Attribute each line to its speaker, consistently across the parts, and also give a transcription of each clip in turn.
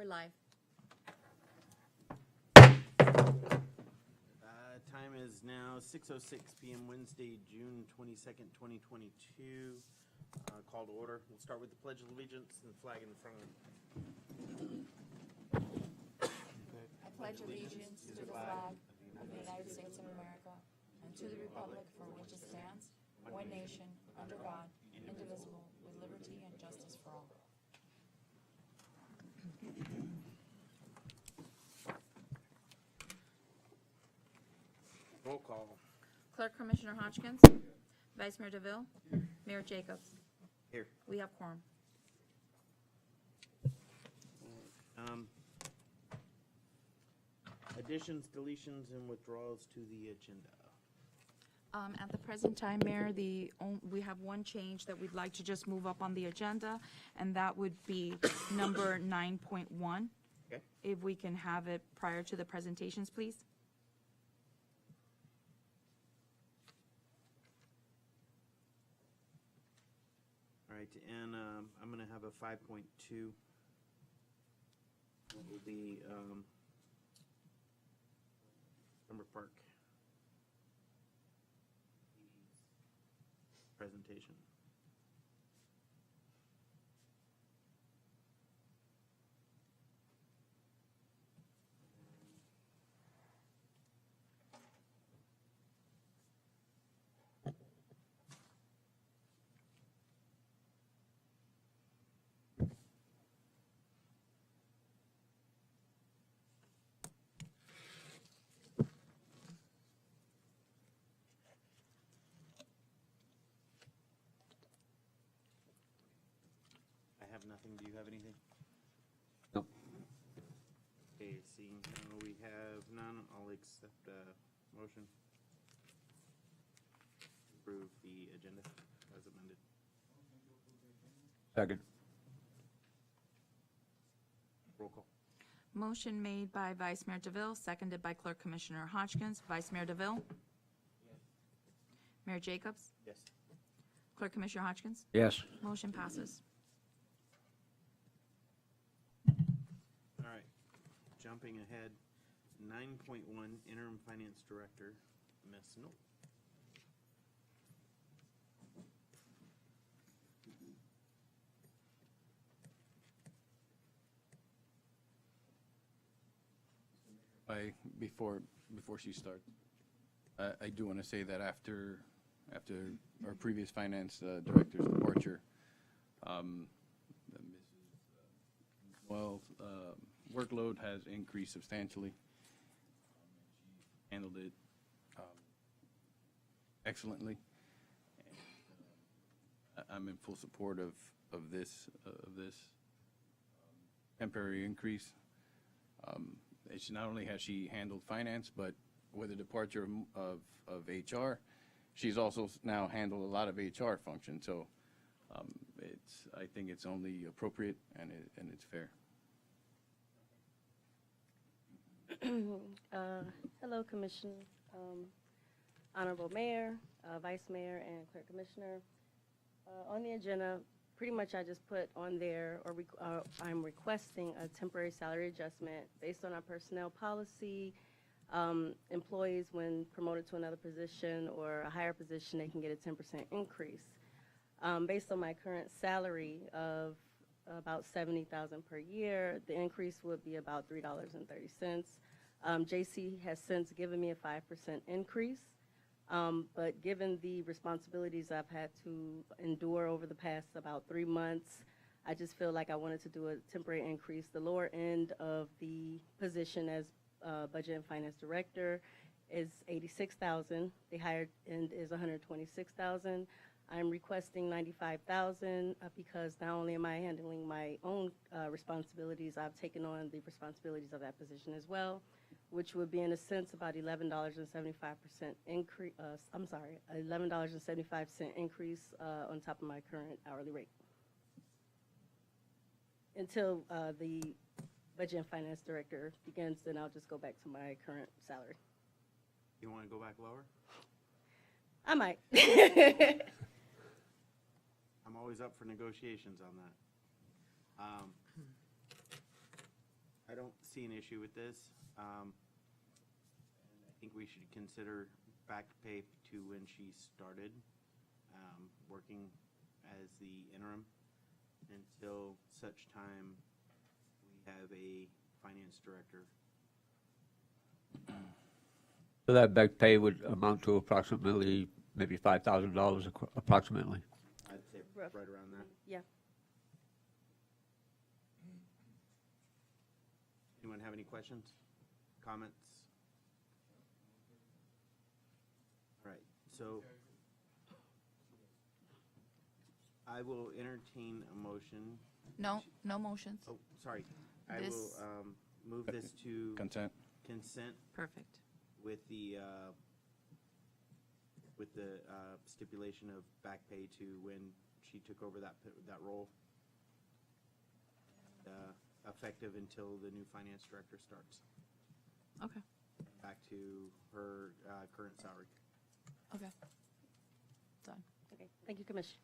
Speaker 1: We're live.
Speaker 2: Time is now 6:06 p.m. Wednesday, June 22nd, 2022. Call to order. We'll start with the Pledge of Allegiance and the flag in the front.
Speaker 1: I pledge allegiance to the flag of the United States of America and to the republic for which it stands, one nation, under God, indivisible, with liberty and justice for all.
Speaker 2: Roll call.
Speaker 1: Clerk Commissioner Hodgkins. Vice Mayor DeVille. Mayor Jacobs.
Speaker 2: Here.
Speaker 1: We have quorum.
Speaker 2: Additions, deletions, and withdrawals to the agenda.
Speaker 1: At the present time, Mayor, we have one change that we'd like to just move up on the agenda, and that would be number 9.1.
Speaker 2: Okay.
Speaker 1: If we can have it prior to the presentations, please.
Speaker 2: All right, and I'm going to have a 5.2. That will be Summer Park presentation. I have nothing. Do you have anything?
Speaker 3: Nope.
Speaker 2: Okay, seeing how we have none, I'll accept a motion. Approve the agenda as amended.
Speaker 3: Second.
Speaker 2: Roll call.
Speaker 1: Motion made by Vice Mayor DeVille, seconded by Clerk Commissioner Hodgkins. Vice Mayor DeVille? Yes. Mayor Jacobs?
Speaker 2: Yes.
Speaker 1: Clerk Commissioner Hodgkins?
Speaker 3: Yes.
Speaker 1: Motion passes.
Speaker 2: All right, jumping ahead, 9.1, Interim Finance Director, Ms. Noel.
Speaker 4: Before she starts, I do want to say that after our previous finance director's departure, Mrs. Noel's workload has increased substantially. She handled it excellently. And, I'm in full support of this temporary increase. It's not only has she handled finance, but with the departure of HR, she's also now handled a lot of HR functions. So I think it's only appropriate and it's fair.
Speaker 5: Hello, Commissioner, Honorable Mayor, Vice Mayor, and Clerk Commissioner. On the agenda, pretty much I just put on there, or I'm requesting a temporary salary adjustment based on our personnel policy. Employees, when promoted to another position or a higher position, they can get a 10% increase. Based on my current salary of about $70,000 per year, the increase would be about $3.30. JC has since given me a 5% increase. But given the responsibilities I've had to endure over the past about 3 months, I just feel like I wanted to do a temporary increase. The lower end of the position as Budget and Finance Director is $86,000. The higher end is $126,000. I'm requesting $95,000 because not only am I handling my own responsibilities, I've taken on the responsibilities of that position as well, which would be in a sense about $11.75 increase. $11.75 increase on top of my current hourly rate until the Budget and Finance Director begins. Then I'll just go back to my current salary.
Speaker 2: You want to go back lower?
Speaker 5: I might.
Speaker 2: I'm always up for negotiations on that. I don't see an issue with this. And I think we should consider back pay to when she started working as the interim until such time we have a finance director.
Speaker 3: So that back pay would amount to approximately, maybe $5,000 approximately.
Speaker 2: I'd say
Speaker 5: Rough.
Speaker 2: right around that.
Speaker 5: Yeah.
Speaker 2: Anyone have any questions, comments? All right, so I will entertain a motion.
Speaker 1: No, no motions.
Speaker 2: Oh, sorry. I will
Speaker 1: This-
Speaker 2: move this to
Speaker 4: Consent.
Speaker 2: consent
Speaker 1: Perfect.
Speaker 2: with the stipulation of back pay to when she took over that role, effective until the new finance director starts.
Speaker 1: Okay.
Speaker 2: Back to her current salary.
Speaker 1: Okay. Done.
Speaker 5: Okay, thank you, Commissioner.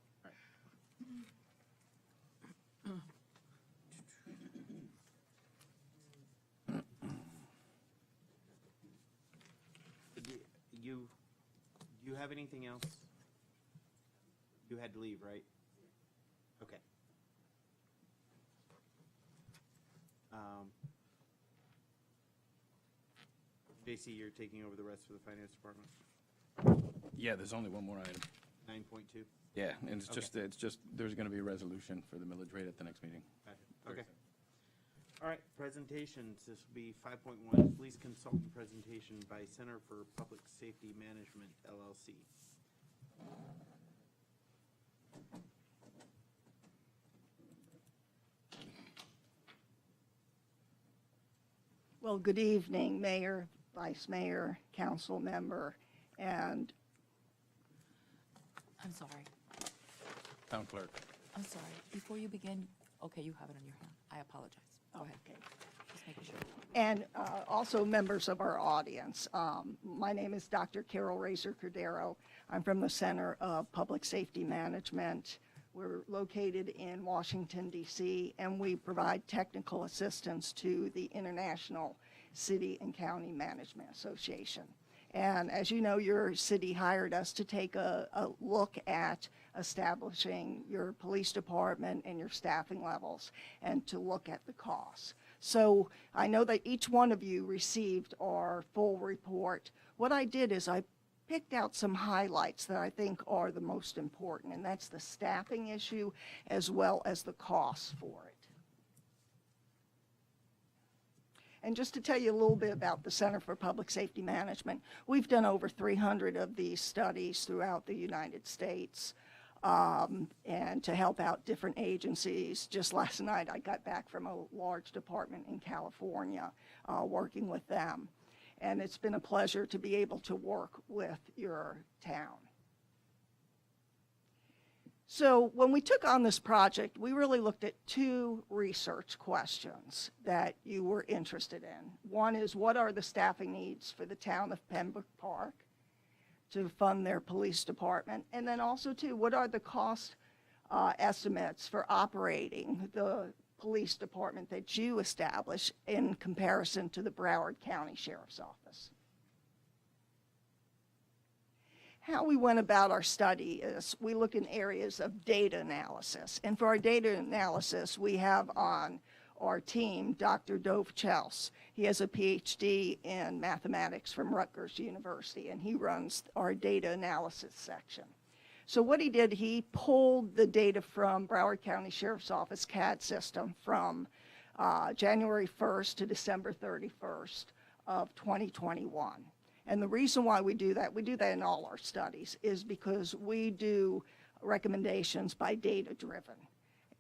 Speaker 2: Do you have anything else? You had to leave, right? Okay. JC, you're taking over the rest of the finance department?
Speaker 4: Yeah, there's only one more item.
Speaker 2: 9.2?
Speaker 4: Yeah, and it's
Speaker 2: Okay.
Speaker 4: just, there's going to be a resolution for the millage rate at the next meeting.
Speaker 2: Okay. All right, presentations. This will be 5.1, Police Consultant Presentation by Center for Public Safety Management, LLC.
Speaker 6: Well, good evening, Mayor, Vice Mayor, Council Member, and
Speaker 1: I'm sorry.
Speaker 4: Town clerk.
Speaker 1: I'm sorry. Before you begin, okay, you have it on your hand. I apologize. Go ahead.
Speaker 6: okay.
Speaker 1: Just making sure.
Speaker 6: And also members of our audience. My name is Dr. Carol Razor-Cordero. I'm from the Center of Public Safety Management. We're located in Washington, D.C., and we provide technical assistance to the International City and County Management Association. And as you know, your city hired us to take a look at establishing your police department and your staffing levels and to look at the costs. So I know that each one of you received our full report. What I did is I picked out some highlights that I think are the most important, and that's the staffing issue as well as the costs for it. And just to tell you a little bit about the Center for Public Safety Management, we've done over 300 of these studies throughout the United States, and to help out different agencies. Just last night, I got back from a large department in California, working with them. And it's been a pleasure to be able to work with your town. So when we took on this project, we really looked at two research questions that you were interested in. One is, what are the staffing needs for the town of Pembroke Park to fund their police department? And then also, too, what are the cost estimates for operating the police department that you establish in comparison to the Broward County Sheriff's Office? How we went about our study is we look in areas of data analysis. And for our data analysis, we have on our team Dr. Dove Chels. He has a PhD in mathematics from Rutgers University, and he runs our data analysis section. So what he did, he pulled the data from Broward County Sheriff's Office CAD system from January 1st to December 31st of 2021. And the reason why we do that in all our studies, is because we do recommendations by data driven,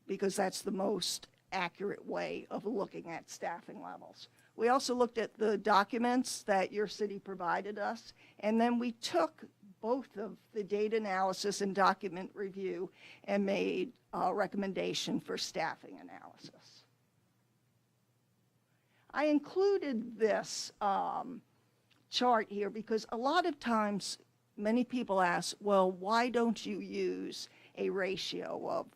Speaker 6: because that's the most accurate way of looking at staffing levels. We also looked at the documents that your city provided us, and then we took both of the data analysis and document review and made a recommendation for staffing analysis. I included this chart here because a lot of times many people ask, well, why don't you use a ratio of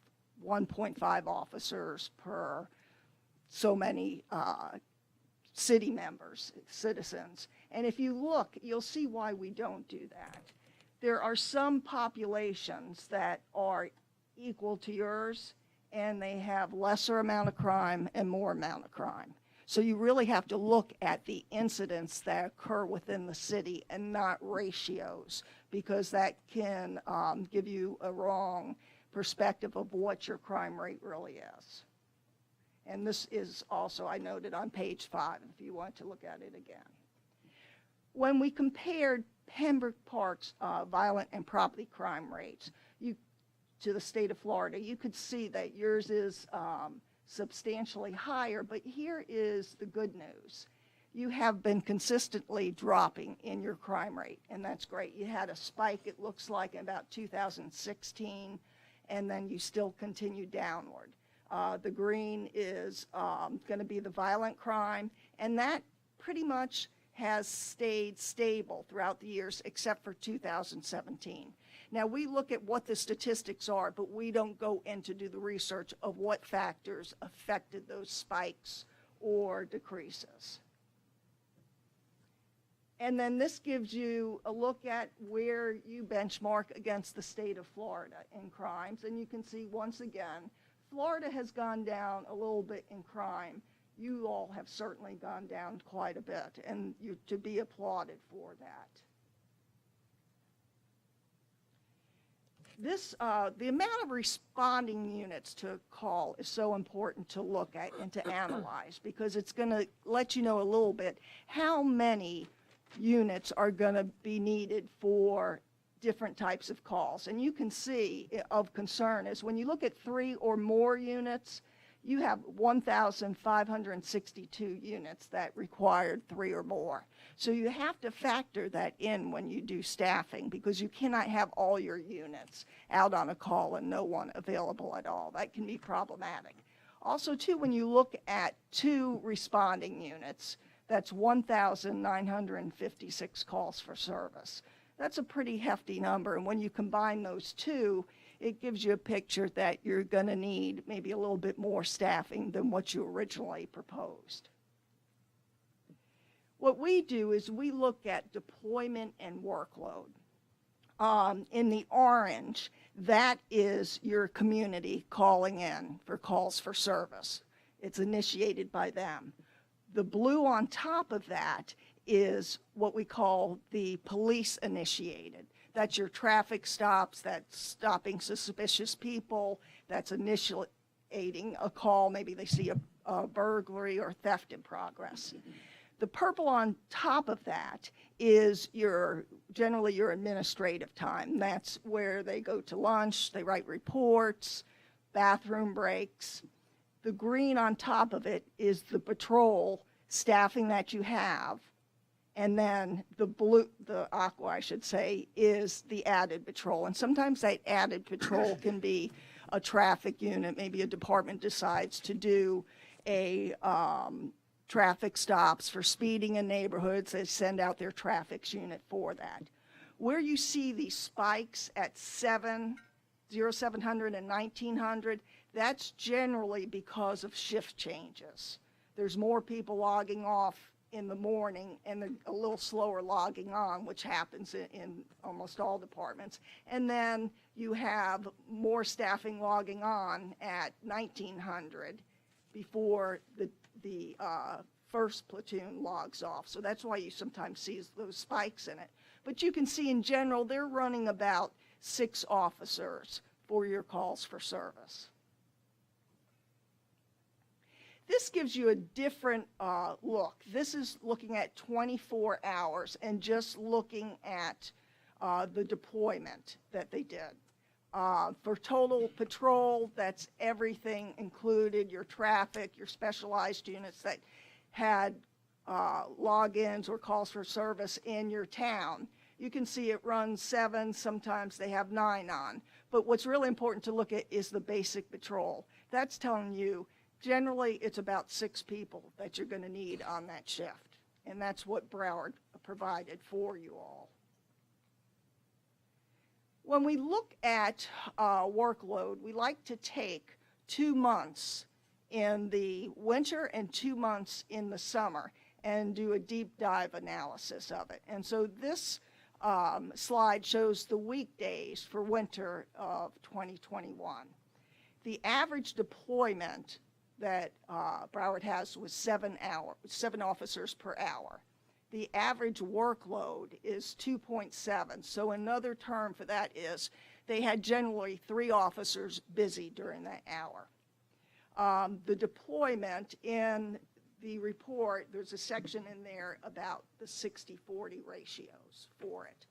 Speaker 6: 1.5 officers per so many city members, citizens. And if you look, you'll see why we don't do that. There are some populations that are equal to yours, and they have lesser amount of crime and more amount of crime. So you really have to look at the incidents that occur within the city and not ratios, because that can give you a wrong perspective of what your crime rate really is. And this is also, I noted on page 5, if you want to look at it again. When we compared Pembroke Park's violent and property crime rates to the state of Florida, you could see that yours is substantially higher, but here is the good news. You have been consistently dropping in your crime rate, and that's great. You had a spike, it looks like, in about 2016, and then you still continue downward. The green is going to be the violent crime, and that pretty much has stayed stable throughout the years except for 2017. Now, we look at what the statistics are, but we don't go in to do the research of what factors affected those spikes or decreases. And then this gives you a look at where you benchmark against the state of Florida in crimes. And you can see, once again, Florida has gone down a little bit in crime. You all have certainly gone down quite a bit, and you're to be applauded for that. This, the amount of responding units to a call is so important to look at and to analyze, because it's going to let you know a little bit how many units are going to be needed for different types of calls. And you can see of concern is when you look at 3 or more units, you have 1,562 units that required 3 or more. So you have to factor that in when you do staffing, because you cannot have all your units out on a call and no one available at all. That can be problematic. Also, too, when you look at 2 responding units, that's 1,956 calls for service. That's a pretty hefty number, and when you combine those 2, it gives you a picture that you're going to need maybe a little bit more staffing than what you originally proposed. What we do is we look at deployment and workload. In the orange, that is your community calling in for calls for service. It's initiated by them. The blue on top of that is what we call the police initiated. That's your traffic stops, that's stopping suspicious people, that's initiating a call. Maybe they see a burglary or theft in progress. The purple on top of that is generally your administrative time. That's where they go to lunch, they write reports, bathroom breaks. The green on top of it is the patrol staffing that you have. And then the blue, the aqua, I should say, is the added patrol. And sometimes that added patrol can be a traffic unit. Maybe a department decides to do a traffic stops for speeding in neighborhoods. They send out their traffic unit for that. Where you see these spikes at 0700 and 1900, that's generally because of shift changes. There's more people logging off in the morning and a little slower logging on, which happens in almost all departments. And then you have more staffing logging on at 1900 before the first platoon logs off. So that's why you sometimes see those spikes in it. But you can see in general, they're running about 6 officers for your calls for service. This gives you a different look. This is looking at 24 hours and just looking at the deployment that they did. For total patrol, that's everything included, your traffic, your specialized units that had logins or calls for service in your town. You can see it runs 7, sometimes they have 9 on. But what's really important to look at is the basic patrol. That's telling you generally it's about 6 people that you're going to need on that shift. And that's what Broward provided for you all. When we look at workload, we like to take 2 months in the winter and 2 months in the summer and do a deep dive analysis of it. And so this slide shows the weekdays for winter of 2021. The average deployment that Broward has was 7 officers per hour. The average workload is 2.7. So another term for that is they had generally 3 officers busy during that hour. The deployment in the report, there's a section in there about the 60-40 ratios for it.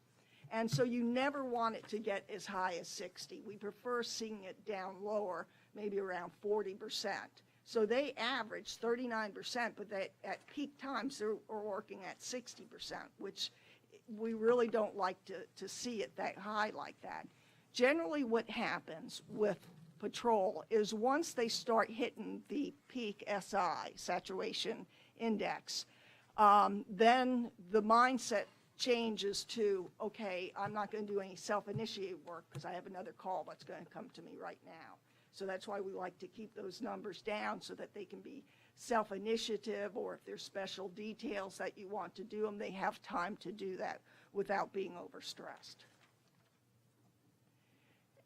Speaker 6: And so you never want it to get as high as 60. We prefer seeing it down lower, maybe around 40%. So they average 39%, but at peak times they're working at 60%, which we really don't like to see it that high like that. Generally what happens with patrol is once they start hitting the peak SI, saturation index, then the mindset changes to, okay, I'm not going to do any self-initiated work because I have another call that's going to come to me right now. So that's why we like to keep those numbers down so that they can be self-initiative, or if there's special details that you want to do them, they have time to do that without being overstressed.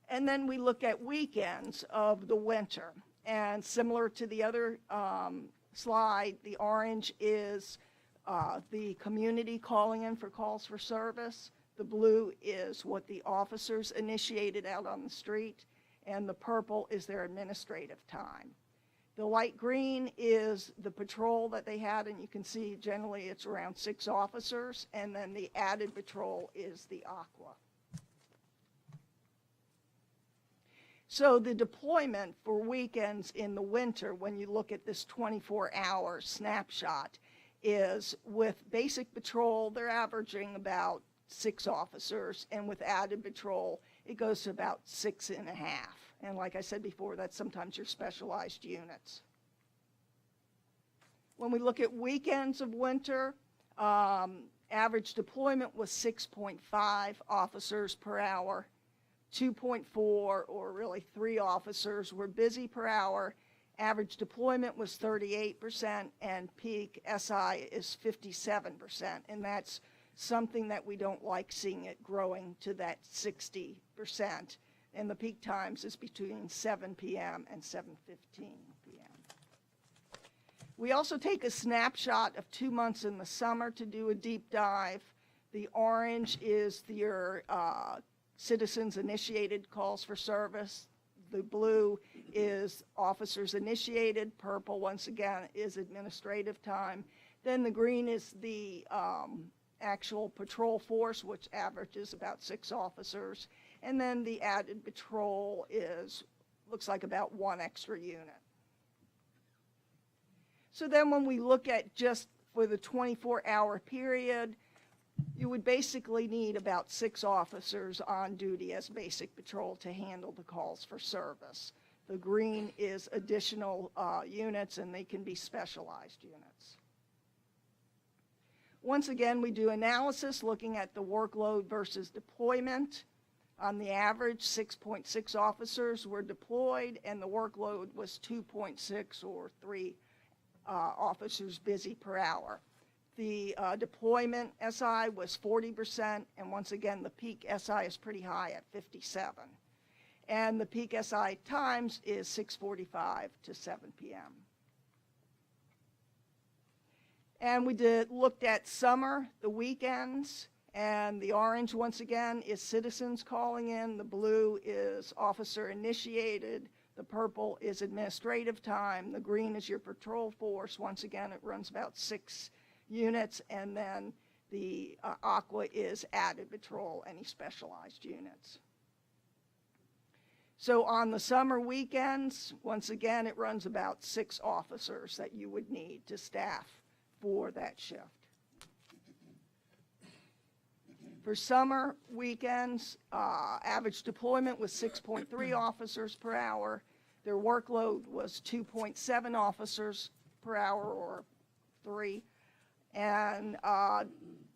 Speaker 6: And then we look at weekends of the winter. And similar to the other slide, the orange is the community calling in for calls for service. The blue is what the officers initiated out on the street. And the purple is their administrative time. The light green is the patrol that they had, and you can see generally it's around 6 officers. And then the added patrol is the aqua. So the deployment for weekends in the winter, when you look at this 24-hour snapshot, is with basic patrol, they're averaging about 6 officers, and with added patrol, it goes to about 6.5. And like I said before, that's sometimes your specialized units. When we look at weekends of winter, average deployment was 6.5 officers per hour. 2.4, or really 3 officers were busy per hour. Average deployment was 38%, and peak SI is 57%. And that's something that we don't like seeing it growing to that 60%. And the peak times is between 7 p.m. and 7:15 p.m. We also take a snapshot of 2 months in the summer to do a deep dive. The orange is your citizens initiated calls for service. The blue is officers initiated. Purple, once again, is administrative time. Then the green is the actual patrol force, which averages about 6 officers. And then the added patrol looks like about 1 extra unit. So then when we look at just for the 24-hour period, you would basically need about 6 officers on duty as basic patrol to handle the calls for service. The green is additional units, and they can be specialized units. Once again, we do analysis looking at the workload versus deployment. On the average, 6.6 officers were deployed, and the workload was 2.6, or 3 officers busy per hour. The deployment SI was 40%, and once again, the peak SI is pretty high at 57. And the peak SI times is 6:45 to 7 p.m. And we looked at summer, the weekends, and the orange, once again, is citizens calling in. The blue is officer initiated. The purple is administrative time. The green is your patrol force. Once again, it runs about 6 units, and then the aqua is added patrol, any specialized units. So on the summer weekends, once again, it runs about 6 officers that you would need to staff for that shift. For summer weekends, average deployment was 6.3 officers per hour. Their workload was 2.7 officers per hour, or 3. And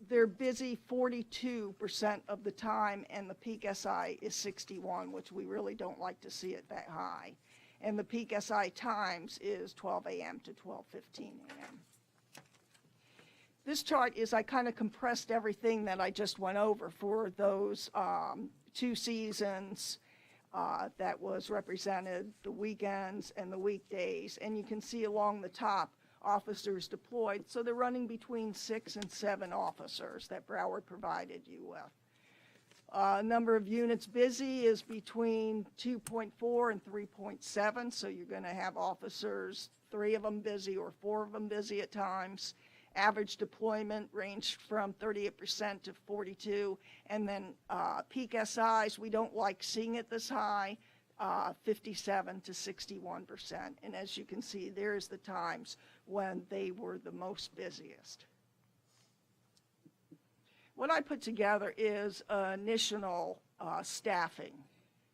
Speaker 6: they're busy 42% of the time, and the peak SI is 61, which we really don't like to see it that high. And the peak SI times is 12 a.m. to 12:15 a.m. This chart is, I kind of compressed everything that I just went over for those 2 seasons that was represented, the weekends and the weekdays. And you can see along the top, officers deployed. So they're running between 6 and 7 officers that Broward provided you with. Number of units busy is between 2.4 and 3.7. So you're going to have officers, 3 of them busy or 4 of them busy at times. Average deployment ranged from 38% to 42%. And then peak SIs, we don't like seeing it this high, 57 to 61%. And as you can see, there's the times when they were the most busiest. What I put together is initial staffing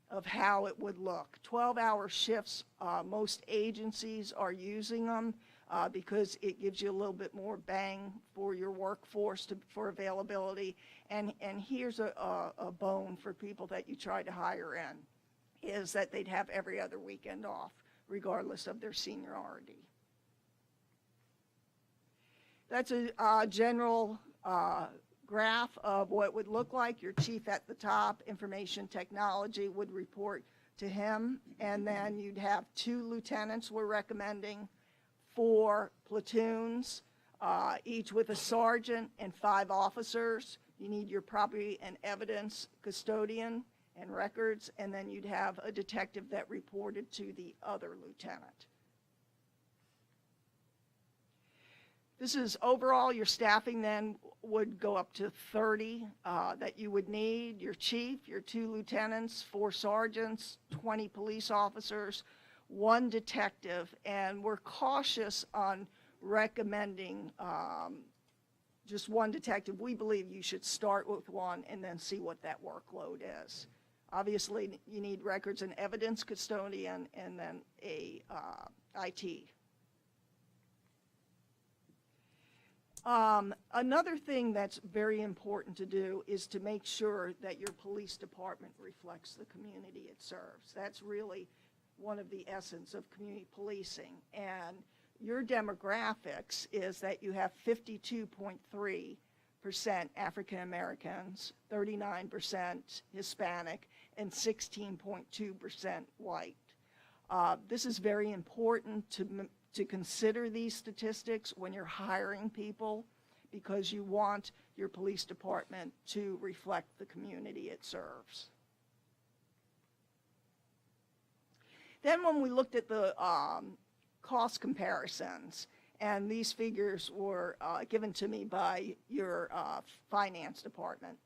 Speaker 6: of how it would look. 12-hour shifts, most agencies are using them because it gives you a little bit more bang for your workforce for availability. And here's a bone for people that you try to hire in, is that they'd have every other weekend off, regardless of their seniority. That's a general graph of what it would look like. Your chief at the top, information technology, would report to him, and then you'd have 2 lieutenants we're recommending, 4 platoons, each with a sergeant, and 5 officers. You need your property and evidence custodian and records, and then you'd have a detective that reported to the other lieutenant. This is overall your staffing then would go up to 30 that you would need. Your chief, your 2 lieutenants, 4 sergeants, 20 police officers, 1 detective, and we're cautious on recommending just 1 detective. We believe you should start with 1 and then see what that workload is. Obviously, you need records and evidence custodian and then a IT. Another thing that's very important to do is to make sure that your police department reflects the community it serves. That's really one of the essence of community policing. And your demographics is that you have 52.3% African Americans, 39% Hispanic, and 16.2% white. This is very important to consider these statistics when you're hiring people, because you want your police department to reflect the community it serves. Then when we looked at the cost comparisons, and these figures were given to me by your finance department.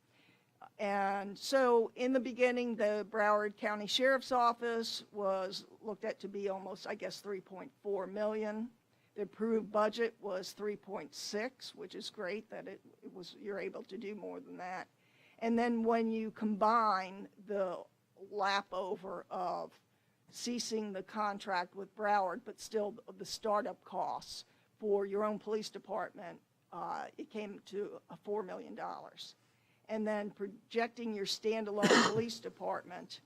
Speaker 6: And so in the beginning, the Broward County Sheriff's Office was looked at to be almost, I guess, 3.4 million. The approved budget was 3.6, which is great that you're able to do more than that. And then when you combine the lap over of ceasing the contract with Broward, but still the startup costs for your own police department, it came to $4 million. And then projecting your standalone police department,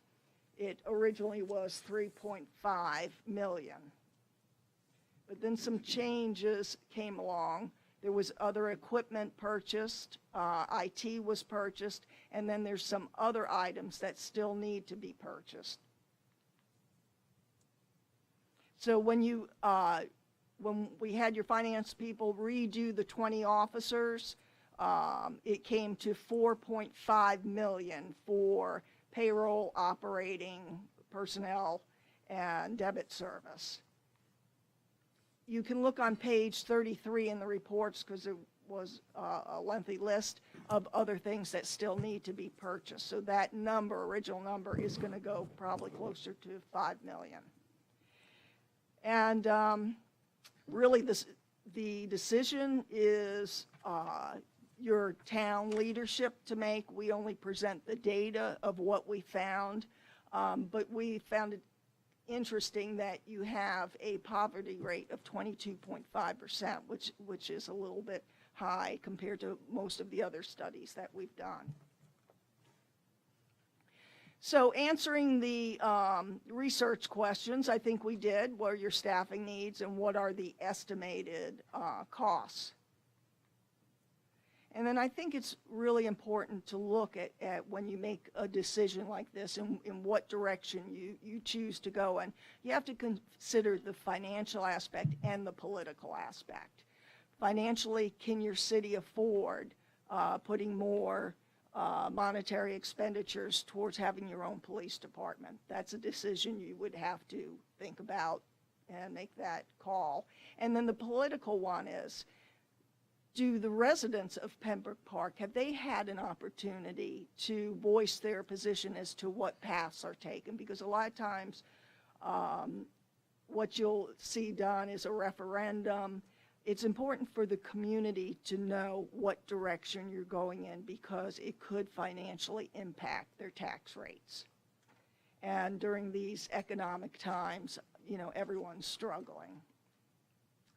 Speaker 6: it originally was 3.5 million. But then some changes came along. There was other equipment purchased, IT was purchased, and then there's some other items that still need to be purchased. So when we had your finance people redo the 20 officers, it came to 4.5 million for payroll, operating, personnel, and debit service. You can look on page 33 in the reports, because it was a lengthy list of other things that still need to be purchased. So that number, original number, is going to go probably closer to 5 million. And really the decision is your town leadership to make. We only present the data of what we found, but we found it interesting that you have a poverty rate of 22.5%, which is a little bit high compared to most of the other studies that we've done. So answering the research questions, I think we did. What are your staffing needs and what are the estimated costs? And then I think it's really important to look at when you make a decision like this in what direction you choose to go in. You have to consider the financial aspect and the political aspect. Financially, can your city afford putting more monetary expenditures towards having your own police department? That's a decision you would have to think about and make that call. And then the political one is, do the residents of Pembroke Park, have they had an opportunity to voice their position as to what paths are taken? Because a lot of times, what you'll see done is a referendum. It's important for the community to know what direction you're going in because it could financially impact their tax rates. And during these economic times, you know, everyone's struggling.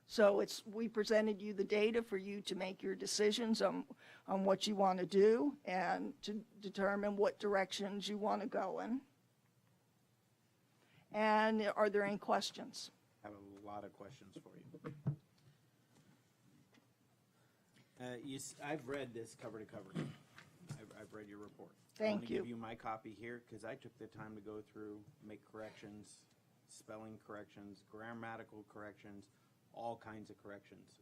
Speaker 6: So we presented you the data for you to make your decisions on what you want to do and to determine what directions you want to go in. And are there any questions?
Speaker 2: I have a lot of questions for you. I've read this cover to cover. I've read your report.
Speaker 6: Thank
Speaker 2: I'm going to
Speaker 6: you.
Speaker 2: give you my copy here because I took the time to go through, make corrections, spelling corrections, grammatical corrections, all kinds of corrections.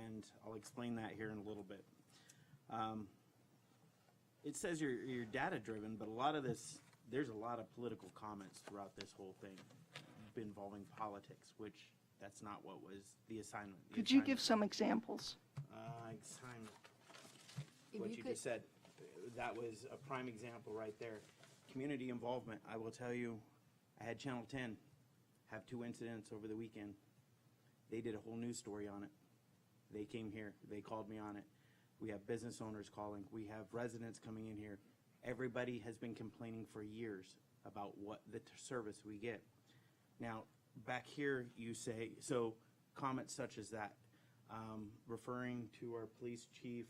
Speaker 2: And I'll explain that here in a little bit. It says you're data driven, but a lot of this, there's a lot of political comments throughout this whole thing involving politics, which that's not what was the assignment.
Speaker 6: Could you give some examples?
Speaker 2: Assignment.
Speaker 1: If
Speaker 2: What
Speaker 1: you
Speaker 2: you
Speaker 1: could-
Speaker 2: just said, that was a prime example right there. Community involvement, I will tell you, I had Channel 10 have 2 incidents over the weekend. They did a whole news story on it. They came here, they called me on it. We have business owners calling, we have residents coming in here. Everybody has been complaining for years about what the service we get. Now, back here you say, so comments such as that, referring to our police chief,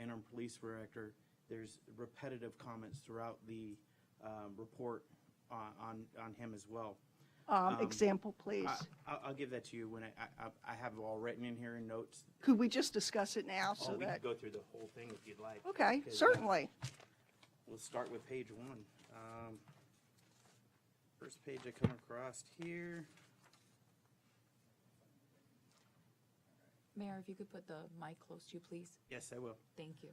Speaker 2: interim police director, there's repetitive comments throughout the report on him as well.
Speaker 6: Example, please.
Speaker 2: I'll give that to you when I have it all written in here in notes.
Speaker 6: Could we just discuss it now so
Speaker 2: We can
Speaker 6: that?
Speaker 2: go through the whole thing if you'd like.
Speaker 6: Okay,
Speaker 2: Because,
Speaker 6: certainly.
Speaker 2: We'll start with page 1. First page I come across here.
Speaker 1: Mayor, if you could put the mic close to you, please.
Speaker 2: Yes, I will.
Speaker 1: Thank you.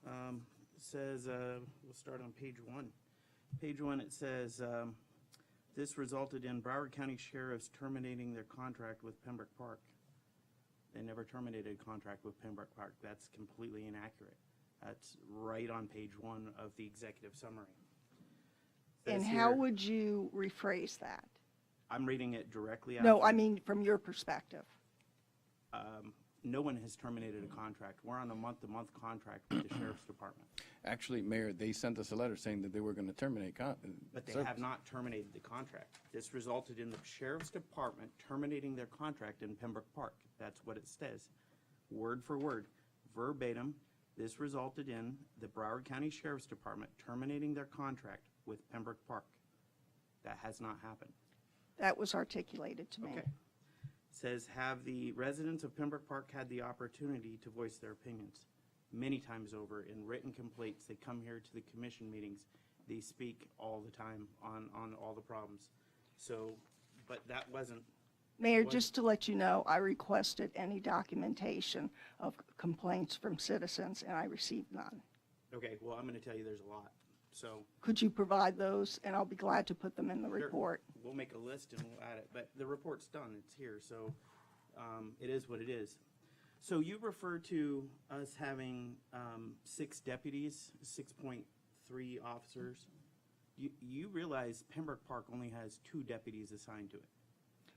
Speaker 2: It says, we'll start on page 1. Page 1, it says, this resulted in Broward County Sheriffs terminating their contract with Pembroke Park. They never terminated a contract with Pembroke Park. That's completely inaccurate. That's right on page 1 of the executive summary.
Speaker 6: And
Speaker 2: Says
Speaker 6: how
Speaker 2: here-
Speaker 6: would you rephrase that?
Speaker 2: I'm reading it directly.
Speaker 6: No,
Speaker 2: after.
Speaker 6: I mean, from your perspective.
Speaker 2: No one has terminated a contract. We're on a month-to-month contract with the Sheriff's Department.
Speaker 4: Actually, Mayor, they sent us a letter saying that they were going to terminate
Speaker 2: But they
Speaker 4: service.
Speaker 2: have not terminated the contract. This resulted in the Sheriff's Department terminating their contract in Pembroke Park. That's what it says, word for word, verbatim. This resulted in the Broward County Sheriff's Department terminating their contract with Pembroke Park. That has not happened.
Speaker 6: That was articulated to me.
Speaker 2: Okay. Says, have the residents of Pembroke Park had the opportunity to voice their opinions? Many times over in written complaints. They come here to the commission meetings. They speak all the time on all the problems. So, but that wasn't.
Speaker 6: Mayor, just to let you know, I requested any documentation of complaints from citizens, and I received none.
Speaker 2: Okay, well, I'm going to tell you there's a lot. So
Speaker 6: Could you provide those, and I'll be glad to put them in the
Speaker 2: Sure.
Speaker 6: report.
Speaker 2: We'll make a list and we'll add it, but the report's done, it's here, so it is what it is. So you refer to us having 6 deputies, 6.3 officers. You realize Pembroke Park only has 2 deputies assigned to it.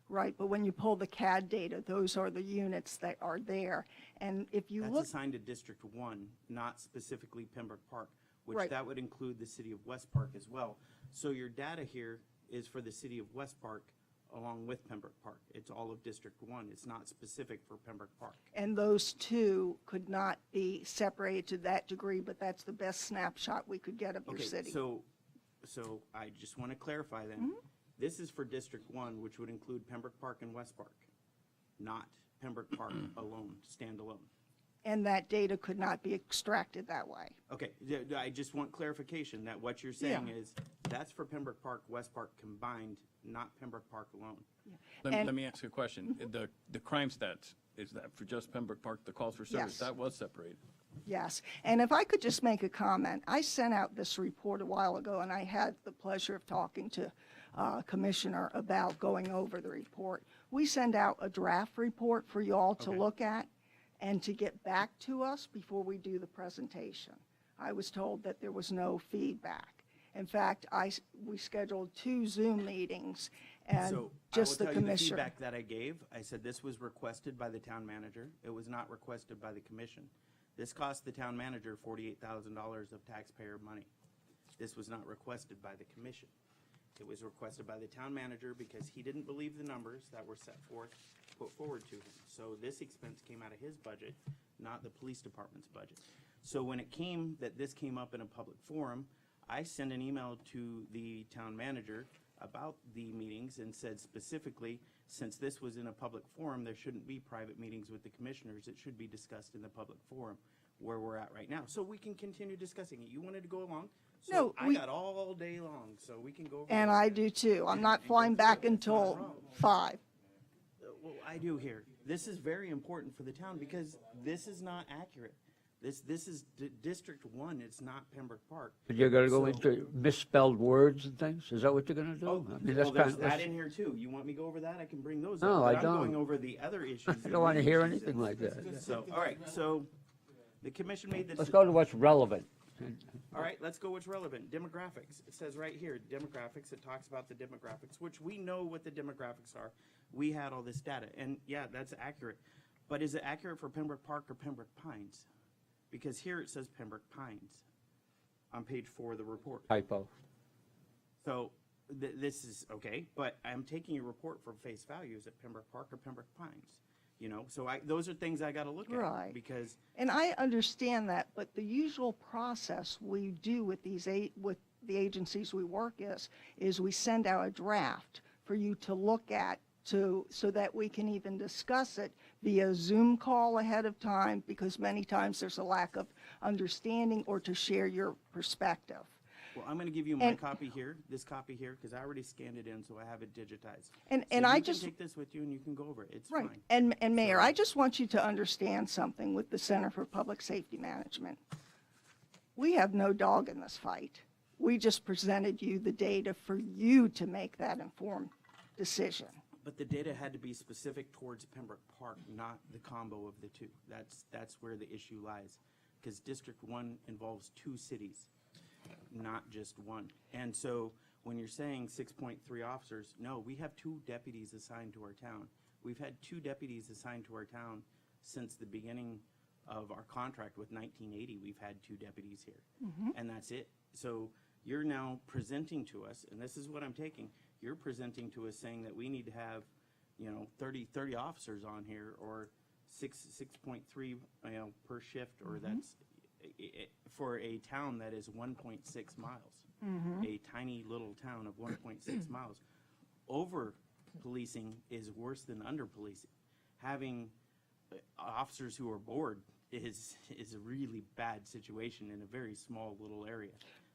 Speaker 6: Right, but when you pull the CAD data, those are the units that are there. And if you
Speaker 2: That's
Speaker 6: look,
Speaker 2: assigned to District 1, not specifically Pembroke Park, which
Speaker 6: Right.
Speaker 2: that would include the city of West Park as well. So your data here is for the city of West Park along with Pembroke Park. It's all of District 1. It's not specific for Pembroke Park.
Speaker 6: and those 2 could not be separated to that degree, but that's the best snapshot we could get of your
Speaker 2: Okay,
Speaker 6: city.
Speaker 2: so I just want to clarify then. This is for District 1, which would include Pembroke Park and West Park, not Pembroke Park alone, standalone.
Speaker 6: and that data could not be extracted that way.
Speaker 2: Okay, I just want clarification that what you're saying is that's for Pembroke Park, West Park combined, not Pembroke Park alone.
Speaker 6: And-
Speaker 4: Let me ask you a question. The crime stats, is that for just Pembroke Park, the calls for service?
Speaker 6: Yes.
Speaker 4: That was separated.
Speaker 6: Yes, and if I could just make a comment, I sent out this report a while ago, and I had the pleasure of talking to Commissioner about going over the report. We send out a draft report for you all to
Speaker 2: Okay.
Speaker 6: look at and to get back to us before we do the presentation. I was told that there was no feedback. In fact, we scheduled 2 Zoom meetings, and
Speaker 2: So
Speaker 6: just the
Speaker 2: I will tell you the
Speaker 6: commissioner.
Speaker 2: feedback that I gave. I said this was requested by the town manager. It was not requested by the commission. This cost the town manager $48,000 of taxpayer money. This was not requested by the commission. It was requested by the town manager because he didn't believe the numbers that were put forward to him. So this expense came out of his budget, not the police department's budget. So when it came that this came up in a public forum, I sent an email to the town manager about the meetings and said specifically, since this was in a public forum, there shouldn't be private meetings with the commissioners. It should be discussed in the public forum where we're at right now. So we can continue discussing it. You wanted to go along? So
Speaker 6: No,
Speaker 2: I
Speaker 6: we-
Speaker 2: got all day long, so we can go over
Speaker 6: And
Speaker 2: this.
Speaker 6: I do too. I'm not
Speaker 2: And
Speaker 6: flying
Speaker 2: go through
Speaker 6: back
Speaker 2: it. It's not
Speaker 6: until
Speaker 2: wrong.
Speaker 6: 5.
Speaker 2: Well, I do here. This is very important for the town because this is not accurate. This is District 1, it's not Pembroke Park.
Speaker 3: But you're gonna go
Speaker 2: So-
Speaker 3: into misspelled words and things? Is that what you're gonna do?
Speaker 2: Oh,
Speaker 3: I mean,
Speaker 2: well, there's
Speaker 3: that's-
Speaker 2: that in here too. You want me to go over that? I can bring those
Speaker 3: No,
Speaker 2: up.
Speaker 3: I
Speaker 2: But I'm going
Speaker 3: don't.
Speaker 2: over the other issues.
Speaker 3: I don't wanna hear anything like that.
Speaker 2: So, all right, so the commission made the.
Speaker 3: Let's go to what's relevant.
Speaker 2: All right, let's go what's relevant. Demographics. It says right here, demographics. It talks about the demographics, which we know what the demographics are. We had all this data, and yeah, that's accurate. But is it accurate for Pembroke Park or Pembroke Pines? Because here it says Pembroke Pines on page 4 of the report.
Speaker 3: Typo.
Speaker 2: So this is okay, but I'm taking your report for face value. Is it Pembroke Park or Pembroke Pines? You know, so those are things I got to look at.
Speaker 6: Right.
Speaker 2: Because
Speaker 6: And I understand that, but the usual process we do with with the agencies we work is we send out a draft for you to look at so that we can even discuss it via Zoom call ahead of time, because many times there's a lack of understanding, or to share your perspective.
Speaker 2: well, I'm going to give you my
Speaker 6: And-
Speaker 2: copy here, this copy here, because I already scanned it in, so I have it digitized.
Speaker 6: And
Speaker 2: So
Speaker 6: I
Speaker 2: you
Speaker 6: just.
Speaker 2: can take this with you and you can go over it. It's
Speaker 6: Right,
Speaker 2: fine.
Speaker 6: and Mayor,
Speaker 2: So-
Speaker 6: I just want you to understand something with the Center for Public Safety Management. We have no dog in this fight. We just presented you the data for you to make that informed decision.
Speaker 2: But the data had to be specific towards Pembroke Park, not the combo of the two. That's where the issue lies. Because District 1 involves 2 cities, not just one. And so when you're saying 6.3 officers, no, we have 2 deputies assigned to our town. We've had 2 deputies assigned to our town since the beginning of our contract with 1980. We've had 2 deputies here. And that's it. So you're now presenting to us, and this is what I'm taking, you're presenting to us saying that we need to have, 30 officers on here, or 6.3, per shift, or that's for a town that is 1.6 miles. A tiny little town of 1.6 miles. Over policing is worse than under policing. Having officers who are bored is a really bad situation in a very small little area.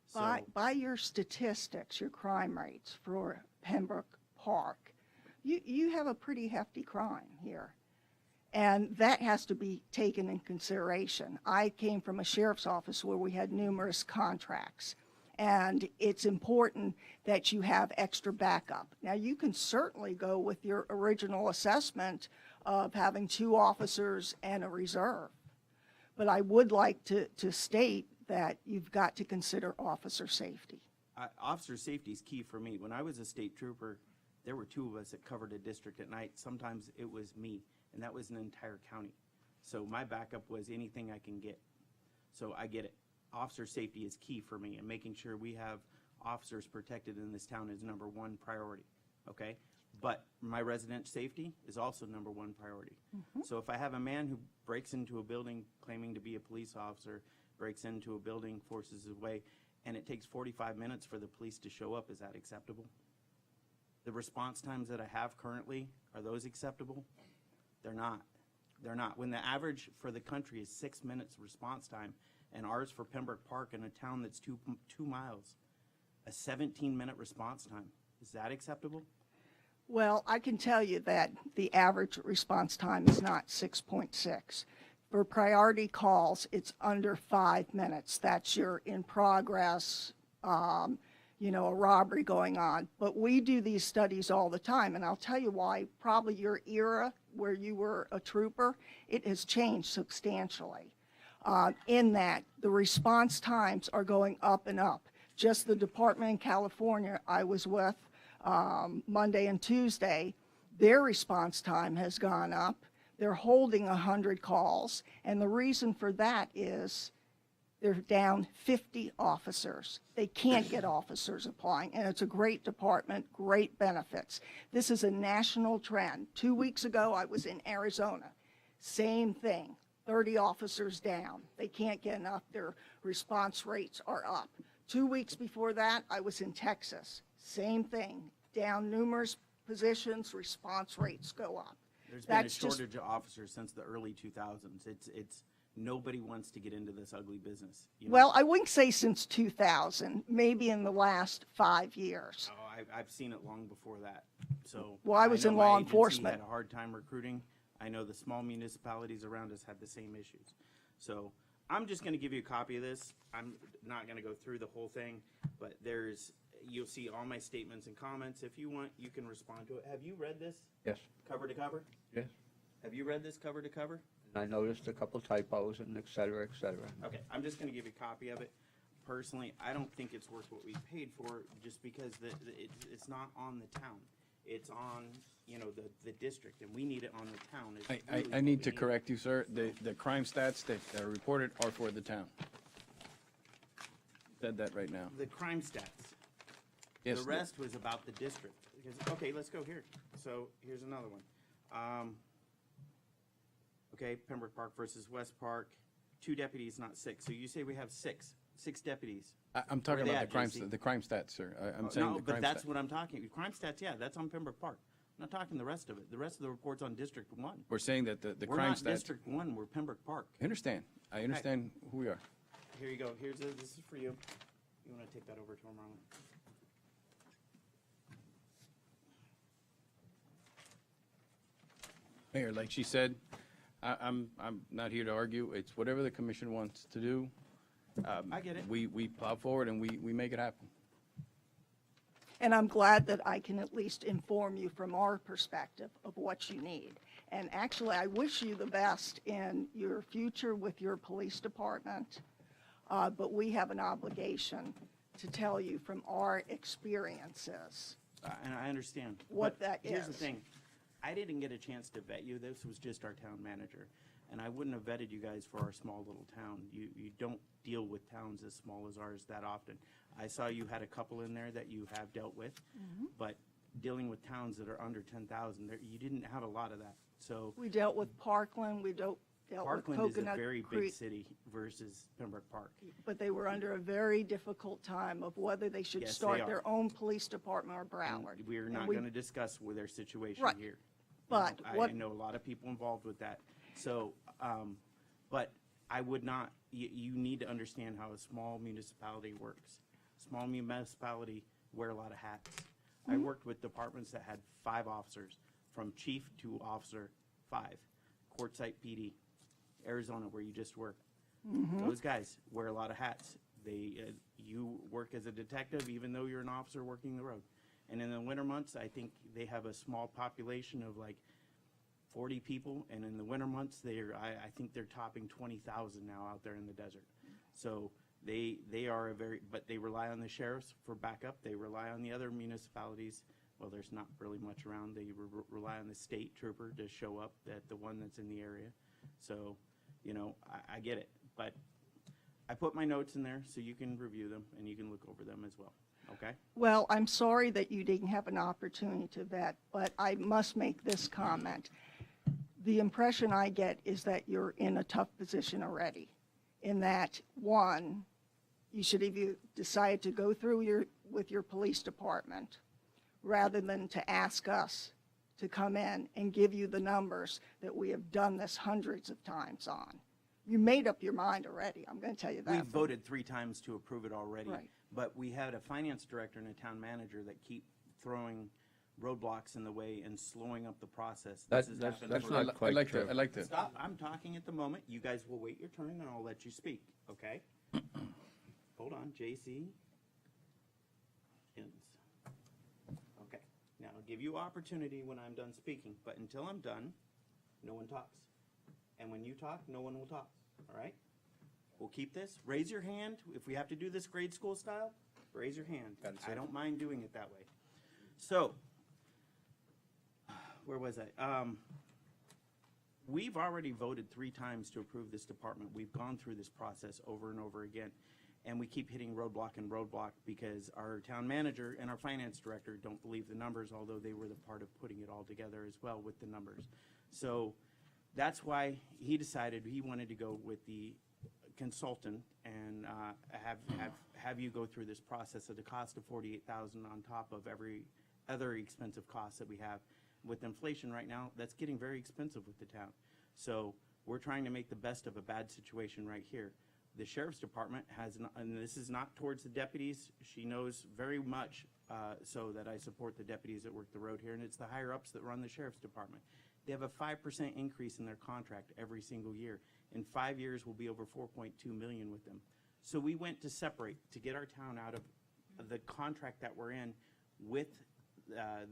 Speaker 2: So,
Speaker 6: By your statistics, your crime rates for Pembroke Park, you have a pretty hefty crime here. And that has to be taken in consideration. I came from a sheriff's office where we had numerous contracts. And it's important that you have extra backup. Now, you can certainly go with your original assessment of having 2 officers and a reserve. But I would like to state that you've got to consider officer safety.
Speaker 2: officer safety is key for me. When I was a state trooper, there were 2 of us that covered a district at night. Sometimes it was me, and that was an entire county. So my backup was anything I can get. So I get it. Officer safety is key for me, and making sure we have officers protected in this town is number 1 priority, okay? But my resident safety is also number 1 priority. So if I have a man who breaks into a building claiming to be a police officer, breaks into a building, forces his way, and it takes 45 minutes for the police to show up, is that acceptable? The response times that I have currently, are those acceptable? They're not. They're not. When the average for the country is 6 minutes response time, and ours for Pembroke Park in a town that's 2 miles, a 17-minute response time. Is that acceptable?
Speaker 6: Well, I can tell you that the average response time is not 6.6. For priority calls, it's under 5 minutes. That's your in progress, you know, a robbery going on. But we do these studies all the time, and I'll tell you why. Probably your era where you were a trooper, it has changed substantially. In that the response times are going up and up. Just the department in California I was with Monday and Tuesday, their response time has gone up. They're holding 100 calls, and the reason for that is they're down 50 officers. They can't get officers applying, and it's a great department, great benefits. This is a national trend. 2 weeks ago, I was in Arizona. Same thing, 30 officers down. They can't get enough. Their response rates are up. 2 weeks before that, I was in Texas. Same thing, down numerous positions, response rates go up.
Speaker 2: There's been a
Speaker 6: That's just-
Speaker 2: shortage of officers since the early 2000s. It's nobody wants to get into this ugly business. You know?
Speaker 6: Well, I wouldn't say since 2000, maybe in the last 5 years.
Speaker 2: Oh, I've seen it long before that. So.
Speaker 6: Well, I was
Speaker 2: know
Speaker 6: in
Speaker 2: my
Speaker 6: law
Speaker 2: agency
Speaker 6: enforcement.
Speaker 2: had a hard time recruiting. I know the small municipalities around us had the same issues. So I'm just going to give you a copy of this. I'm not going to go through the whole thing, but you'll see all my statements and comments. If you want, you can respond to it. Have you read this
Speaker 3: Yes,
Speaker 2: cover to cover?
Speaker 3: yes.
Speaker 2: Have you read this cover to cover?
Speaker 3: And I noticed a couple typos and et cetera, et cetera.
Speaker 2: Okay, I'm just gonna give you a copy of it. Personally, I don't think it's worth what we paid for, just because it's not on the town. It's on, you know, the district, and we need it on the town. It's really
Speaker 4: I
Speaker 2: what
Speaker 4: need
Speaker 2: we
Speaker 4: to correct you, sir. The crime stats that are reported are for the town. Said that right now.
Speaker 2: The crime stats.
Speaker 4: Yes,
Speaker 2: The rest was about the district. Because, okay, let's go here. So here's another one. Okay, Pembroke Park versus West Park, 2 deputies, not 6. So you say we have 6 deputies.
Speaker 4: I'm talking
Speaker 2: Where they
Speaker 4: about
Speaker 2: at, JC?
Speaker 4: the crime stats, sir. I'm saying
Speaker 2: No,
Speaker 4: the
Speaker 2: but
Speaker 4: crime
Speaker 2: that's
Speaker 4: stats.
Speaker 2: what I'm talking. Crime stats, yeah, that's on Pembroke Park. I'm not talking the rest of it. The rest of the report's on District 1.
Speaker 4: We're saying that the
Speaker 2: We're
Speaker 4: crime
Speaker 2: not
Speaker 4: stats.
Speaker 2: District 1, we're Pembroke Park.
Speaker 4: I understand. I understand who we are.
Speaker 2: Here you go. This is for you. You want to take that over to him, Marlon?
Speaker 4: Mayor, like she said, I'm not here to argue. It's whatever the commission wants to do.
Speaker 2: I get it.
Speaker 4: We plow forward and we make it happen.
Speaker 6: And I'm glad that I can at least inform you from our perspective of what you need. And actually, I wish you the best in your future with your police department. But we have an obligation to tell you from our experiences.
Speaker 2: And I understand.
Speaker 6: What
Speaker 2: But
Speaker 6: that
Speaker 2: Here's the
Speaker 6: is.
Speaker 2: thing. I didn't get a chance to vet you. This was just our town manager. And I wouldn't have vetted you guys for our small little town. You don't deal with towns as small as ours that often. I saw you had a couple in there that you have dealt with. But dealing with towns that are under 10,000, you didn't have a lot of that. So
Speaker 6: We dealt with Parkland, we dealt with
Speaker 2: Parkland is a
Speaker 6: Coconut
Speaker 2: very big
Speaker 6: Creek,
Speaker 2: city versus Pembroke Park.
Speaker 6: but they were under a very difficult time of whether they should
Speaker 2: Yes, they
Speaker 6: start
Speaker 2: are.
Speaker 6: their own police department or
Speaker 2: And
Speaker 6: Broward.
Speaker 2: we're
Speaker 6: And
Speaker 2: not
Speaker 6: we-
Speaker 2: going to discuss with their situation
Speaker 6: Right.
Speaker 2: here.
Speaker 6: But
Speaker 2: I
Speaker 6: what-
Speaker 2: know a lot of people involved with that. So, but I would not, you need to understand how a small municipality works. Small municipality wear a lot of hats. I worked with departments that had 5 officers, from chief to officer 5. Quartzsite PD, Arizona, where you just worked. Those guys wear a lot of hats. You work as a detective even though you're an officer working the road. And in the winter months, I think they have a small population of like 40 people, and in the winter months, I think they're topping 20,000 now out there in the desert. So they are but they rely on the sheriffs for backup. They rely on the other municipalities. Well, there's not really much around. They rely on the state trooper to show up at the one that's in the area. So, you know, I get it, but I put my notes in there so you can review them and you can look over them as well. Okay?
Speaker 6: Well, I'm sorry that you didn't have an opportunity to vet, but I must make this comment. The impression I get is that you're in a tough position already, in that, one, you should have decided to go through with your police department rather than to ask us to come in and give you the numbers that we have done this hundreds of times on. You made up your mind already, I'm going to tell you that.
Speaker 2: We voted 3 times to approve it already.
Speaker 6: Right.
Speaker 2: But we had a finance director and a town manager that keep throwing roadblocks in the way and slowing up the process.
Speaker 3: That's
Speaker 2: This has happened
Speaker 3: that's
Speaker 2: for-
Speaker 3: not quite true.
Speaker 4: I'd like to.
Speaker 2: Stop, I'm talking at the moment. You guys will wait your turn, and I'll let you speak, okay? Hold on, J.C. Ins. Okay, now I'll give you opportunity when I'm done speaking, but until I'm done, no one talks. And when you talk, no one will talk, all right? We'll keep this. Raise your hand. If we have to do this grade school style, raise your hand. I don't mind doing it that way. So, where was I? We've already voted 3 times to approve this department. We've gone through this process over and over again, and we keep hitting roadblock and roadblock because our town manager and our finance director don't believe the numbers, although they were the part of putting it all together as well with the numbers. So that's why he decided he wanted to go with the consultant and have you go through this process at the cost of $48,000 on top of every other expensive cost that we have. With inflation right now, that's getting very expensive with the town. So we're trying to make the best of a bad situation right here. The sheriff's department has, and this is not towards the deputies, she knows very much so that I support the deputies that work the road here, and it's the higher ups that run the sheriff's department. They have a 5% increase in their contract every single year. In 5 years, we'll be over 4.2 million with them. So we went to separate, to get our town out of the contract that we're in with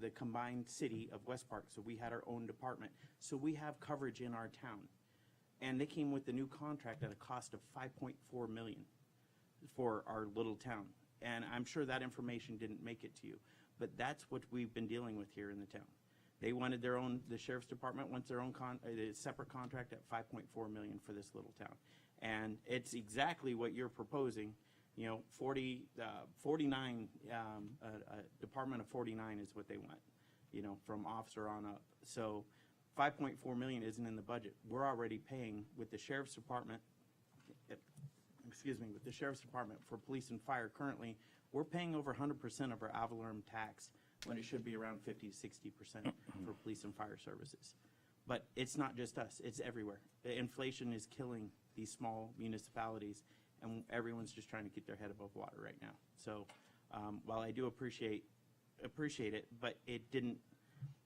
Speaker 2: the combined city of West Park. So we had our own department. So we have coverage in our town. And they came with the new contract at a cost of 5.4 million for our little town. And I'm sure that information didn't make it to you. But that's what we've been dealing with here in the town. They wanted their own, the sheriff's department wants their own separate contract at 5.4 million for this little town. And it's exactly what you're proposing, you know, 49, a department of 49 is what they want, you know, from officer on up. So 5.4 million isn't in the budget. We're already paying with the sheriff's department, with the sheriff's department for police and fire currently, we're paying over 100% of our ad valorem tax when it should be around 50 to 60% for police and fire services. But it's not just us, it's everywhere. The inflation is killing these small municipalities, and everyone's just trying to keep their head above water right now. So while I do appreciate it, but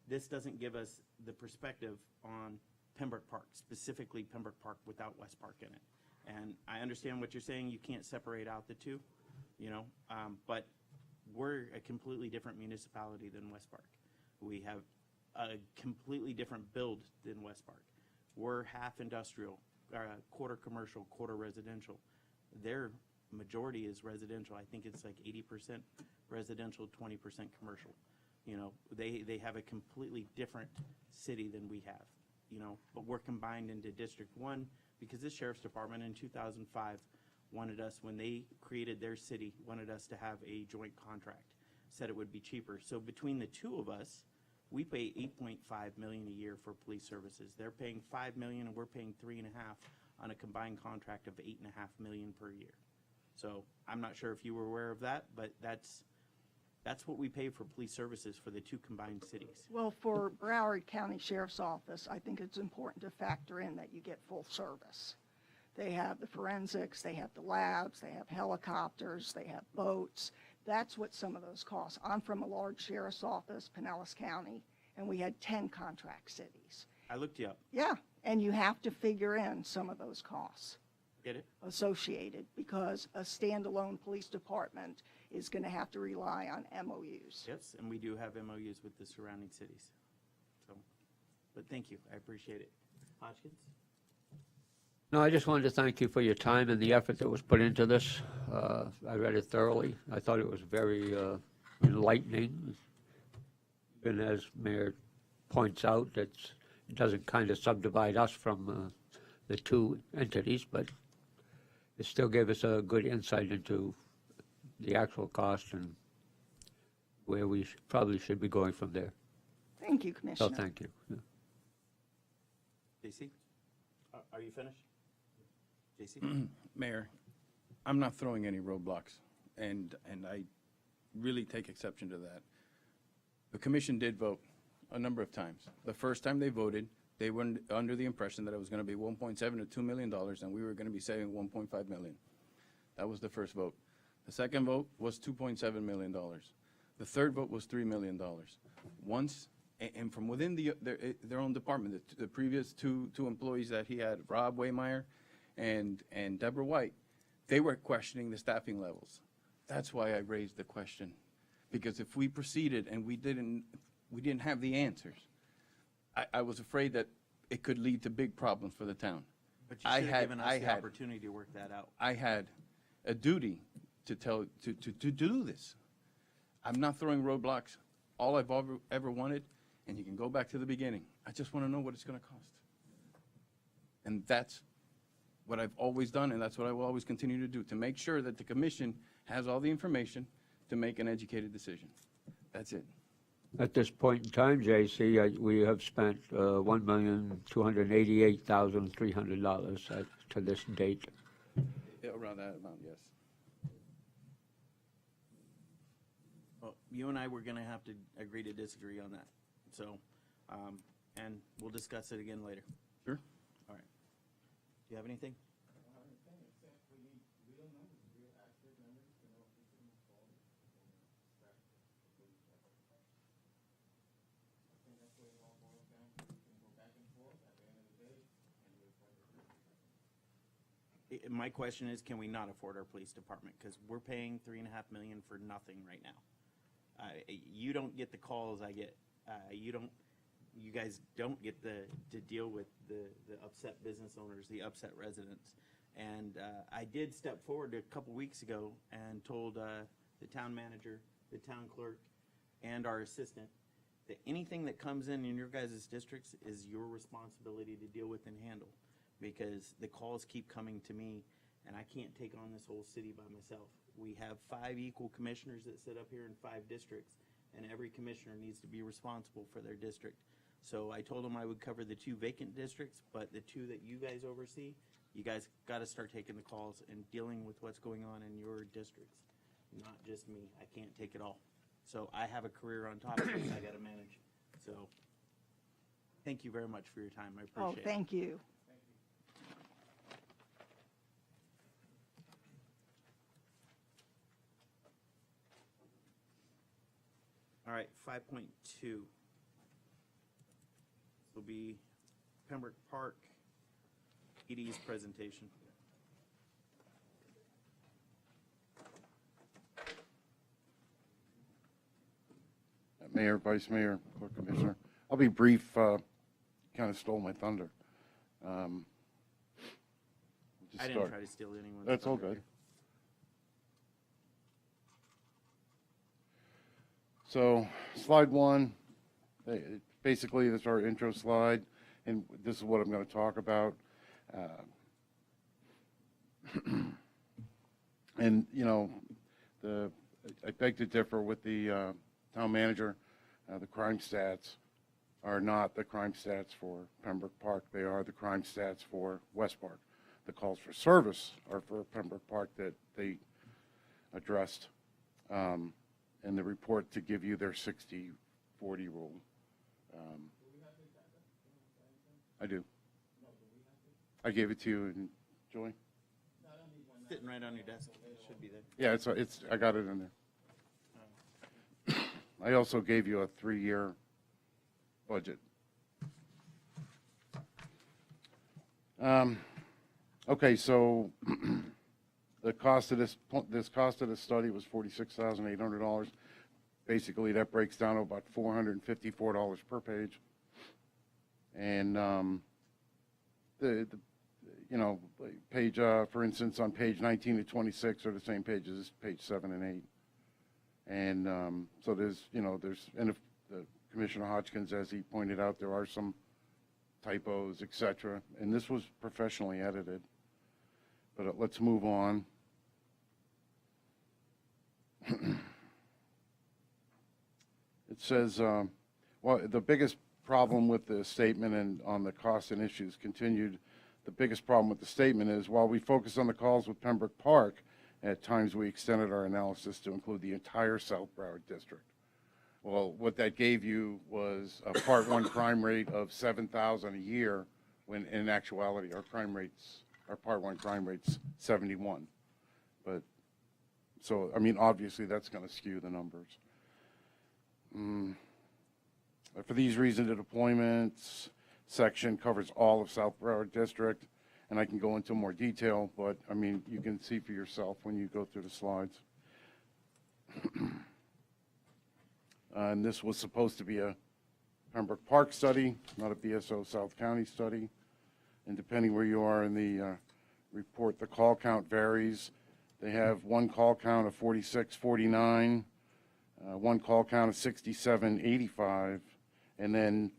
Speaker 2: this doesn't give us the perspective on Pembroke Park, specifically Pembroke Park without West Park in it. And I understand what you're saying, you can't separate out the two, you know, but we're a completely different municipality than West Park. We have a completely different build than West Park. We're half industrial, quarter commercial, quarter residential. Their majority is residential. I think it's like 80% residential, 20% commercial. You know, they have a completely different city than we have, you know, but we're combined into District 1 because the sheriff's department in 2005 wanted us, when they created their city, wanted us to have a joint contract, said it would be cheaper. So between the two of us, we pay $8.5 million a year for police services. They're paying $5 million and we're paying $3.5 on a combined contract of $8.5 million per year. So I'm not sure if you were aware of that, but that's what we pay for police services for the two combined cities.
Speaker 6: Well, for Broward County Sheriff's Office, I think it's important to factor in that you get full service. They have the forensics, they have the labs, they have helicopters, they have boats. That's what some of those cost. I'm from a large sheriff's office, Pinellas County, and we had 10 contract cities.
Speaker 2: I looked you up.
Speaker 6: Yeah, and you have to figure in some of those costs
Speaker 2: Get it?
Speaker 6: associated because a standalone police department is going to have to rely on MOUs.
Speaker 2: Yes, and we do have MOUs with the surrounding cities. So, but thank you, I appreciate it. Hodgkins?
Speaker 3: No, I just wanted to thank you for your time and the effort that was put into this. I read it thoroughly. I thought it was very enlightening. And as Mayor points out, it doesn't kind of subdivide us from the two entities, but it still gave us a good insight into the actual cost and where we probably should be going from there.
Speaker 6: Thank you,
Speaker 3: So
Speaker 6: Commissioner.
Speaker 3: thank you. Yeah.
Speaker 2: JC? Are you finished? JC?
Speaker 4: Mayor, I'm not throwing any roadblocks, and I really take exception to that. The commission did vote a number of times. The first time they voted, they were under the impression that it was going to be 1.7 to $2 million, and we were going to be saving 1.5 million. That was the first vote. The second vote was $2.7 million. The third vote was $3 million. Once, and from within their own department, the previous two employees that he had, Rob Waymeyer and Deborah White, they were questioning the staffing levels. That's why I raised the question, because if we proceeded and we didn't have the answers, I was afraid that it could lead to big problems for the town.
Speaker 2: But you should have given us the opportunity to work that out.
Speaker 4: I had a duty to do this. I'm not throwing roadblocks. All I've ever wanted, and you can go back to the beginning, I just want to know what it's going to cost. And that's what I've always done, and that's what I will always continue to do, to make sure that the commission has all the information to make an educated decision. That's it.
Speaker 3: At this point in time, JC, we have spent $1,288,300 to this date.
Speaker 4: Yeah, around that amount, yes.
Speaker 2: Well, you and I were gonna have to agree to disagree on that, so, and we'll discuss it again later.
Speaker 4: Sure.
Speaker 2: All right. Do you have anything? My question is, can we not afford our police department? Because we're paying $3.5 million for nothing right now. You don't get the calls I get. You guys don't get to deal with the upset business owners, the upset residents. And I did step forward a couple weeks ago and told the town manager, the town clerk, and our assistant that anything that comes in your guys' districts is your responsibility to deal with and handle, because the calls keep coming to me, and I can't take on this whole city by myself. We have 5 equal commissioners that sit up here in 5 districts, and every commissioner needs to be responsible for their district. So I told them I would cover the 2 vacant districts, but the 2 that you guys oversee, you guys got to start taking the calls and dealing with what's going on in your districts, not just me. I can't take it all. So I have a career on top of this I got to manage. So thank you very much for your time. I appreciate it.
Speaker 6: Oh, thank you.
Speaker 2: All right, 5.2 will be Pembroke Park ED's presentation.
Speaker 7: Mayor, Vice Mayor, Clerk Commissioner. I'll be brief. Kind of stole my thunder.
Speaker 2: I didn't try to steal anyone's
Speaker 7: That's all
Speaker 2: thunder
Speaker 7: good. So, slide 1, basically that's our intro slide, and this is what I'm going to talk about. And, you know, I beg to differ with the town manager. The crime stats are not the crime stats for Pembroke Park. They are the crime stats for West Park. The calls for service are for Pembroke Park that they addressed. And the report to give you their 60-40 rule. I do. I gave it to you, and Joy?
Speaker 2: Sitting right on your desk. It should be there.
Speaker 7: Yeah, it's. I got it in there. I also gave you a 3-year budget. Okay, so the cost of this study was $46,800. Basically, that breaks down to about $454 per page. And you know, page for instance, on page 19 to 26 are the same pages as page 7 and 8. And so there's, you know, and if Commissioner Hodgkins, as he pointed out, there are some typos, etc. And this was professionally edited. But let's move on. It says, well, the biggest problem with the statement and on the costs and issues continued, the biggest problem with the statement is while we focus on the calls with Pembroke Park, at times we extended our analysis to include the entire South Broward district. Well, what that gave you was a Part 1 crime rate of 7,000 a year, when in actuality, our Part 1 crime rate's 71. But, so, I mean, obviously, that's going to skew the numbers. For these reasons, the deployments section covers all of South Broward District, and I can go into more detail, but, I mean, you can see for yourself when you go through the slides. And this was supposed to be a Pembroke Park study, not a BSO South County study. And depending where you are in the report, the call count varies. They have one call count of 4649, one call count of 6785, and then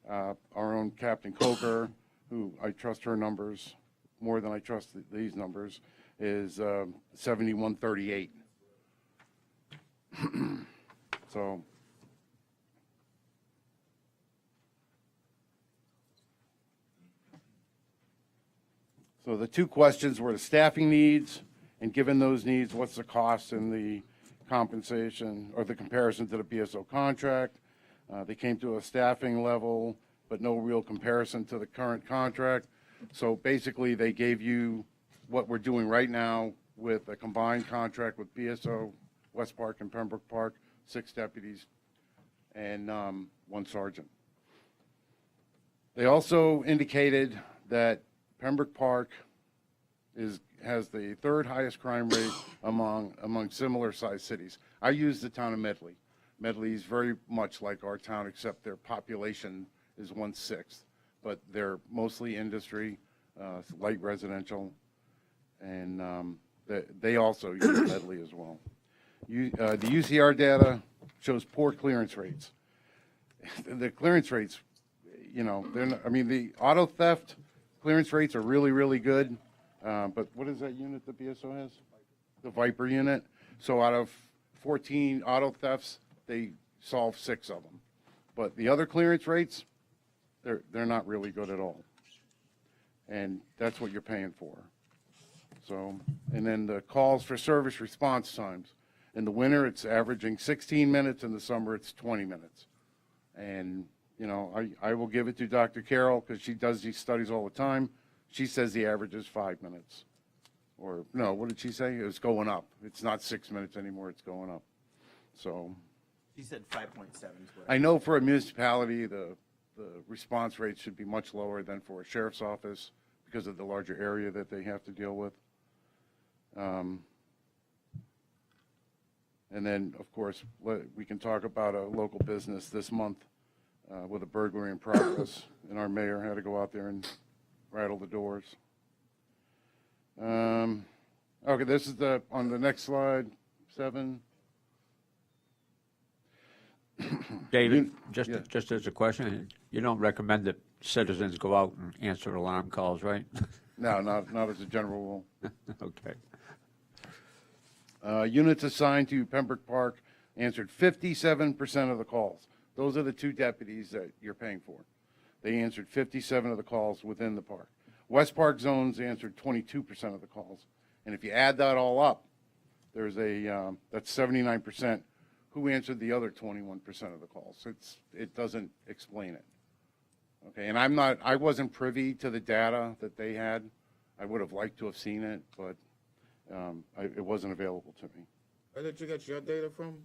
Speaker 7: our own Captain Coker, who I trust her numbers more than I trust these numbers, is 7138. So the two questions were the staffing needs, and given those needs, what's the cost and the compensation or the comparison to the BSO contract? They came to a staffing level, but no real comparison to the current contract. So basically, they gave you what we're doing right now with a combined contract with BSO, West Park and Pembroke Park, 6 deputies and 1 sergeant. They also indicated that Pembroke Park has the 3rd highest crime rate among similar sized cities. I use the town of Medley. Medley is very much like our town, except their population is 1/6, but they're mostly industry, light residential, and they also use Medley as well. The UCR data shows poor clearance rates. The clearance rates, you know, they're not, I mean, the auto theft clearance rates are really, really good. But what is that unit the BSO has? The Viper unit. So out of 14 auto thefts, they solve 6 of them. But the other clearance rates, they're not really good at all. And that's what you're paying for. So, and then the calls for service response times. In the winter, it's averaging 16 minutes. In the summer, it's 20 minutes. And, you know, I will give it to Dr. Carroll because she does these studies all the time. She says the average is 5 minutes. Or, no, what did she say? It was going up. It's not 6 minutes anymore, it's going up. So.
Speaker 2: She said 5.7 is what
Speaker 7: I know for a municipality, the response rate should be much lower than for a sheriff's office because of the larger area that they have to deal with. And then, of course, we can talk about a local business this month with a burglary in progress, and our mayor had to go out there and rattle the doors. Okay, this is on the next slide, 7.
Speaker 3: David,
Speaker 7: Yeah.
Speaker 3: just as a question, you don't recommend that citizens go out and answer alarm calls, right?
Speaker 7: No, not as a general rule.
Speaker 3: Okay.
Speaker 7: Units assigned to Pembroke Park answered 57% of the calls. Those are the 2 deputies that you're paying for. They answered 57 of the calls within the park. West Park zones answered 22% of the calls. And if you add that all up, there's that's 79% who answered the other 21% of the calls. It doesn't explain it. Okay, and I wasn't privy to the data that they had. I would have liked to have seen it, but it wasn't available to me.
Speaker 8: Where did you get your data from?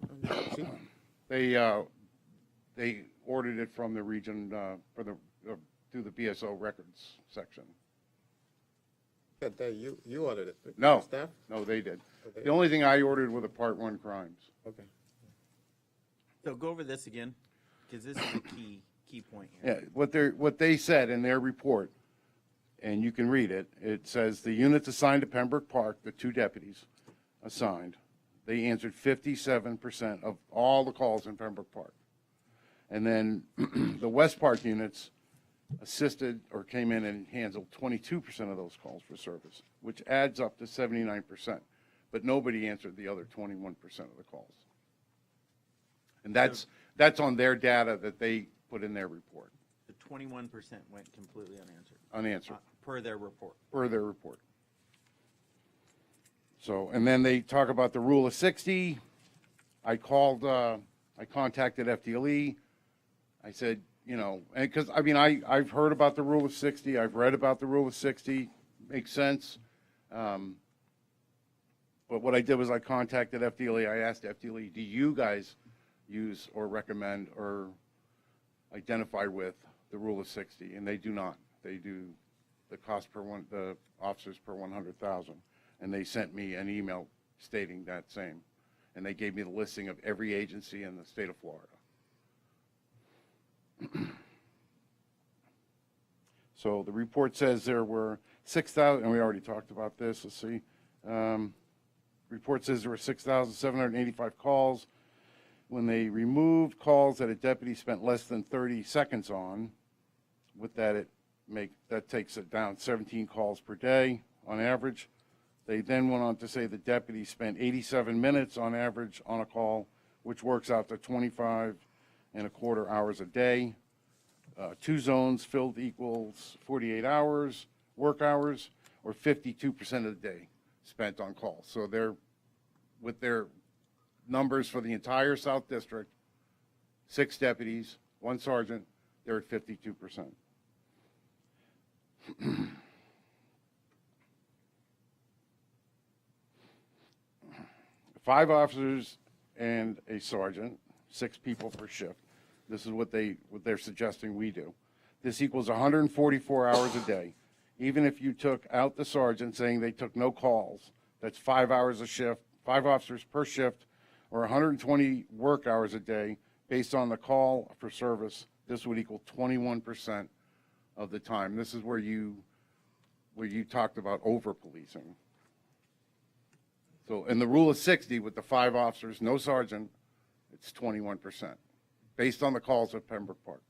Speaker 7: They ordered it from the region through the BSO records section.
Speaker 8: You ordered it?
Speaker 7: No,
Speaker 8: Staff?
Speaker 7: no, they did.
Speaker 8: Okay.
Speaker 7: The only thing I ordered were the Part 1 crimes.
Speaker 8: Okay.
Speaker 2: So go over this again, because this is a key point here.
Speaker 7: Yeah, what they said in their report, and you can read it, it says the units assigned to Pembroke Park, the 2 deputies assigned, they answered 57% of all the calls in Pembroke Park. And then the West Park units assisted or came in and handled 22% of those calls for service, which adds up to 79%. But nobody answered the other 21% of the calls. And that's on their data that they put in their report.
Speaker 2: The 21% went completely unanswered.
Speaker 7: Unanswered.
Speaker 2: Per their report.
Speaker 7: Per their report. So, and then they talk about the rule of 60. I called I contacted FDLE. I said, you know, and because, I mean, I've heard about the rule of 60. I've read about the rule of 60. Makes sense. But what I did was I contacted FDLE. I asked FDLE, do you guys use or recommend or identify with the rule of 60? And they do not. They do the cost per one, the officers per 100,000. And they sent me an email stating that same. And they gave me the listing of every agency in the state of Florida. So the report says there were 6,000, and we already talked about this. Let's see. Report says there were 6,785 calls. When they removed calls that a deputy spent less than 30 seconds on, with that that takes it down 17 calls per day on average. They then went on to say the deputy spent 87 minutes on average on a call, which works out to 25.25 hours a day. 2 zones filled equals 48 hours, work hours, or 52% of the day spent on calls. So they're, with their numbers for the entire South District, 6 deputies, 1 sergeant, they're at 52%. 5 officers and a sergeant, 6 people per shift. This is what they're suggesting we do. This equals 144 hours a day. Even if you took out the sergeant, saying they took no calls, that's 5 hours a shift, 5 officers per shift, or 120 work hours a day. Based on the call for service, this would equal 21% of the time. This is where you talked about over-policing. So in the rule of 60, with the 5 officers, no sergeant, it's 21%, based on the calls at Pembroke Park.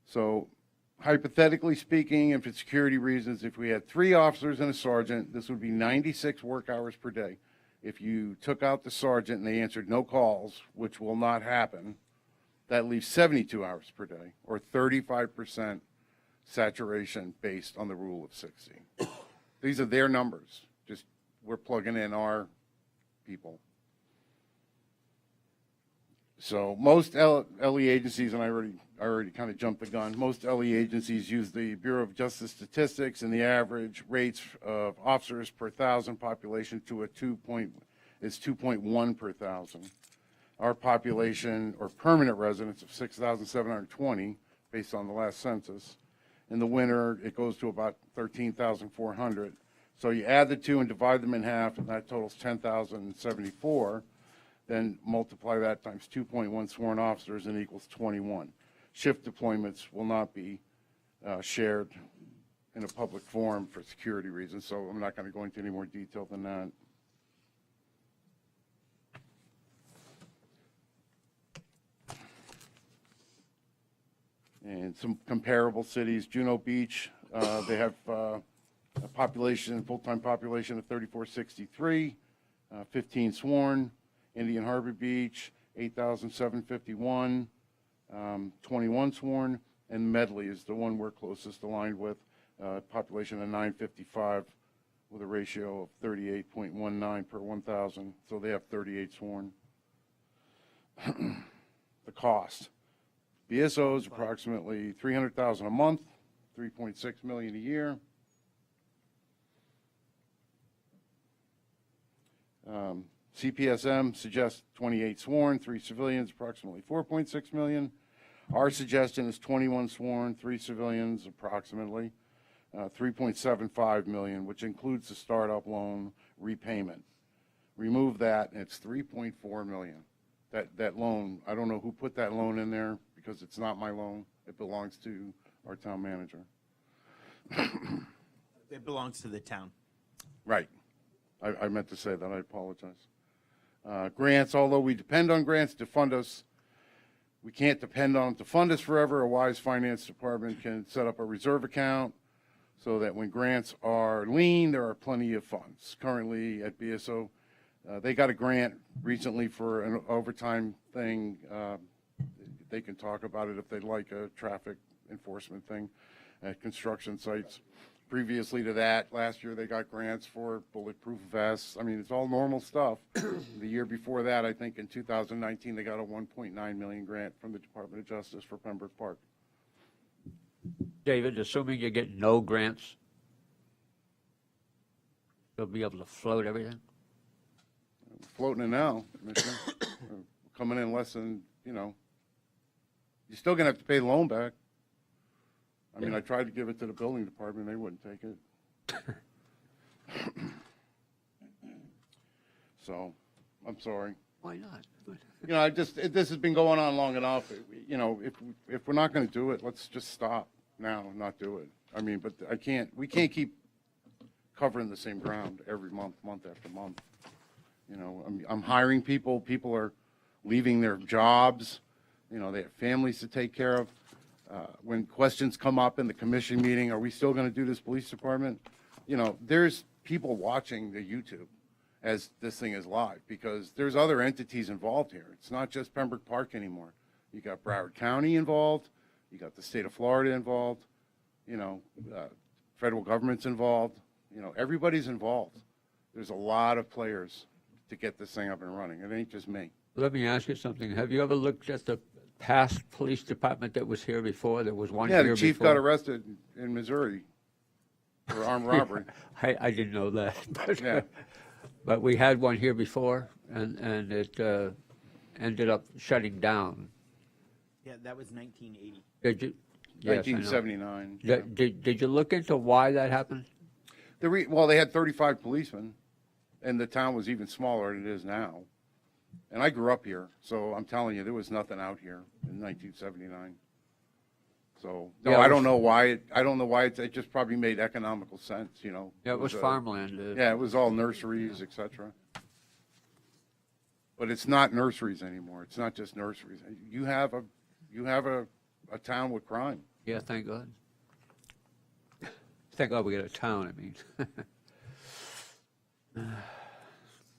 Speaker 7: So hypothetically speaking, and for security reasons, if we had 3 officers and a sergeant, this would be 96 work hours per day. If you took out the sergeant and they answered no calls, which will not happen, that leaves 72 hours per day, or 35% saturation based on the rule of 60. These are their numbers. Just we're plugging in our people. So most LE agencies, and I already kind of jumped the gun, most LE agencies use the Bureau of Justice Statistics, and the average rates of officers per 1,000 population is 2.1 per 1,000. Our population, or permanent residents, of 6,720, based on the last census. In the winter, it goes to about 13,400. So you add the 2 and divide them in half, and that totals 10,074. Then multiply that times 2.1 sworn officers, and equals 21. Shift deployments will not be shared in a public forum for security reasons, so I'm not going to go into any more detail than that. And some comparable cities, Juno Beach, they have a population, full-time population of 3,463, 15 sworn. Indian Harbor Beach, 8,751, 21 sworn. And Medley is the one we're closest aligned with, population of 955 with a ratio of 38.19 per 1,000. So they have 38 sworn. The cost. BSO is approximately $300,000 a month, $3.6 million a year. CFPSM suggests 28 sworn, 3 civilians, approximately $4.6 million. Our suggestion is 21 sworn, 3 civilians, approximately $3.75 million, which includes the startup loan repayment. Remove that, and it's $3.4 million. That loan, I don't know who put that loan in there, because it's not my loan. It belongs to our town manager.
Speaker 2: It belongs to the town.
Speaker 7: Right. I meant to say that. I apologize. Grants, although we depend on grants to fund us, we can't depend on them to fund us forever. A wise finance department can set up a reserve account so that when grants are lean, there are plenty of funds. Currently at BSO, they got a grant recently for an overtime thing. They can talk about it if they'd like, a traffic enforcement thing at construction sites. previously to that, last year they got grants for bulletproof vests. I mean, it's all normal stuff. The year before that, I think in 2019, they got a 1.9 million grant from the Department of Justice for Pembroke Park.
Speaker 3: David, assuming you get no grants, you'll be able to float everything?
Speaker 7: Floating it now, Commissioner. Coming in less than, you're still gonna have to pay the loan back. I mean, I tried to give it to the building department, they wouldn't take it. So, I'm sorry.
Speaker 3: Why not?
Speaker 7: This has been going on long enough. If we're not gonna do it, let's just stop now and not do it. I mean, but we can't keep covering the same ground every month after month. I'm hiring people are leaving their jobs, they have families to take care of. When questions come up in the commission meeting, are we still gonna do this police department? There's people watching the YouTube as this thing is live, because there's other entities involved here. It's not just Pembroke Park anymore. You got Broward County involved, you got the state of Florida involved, federal government's involved, everybody's involved. There's a lot of players to get this thing up and running. It ain't just me.
Speaker 3: Let me ask you something. Have you ever looked at the past police department that was here before? There was one here
Speaker 7: Yeah,
Speaker 3: before.
Speaker 7: the chief got arrested in Missouri for armed robbery.
Speaker 3: I didn't know that. But,
Speaker 7: Yeah.
Speaker 3: but we had one here before, and it ended up shutting down.
Speaker 2: Yeah, that was 1980.
Speaker 3: Did you? Yes, I know.
Speaker 7: 1979.
Speaker 3: Did you look into why that happened?
Speaker 7: Well, they had 35 policemen, and the town was even smaller than it is now. And I grew up here, so I'm telling you, there was nothing out here in 1979. So, no,
Speaker 3: Yeah,
Speaker 7: I don't know why it just probably made economical sense,
Speaker 3: Yeah, it was
Speaker 7: a-
Speaker 3: farmland.
Speaker 7: Yeah, it was all nurseries, et cetera. But it's not nurseries anymore. It's not just nurseries. You have a town with crime.
Speaker 3: Yeah, thank God. Thank God we got a town, I mean.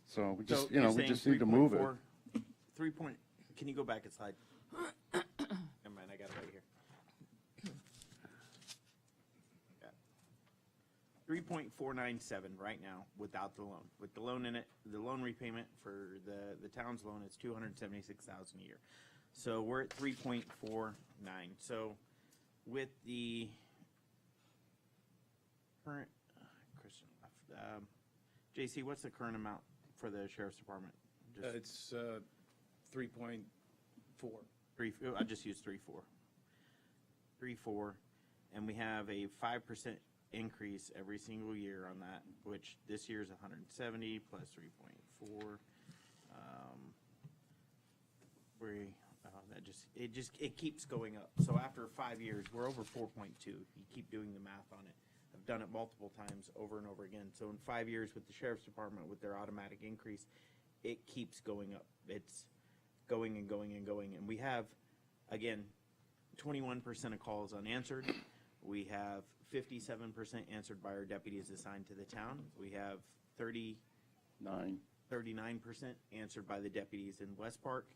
Speaker 7: So we just,
Speaker 2: So you're
Speaker 7: we
Speaker 2: saying
Speaker 7: just need to move it.
Speaker 2: 3 can you go back a slide? Never mind, I got it right here. Yeah. 3.497 right now without the loan. With the loan in it, the loan repayment for the town's loan is $276,000 a year. So we're at 3.49. So with the current, Christian left, JC, what's the current amount for the sheriff's department? Just
Speaker 9: It's 3.4.
Speaker 2: I just used 3.4. 3.4, and we have a 5% increase every single year on that, which this year is 170 plus 3.4. It keeps going up. So after 5 years, we're over 4.2. You keep doing the math on it. I've done it multiple times over and over again. So in 5 years with the sheriff's department, with their automatic increase, it keeps going up. It's going and going and going. And we have, again, 21% of calls unanswered. We have 57% answered by our deputies assigned to the town. We have 39% answered by the deputies in West Park.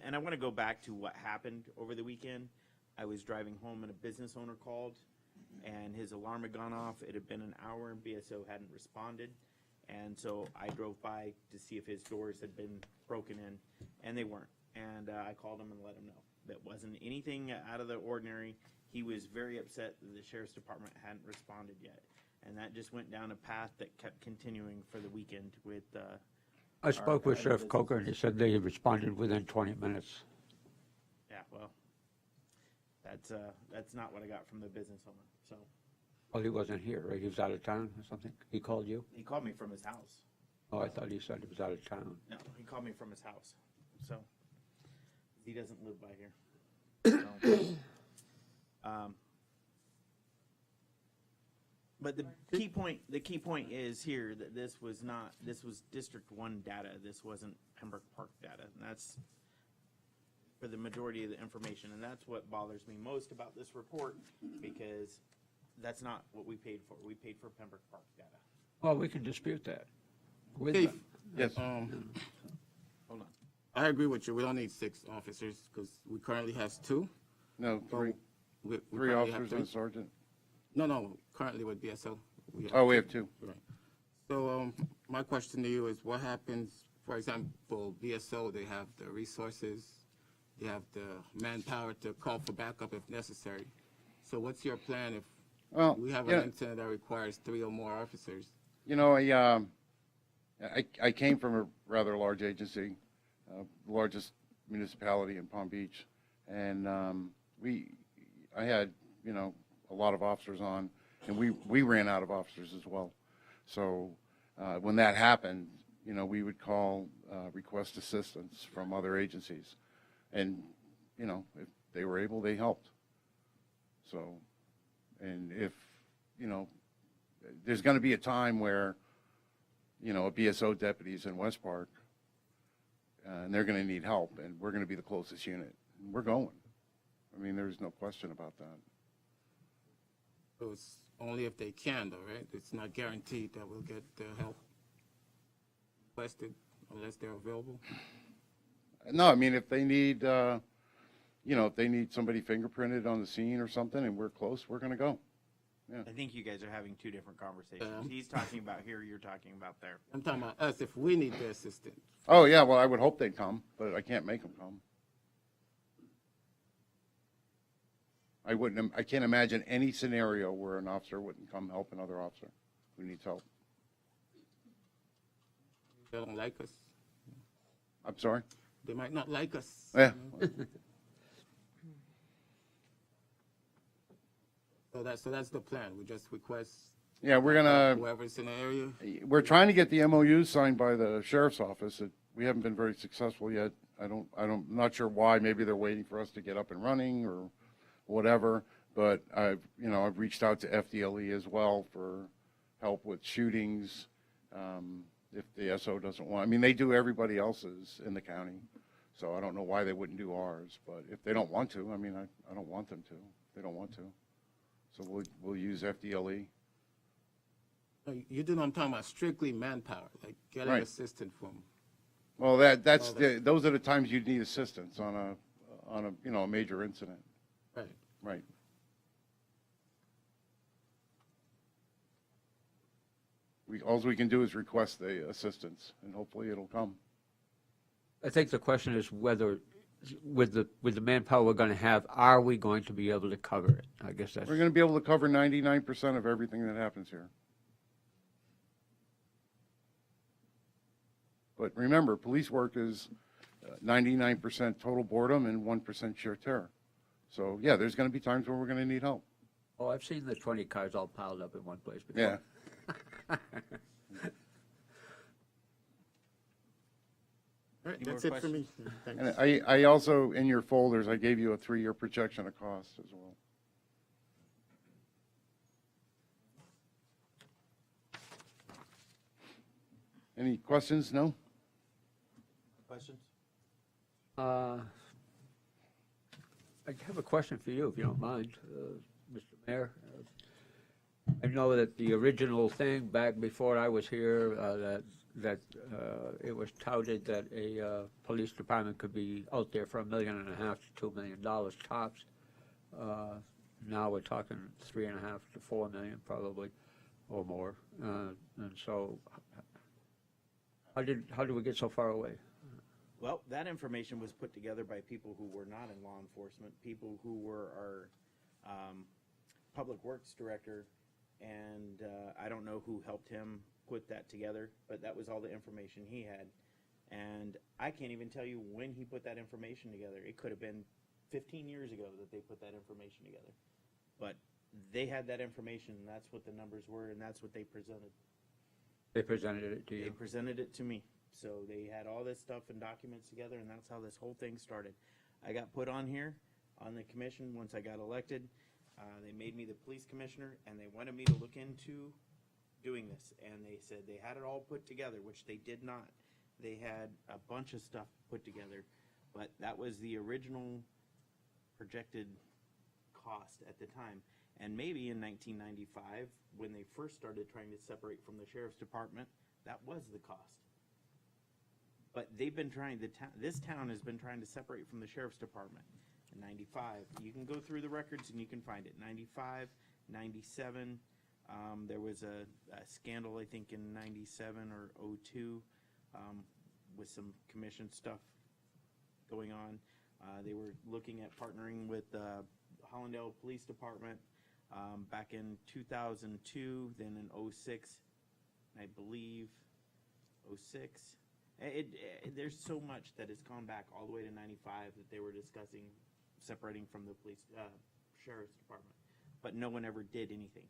Speaker 2: And I want to go back to what happened over the weekend. I was driving home and a business owner called, and his alarm had gone off. It had been an hour and BSO hadn't responded. And so I drove by to see if his doors had been broken in, and they weren't. And I called him and let him know. That wasn't anything out of the ordinary. He was very upset that the sheriff's department hadn't responded yet. And that just went down a path that kept continuing for the weekend with
Speaker 3: I spoke with Sheriff Coker, and he said they responded within 20 minutes.
Speaker 2: yeah, well, that's not what I got from the business owner. So
Speaker 3: Well, he wasn't here, right? He was out of town or something? He called you?
Speaker 2: he called me from his house.
Speaker 3: Oh, I thought he said he was out of town.
Speaker 2: No, he called me from his house. So he doesn't live by here. So, but the key point is here that this was District 1 data. This wasn't Pembroke Park data. And that's for the majority of the information. And that's what bothers me most about this report, because that's not what we paid for. We paid for Pembroke Park data.
Speaker 3: Well, we can dispute that. With
Speaker 8: Chief,
Speaker 3: them.
Speaker 7: Yes.
Speaker 2: Hold on.
Speaker 8: I agree with you. We don't need 6 officers because we currently have 2.
Speaker 7: No, 3.
Speaker 8: We
Speaker 7: Three
Speaker 8: currently have
Speaker 7: officers and a sergeant.
Speaker 8: No, currently with BSO.
Speaker 7: Oh, we have two.
Speaker 8: Right. So, my question to you is, what happens, for example, BSO, they have the resources, they have the manpower to call for backup if necessary. So what's your plan if
Speaker 7: Well,
Speaker 8: we have
Speaker 7: yeah.
Speaker 8: an incident that requires 3 or more officers?
Speaker 7: You know, I came from a rather large agency, largest municipality in Palm Beach, and I had, you know, a lot of officers on, and we ran out of officers as well. So when that happened, you know, we would call, request assistance from other agencies, and, you know, if they were able, they helped. So, and if, you know, there's going to be a time where, you know, a BSO deputy's in West Park, and they're going to need help, and we're going to be the closest unit. And we're going. I mean, there's no question about that.
Speaker 8: So it's only if they can, though, right? It's not guaranteed that we'll get the help requested unless they're available.
Speaker 7: No, I mean, if they need, you know, if they need somebody fingerprinted on the scene or something, and we're close, we're going to go.
Speaker 2: I think you guys are having two different conversations.
Speaker 8: Yeah.
Speaker 2: He's talking about here, you're talking about there.
Speaker 8: I'm talking about us if we need the assistance.
Speaker 7: Oh, yeah, well, I would hope they'd come, but I can't make them come. I can't imagine any scenario where an officer wouldn't come help another officer who needs help.
Speaker 8: They don't like us.
Speaker 7: I'm sorry?
Speaker 8: They might not like us.
Speaker 7: Yeah.
Speaker 8: So that's the plan. We just request
Speaker 7: Yeah, we're gonna,
Speaker 8: whoever's in the area.
Speaker 7: we're trying to get the MOUs signed by the sheriff's office. We haven't been very successful yet. I'm not sure why. Maybe they're waiting for us to get up and running or whatever. But I've reached out to FDLE as well for help with shootings. If the SO doesn't want, I mean, they do everybody else's in the county. So I don't know why they wouldn't do ours. But if they don't want to, I mean, I don't want them to. They don't want to. So we'll use FDLE.
Speaker 8: You do know I'm talking about strictly manpower, like getting
Speaker 7: Right.
Speaker 8: assistance from.
Speaker 7: Well, those are the times you'd need assistance on a you know, a major incident.
Speaker 8: Right.
Speaker 7: Right. All we can do is request the assistance, and hopefully it'll come.
Speaker 3: I think the question is whether, with the manpower we're going to have, are we going to be able to cover it? I guess that's.
Speaker 7: We're going to be able to cover 99% of everything that happens here. But remember, police work is 99% total boredom and 1% sheer terror. So, yeah, there's going to be times where we're going to need help.
Speaker 3: Oh, I've seen the 20 cars all piled up in one place before.
Speaker 7: Yeah.
Speaker 8: All right,
Speaker 2: Any
Speaker 8: that's
Speaker 2: more
Speaker 8: it for me. Thanks.
Speaker 7: And I also, in your folders, I gave you a 3-year projection of costs as well. Any questions? No?
Speaker 2: Questions?
Speaker 3: I have a question for you, if you don't mind, Mr. Mayor. I know that the original thing back before I was here, that it was touted that a police department could be out there for $1.5 million to $2 million tops. Now we're talking $3.5 to $4 million probably, or more. And so, how did we get so far away?
Speaker 2: Well, that information was put together by people who were not in law enforcement, people who were our public works director, and I don't know who helped him put that together, but that was all the information he had. And I can't even tell you when he put that information together. It could have been 15 years ago that they put that information together. But they had that information, and that's what the numbers were, and that's what they presented.
Speaker 3: They presented it to
Speaker 2: They
Speaker 3: you.
Speaker 2: presented it to me. So they had all this stuff and documents together, and that's how this whole thing started. I got put on here on the commission once I got elected. They made me the police commissioner, and they wanted me to look into doing this. And they said they had it all put together, which they did not. They had a bunch of stuff put together, but that was the original projected cost at the time. And maybe in 1995, when they first started trying to separate from the sheriff's department, that was the cost. But they've been trying, this town has been trying to separate from the sheriff's department. 95. You can go through the records and you can find it. 95, 97. There was a scandal, I think, in 97 or 02 with some commission stuff going on. They were looking at partnering with Hollandale Police Department back in 2002, then in 06, I believe 06. There's so much that has gone back all the way to 95 that they were discussing separating from the police sheriff's department, but no one ever did anything.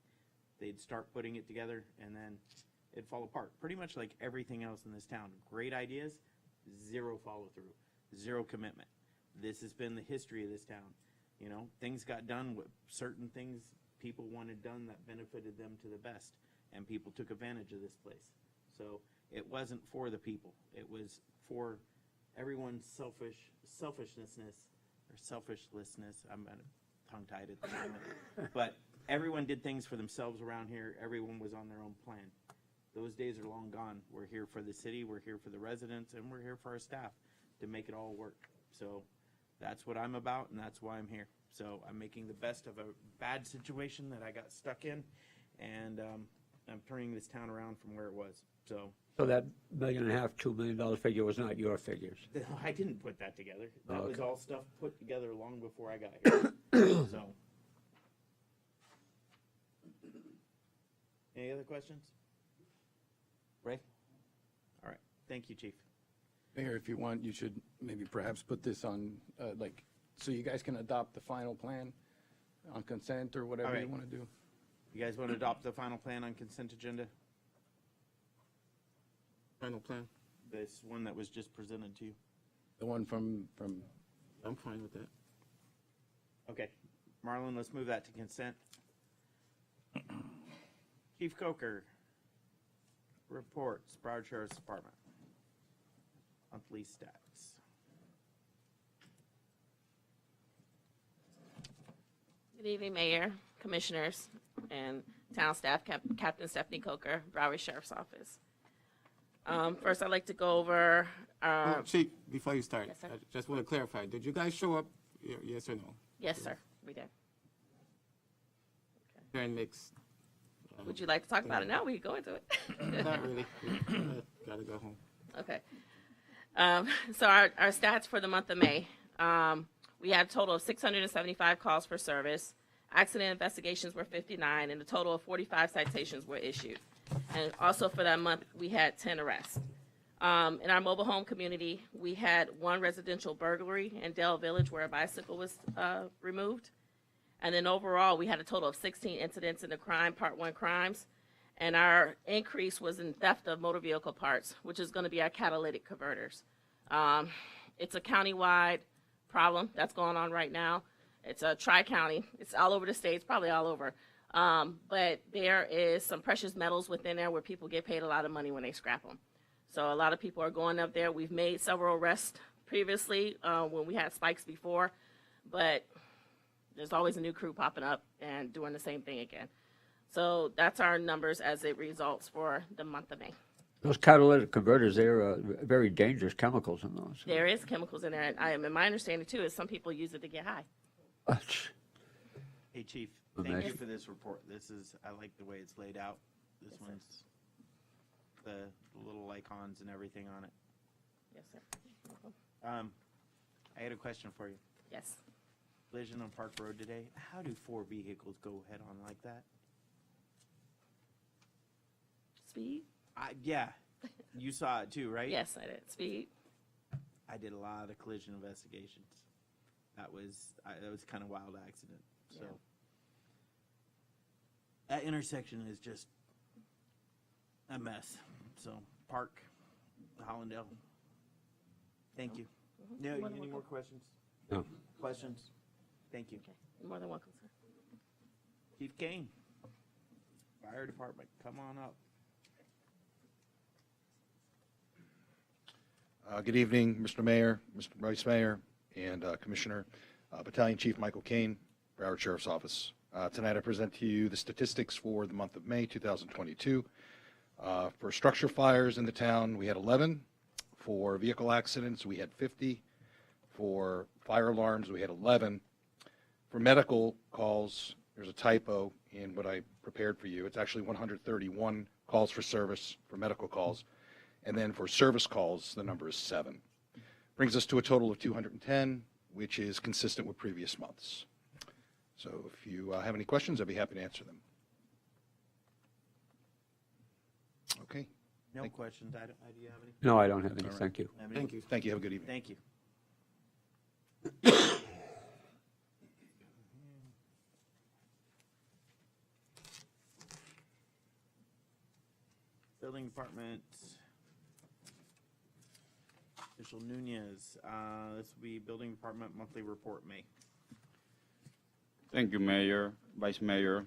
Speaker 2: They'd start putting it together and then it'd fall apart, pretty much like everything else in this town. Great ideas, zero follow through, zero commitment. This has been the history of this town. You know, things got done with certain things people wanted done that benefited them to the best, and people took advantage of this place. So it wasn't for the people. It was for everyone's selfishness. I'm tongue-tied at the moment. But everyone did things for themselves around here. Everyone was on their own plan. Those days are long gone. We're here for the city, we're here for the residents, and we're here for our staff to make it all work. So that's what I'm about, and that's why I'm here. So I'm making the best of a bad situation that I got stuck in, and I'm turning this town around from where it was. So
Speaker 3: that $1.5 million, $2 million figure was not your figures?
Speaker 2: I didn't put that together. That
Speaker 3: Okay.
Speaker 2: was all stuff put together long before I got here. So, any other questions? Ray? All right. Thank you, Chief.
Speaker 4: Mayor, if you want, you should maybe perhaps put this on, so you guys can adopt the final plan on consent or whatever
Speaker 2: All
Speaker 4: you
Speaker 2: right.
Speaker 4: want to do.
Speaker 2: You guys want to adopt the final plan on consent agenda?
Speaker 8: Final plan?
Speaker 2: This one that was just presented to you?
Speaker 4: The one from,
Speaker 8: I'm fine with that.
Speaker 2: Okay. Marlon, let's move that to consent. Chief Coker. Reports, Broward Sheriff's Department. Monthly stats.
Speaker 10: Good evening, Mayor, Commissioners, and Town Staff, Captain Stephanie Coker, Broward Sheriff's Office. First, I'd like to go over,
Speaker 8: Chief, before you start,
Speaker 10: Yes, sir.
Speaker 8: I just want to clarify, did you guys show up? Yes or no?
Speaker 10: yes, sir, we did.
Speaker 8: Karen makes,
Speaker 10: Would you like to talk about it now? We can go into it.
Speaker 8: not really. Gotta go home.
Speaker 10: Okay. So our stats for the month of May, we had a total of 675 calls for service. Accident investigations were 59, and a total of 45 citations were issued. And also for that month, we had 10 arrests. In our mobile home community, we had one residential burglary in Dell Village where a bicycle was removed. And then overall, we had a total of 16 incidents in the Part 1 crimes. And our increase was in theft of motor vehicle parts, which is going to be our catalytic converters. It's a countywide problem that's going on right now. It's a tri-county. It's all over the state. It's probably all over. But there is some precious metals within there where people get paid a lot of money when they scrap them. So a lot of people are going up there. We've made several arrests previously when we had spikes before, but there's always a new crew popping up and doing the same thing again. So that's our numbers as it results for the month of May.
Speaker 3: Those catalytic converters, they're very dangerous chemicals in those.
Speaker 10: There is chemicals in there, and my understanding too is some people use it to get high.
Speaker 2: Hey, Chief,
Speaker 3: Okay.
Speaker 2: thank you for this report. I like the way it's laid out. This
Speaker 10: Yes, sir.
Speaker 2: one's the little icons and everything on it.
Speaker 10: Yes, sir.
Speaker 2: I had a question for you.
Speaker 10: Yes.
Speaker 2: Collision on Park Road today. How do 4 vehicles go head-on like that?
Speaker 10: Speed?
Speaker 2: Yeah, you saw it too, right?
Speaker 10: Yes, I did. Speed.
Speaker 2: I did a lot of collision investigations. That was kind of wild accident. So
Speaker 10: Yeah.
Speaker 2: that intersection is just a mess. So Park, Hollandale. Thank you. No,
Speaker 10: You're more than
Speaker 2: any more
Speaker 10: welcome.
Speaker 2: questions?
Speaker 3: No.
Speaker 2: Questions? Thank you.
Speaker 10: Okay. You're more than welcome, sir.
Speaker 2: Chief Kane, Fire Department, come on up.
Speaker 11: Good evening, Mr. Mayor, Mr. Vice Mayor, and Commissioner. Battalion Chief Michael Kane, Broward Sheriff's Office. Tonight I present to you the statistics for the month of May 2022. For structure fires in the town, we had 11. For vehicle accidents, we had 50. For Fire alarms, we had 11. For medical calls, there's a typo in what I prepared for you. It's actually 131 calls for service for medical calls. And then for service calls, the number is 7. Brings us to a total of 210, which is consistent with previous months. So if you have any questions, I'd be happy to answer them. Okay.
Speaker 2: No questions. Do you have any?
Speaker 3: No, I don't have any.
Speaker 11: All right.
Speaker 3: Thank you.
Speaker 2: Have any?
Speaker 8: Thank you.
Speaker 11: Thank you. Have a good evening.
Speaker 2: Thank you. Building Department, official Nunez. This will be Building Department Monthly Report, May.
Speaker 12: Thank you, Mayor, Vice Mayor,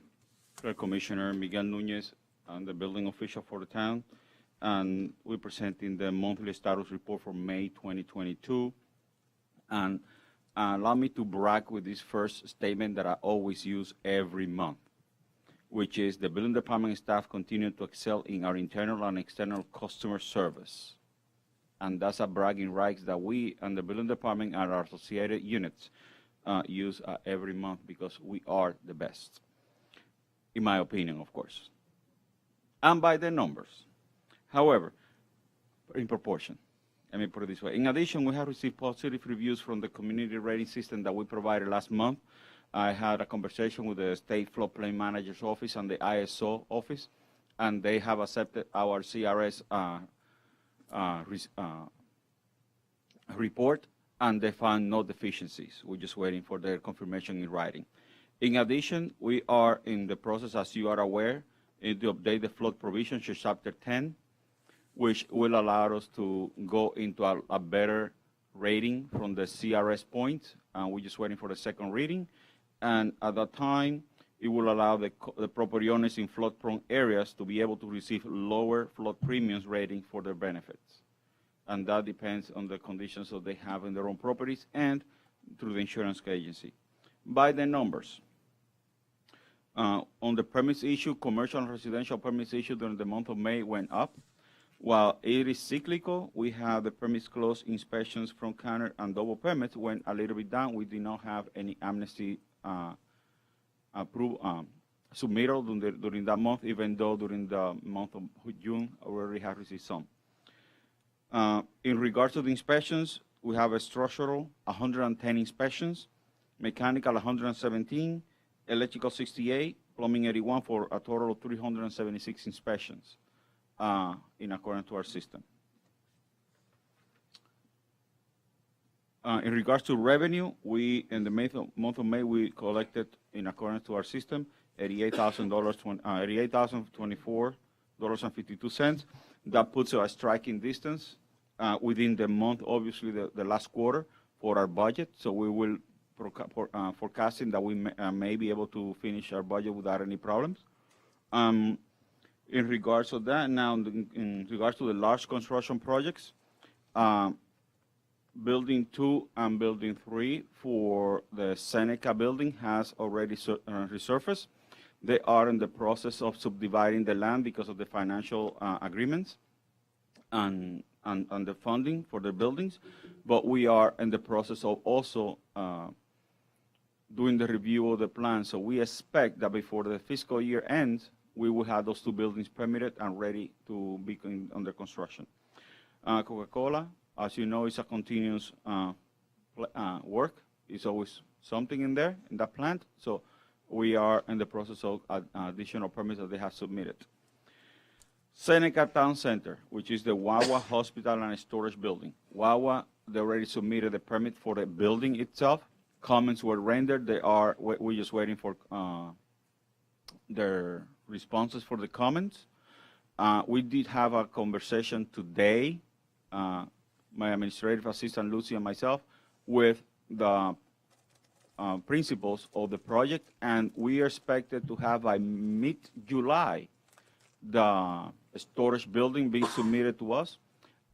Speaker 12: Clerk Commissioner Miguel Nunez. I'm the building official for the town, and we're presenting the monthly status report for May 2022. And allow me to brag with this first statement that I always use every month, which is the building department staff continue to excel in our internal and external customer service. And that's a bragging rights that we and the building department and our associated units use every month, because we are the best, in my opinion, of course, and by the numbers. However, in proportion. Let me put it this way. In addition, we have received positive reviews from the community rating system that we provided last month. I had a conversation with the State Floodplain Manager's Office and the ISO office, and they have accepted our CRS report, and they found no deficiencies. We're just waiting for their confirmation in writing. In addition, we are in the process, as you are aware, to update the flood provisions to Chapter 10, which will allow us to go into a better rating from the CRS point, and we're just waiting for the second reading. And at that time, it will allow the property owners in flood-prone areas to be able to receive lower flood premiums rating for their benefits. And that depends on the conditions that they have in their own properties and through the insurance agency. By the numbers, on the permits issue, commercial and residential permits issued during the month of May went up. While it is cyclical, we have the permits closed inspections from counter and double permits went a little bit down. We did not have any amnesty submittal during that month, even though during the month of June, we already have received some. In regards to the inspections, we have a structural, 110 inspections, mechanical, 117, electrical, 68, plumbing, 81, for a total of 376 inspections in accordance to our system. In regards to revenue, we, in the month of May, we collected, in accordance to our system, $88,024.52. That puts a striking distance within the month, obviously, the last quarter for our budget. So we will forecasting that we may be able to finish our budget without any problems. In regards to that, now, in regards to the large construction projects, Building 2 and Building 3 for the Seneca building has already resurfaced. They are in the process of subdividing the land because of the financial agreements and the funding for the buildings. But we are in the process of also doing the review of the plan. So we expect that before the fiscal year ends, we will have those 2 buildings permitted and ready to be under construction. Coca-Cola, as you know, it's a continuous work. It's always something in there, in that plant. So we are in the process of additional permits that they have submitted. Seneca Town Center, which is the Wawa Hospital and Storage Building. Wawa, they already submitted the permit for the building itself. Comments were rendered. We're just waiting for their responses for the comments. We did have a conversation today, my administrative assistant Lucy and myself, with the principals of the project, and we are expected to have by mid-July the storage building being submitted to us,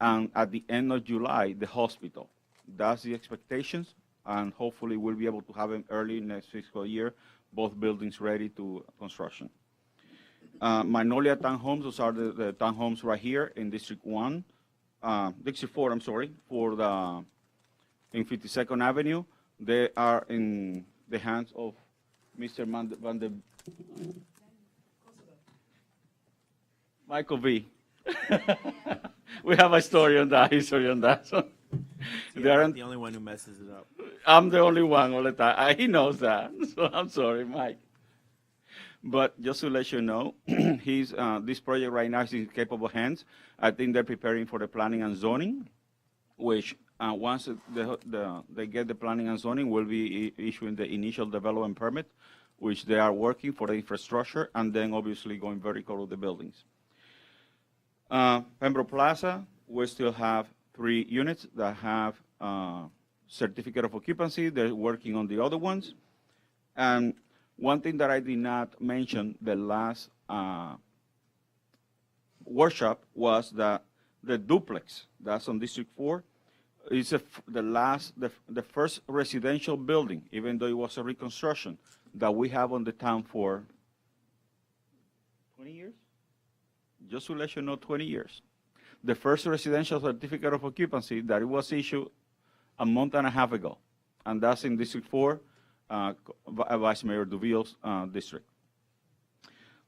Speaker 12: and at the end of July, the hospital. That's the expectations, and hopefully we'll be able to have them early next fiscal year, both buildings ready to construction. Magnolia Townhomes, those are the townhomes right here in District 4, for in 52nd Avenue. They are in the hands of Mr. Vonder, Michael V. We have a story on that, history on that. So
Speaker 2: See,
Speaker 12: they
Speaker 2: I'm
Speaker 12: aren't-
Speaker 2: not the only one who messes it up.
Speaker 12: I'm the only one all the time. He knows that, so I'm sorry, Mike. But just to let you know, this project right now is in capable hands. I think they're preparing for the planning and zoning, which once they get the planning and zoning, will be issuing the initial development permit, which they are working for the infrastructure, and then obviously going vertical with the buildings. Pembroke Plaza, we still have 3 units that have certificate of occupancy. They're working on the other ones. And one thing that I did not mention the last workshop was that the duplex that's on District 4 is the first residential building, even though it was a reconstruction, that we have on the town for 20 years? Just to let you know, 20 years. The first residential certificate of occupancy that it was issued a month and a half ago, and that's in District 4, Vice Mayor Duville's district.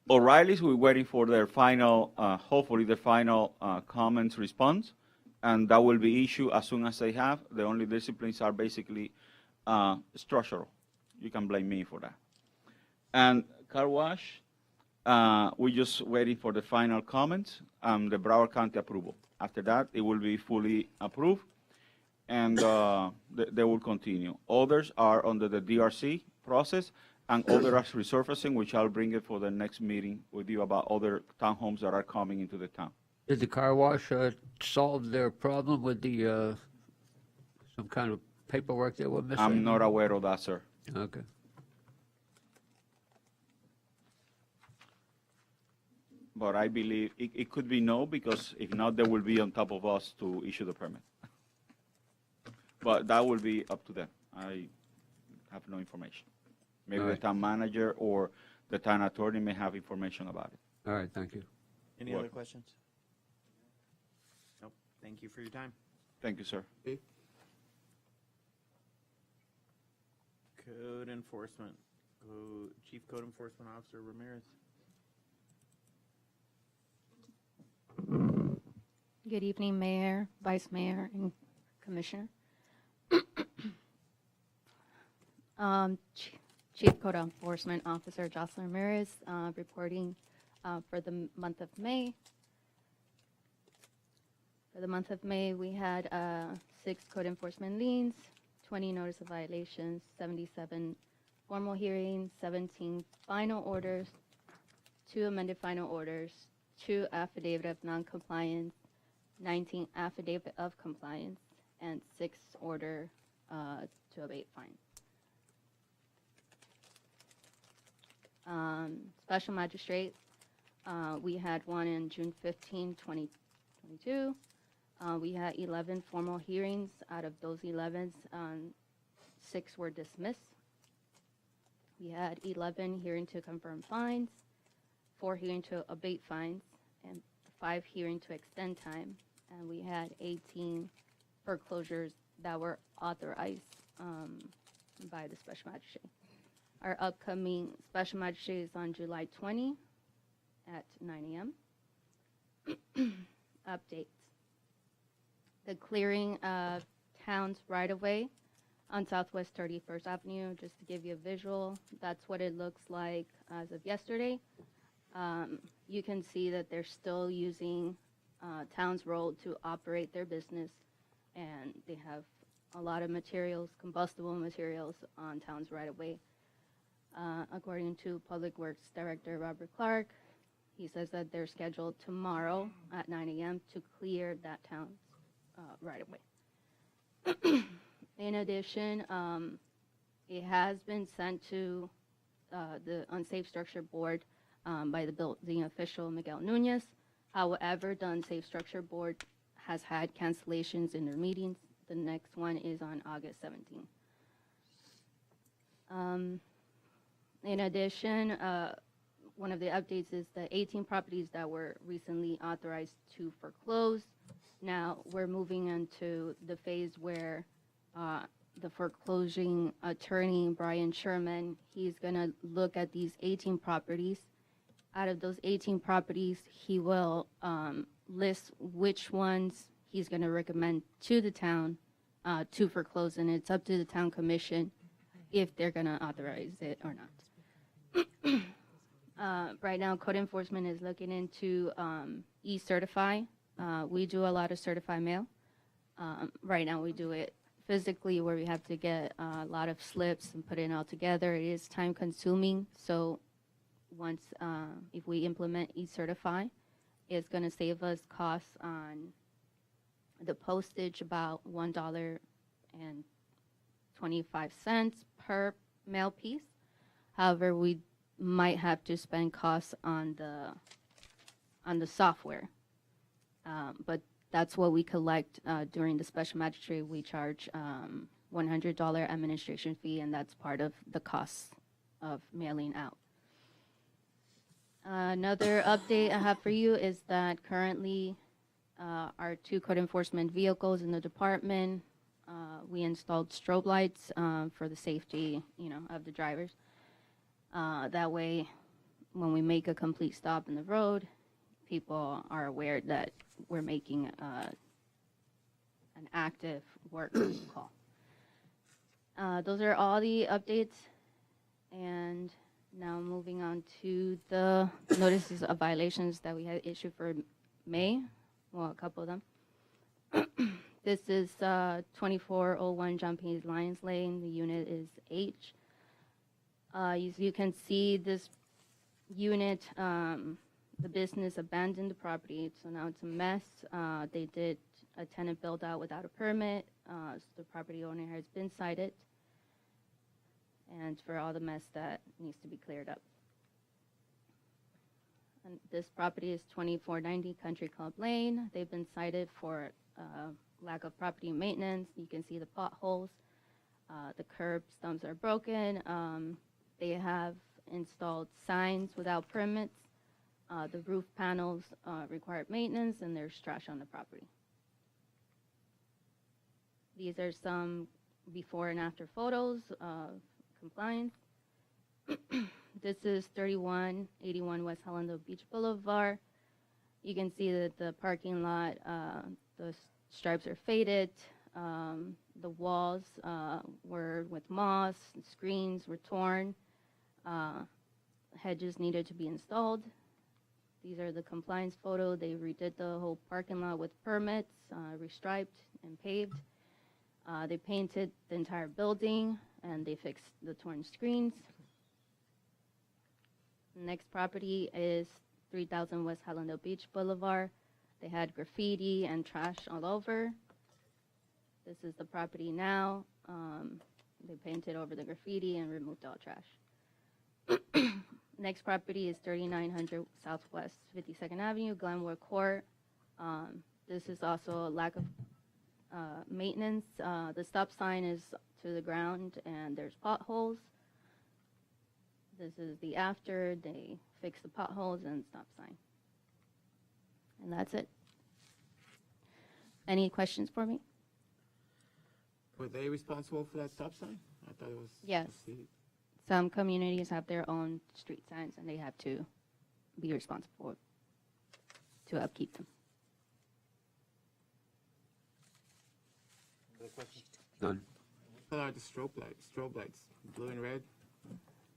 Speaker 12: O'Reilly's, we're waiting for their final, hopefully the final comments response, and that will be issued as soon as they have. The only disciplines are basically structural. You can blame me for that. And car wash, we're just waiting for the final comments and the Broward County approval. After that, it will be fully approved, and they will continue. Others are under the DRC process, and others are resurfacing, which I'll bring it for the next meeting with you about other townhomes that are coming into the town.
Speaker 3: Did the car wash solve their problem with the, some kind of paperwork they were missing?
Speaker 12: I'm not aware of that, sir.
Speaker 3: Okay.
Speaker 12: But I believe it could be no, because if not, they will be on top of us to issue the permit. But that will be up to them. I have no information. Maybe the town manager or the town attorney may have information about it.
Speaker 3: All right, thank you.
Speaker 2: Any other questions? Nope. Thank you for your time.
Speaker 12: Thank you, sir.
Speaker 2: Code enforcement. Chief Code Enforcement Officer Ramirez.
Speaker 13: Good evening, Mayor, Vice Mayor, and Commissioner. Chief Code Enforcement Officer Jocelyn Ramirez reporting for the month of May. For the month of May, we had 6 code enforcement liens, 20 notice of violations, 77 formal hearings, 17 final orders, 2 amended final orders, 2 affidavit of non-compliance, 19 affidavit of compliance, and 6 order to abate fine. Special magistrate, we had one on June 15, 2022. We had 11 formal hearings. Out of those 11, 6 were dismissed. We had 11 hearing to confirm fines, 4 hearing to abate fines, and 5 hearing to extend time. And we had 18 foreclosures that were authorized by the special magistrate. Our upcoming special magistrate is on July 20 at 9 a.m. Updates. The clearing of town's right-of-way on Southwest 31st Avenue, just to give you a visual, that's what it looks like as of yesterday. You can see that they're still using Town's Road to operate their business, and they have a lot of materials, combustible materials on Town's right-of-way. According to Public Works Director Robert Clark, he says that they're scheduled tomorrow at 9 a.m. to clear that town's right-of-way. In addition, it has been sent to the Unsafe Structure Board by the building official, Miguel Nunez. However, the Unsafe Structure Board has had cancellations in their meetings. The next one is on August 17th. In addition, one of the updates is the 18 properties that were recently authorized to foreclose. Now we're moving into the phase where the foreclosing attorney, Brian Sherman, he's gonna look at these 18 properties. Out of those 18 properties, he will list which ones he's gonna recommend to the town to foreclose, and it's up to the town commission if they're gonna authorize it or not. Right now, code enforcement is looking into e-certify. We do a lot of certified mail. Right now, we do it physically where we have to get a lot of slips and put it all together. It is time consuming. So once, if we implement e-certify, it's going to save us costs on the postage, about $1.25 per mail piece. However, we might have to spend costs on the software. But that's what we collect during the special magistrate. We charge $100 administration fee, and that's part of the cost of mailing out. Another update I have for you is that currently our 2 code enforcement vehicles in the department, we installed strobe lights for the safety, of the drivers. That way, when we make a complete stop in the road, people are aware that we're making an active work call. Those are all the updates. And now moving on to the notices of violations that we had issued for May. Well, a couple of them. This is 2401 John Payne's Lions Lane. The unit is H. As you can see, this unit, the business abandoned the property, so now it's a mess. They did a tenant build out without a permit, so the property owner has been cited, and for all the mess that needs to be cleared up. And this property is 2490 Country Club Lane. They've been cited for lack of property maintenance. You can see the potholes. The curb stumps are broken. They have installed signs without permits. The roof panels require maintenance, and there's trash on the property. These are some before and after photos of compliance. This is 3181 West Helena Beach Boulevard. You can see that the parking lot, the stripes are faded. The walls were with moss, the screens were torn. Hedges needed to be installed. These are the compliance photo. They redid the whole parking lot with permits, restriped and paved. They painted the entire building, and they fixed the torn screens. The next property is 3000 West Hallandale Beach Boulevard. They had graffiti and trash all over. This is the property now. They painted over the graffiti and removed all trash. Next property is 3900 Southwest 52nd Avenue, Glenwood Court. This is also a lack of maintenance. The stop sign is to the ground, and there's potholes. This is the after. They fix the potholes and stop sign. And that's it. Any questions for me?
Speaker 8: Were they responsible for that stop sign? I thought it was.
Speaker 13: Yes.
Speaker 8: the city.
Speaker 13: Some communities have their own street signs, and they have to be responsible to upkeep them.
Speaker 2: Other questions?
Speaker 3: None.
Speaker 8: What color are the strobe lights? Strobe lights, blue and red.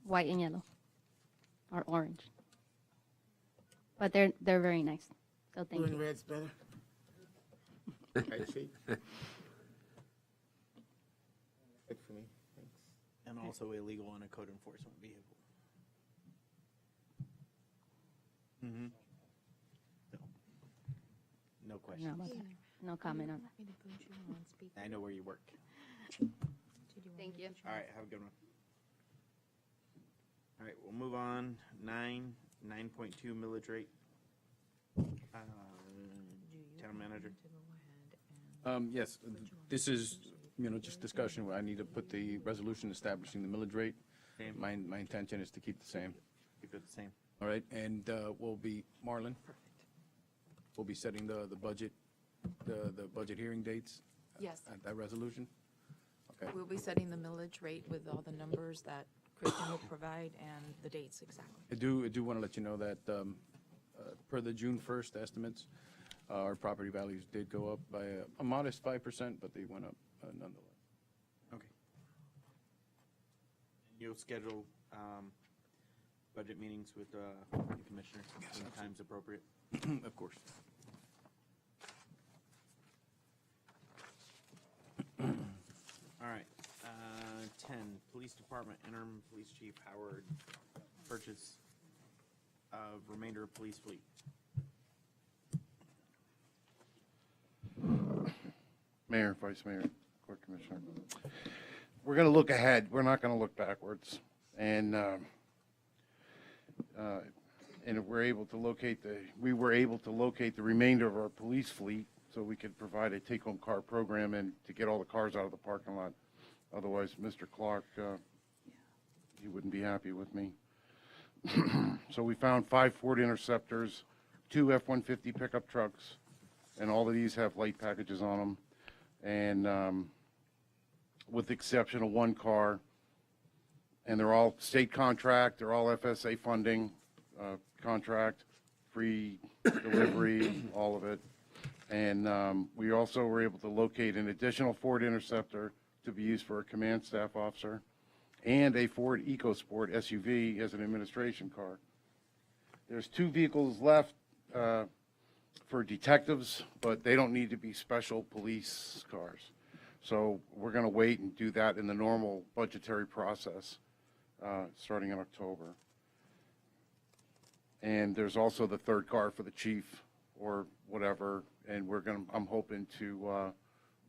Speaker 13: White and yellow, or orange. But they're very nice. So thank
Speaker 8: Blue and
Speaker 13: you.
Speaker 8: red's better. I see. Good for me. Thanks.
Speaker 2: And also illegal on a code enforcement vehicle. Mm-hmm. No
Speaker 13: No,
Speaker 2: questions.
Speaker 13: about that. No comment on that.
Speaker 2: I know where you work.
Speaker 13: Thank you.
Speaker 2: All right, have a good one. All right, we'll move on. 9.2 millage rate. Town manager.
Speaker 4: Yes, this is, just discussion. I need to put the resolution establishing the millage rate.
Speaker 2: Same.
Speaker 4: My intention is to keep the same.
Speaker 2: Keep it the same.
Speaker 4: All right, and we'll be, Marlon, we'll be setting the budget, the budget hearing dates.
Speaker 1: Yes.
Speaker 4: At that resolution?
Speaker 14: We'll be setting the millage rate with all the numbers that Kristen will provide and the dates exactly.
Speaker 4: I do want to let you know that per the June 1st estimates, our property values did go up by a modest 5%, but they went up nonetheless.
Speaker 2: Okay. You'll schedule budget meetings with the commissioners when time's appropriate?
Speaker 4: Of course.
Speaker 2: All right. 10, Police Department Interim Police Chief Howard, purchase of remainder of police fleet.
Speaker 7: Mayor, Vice Mayor, Court Commissioner. We're going to look ahead. We're not going to look backwards. And we were able to locate the remainder of our police fleet so we could provide a take-home car program and to get all the cars out of the parking lot. Otherwise, Mr. Clark, he wouldn't be happy with me. So we found 5 Ford Interceptors, 2 F-150 pickup trucks, and all of these have light packages on them. And with the exception of 1 car, and they're all state contract, they're all FSA funding contract, free delivery, all of it. And we also were able to locate an additional Ford Interceptor to be used for a command staff officer, and a Ford EcoSport SUV as an administration car. There's 2 vehicles left for detectives, but they don't need to be special police cars. So we're going to wait and do that in the normal budgetary process starting in October. And there's also the 3rd car for the chief or whatever, and I'm hoping to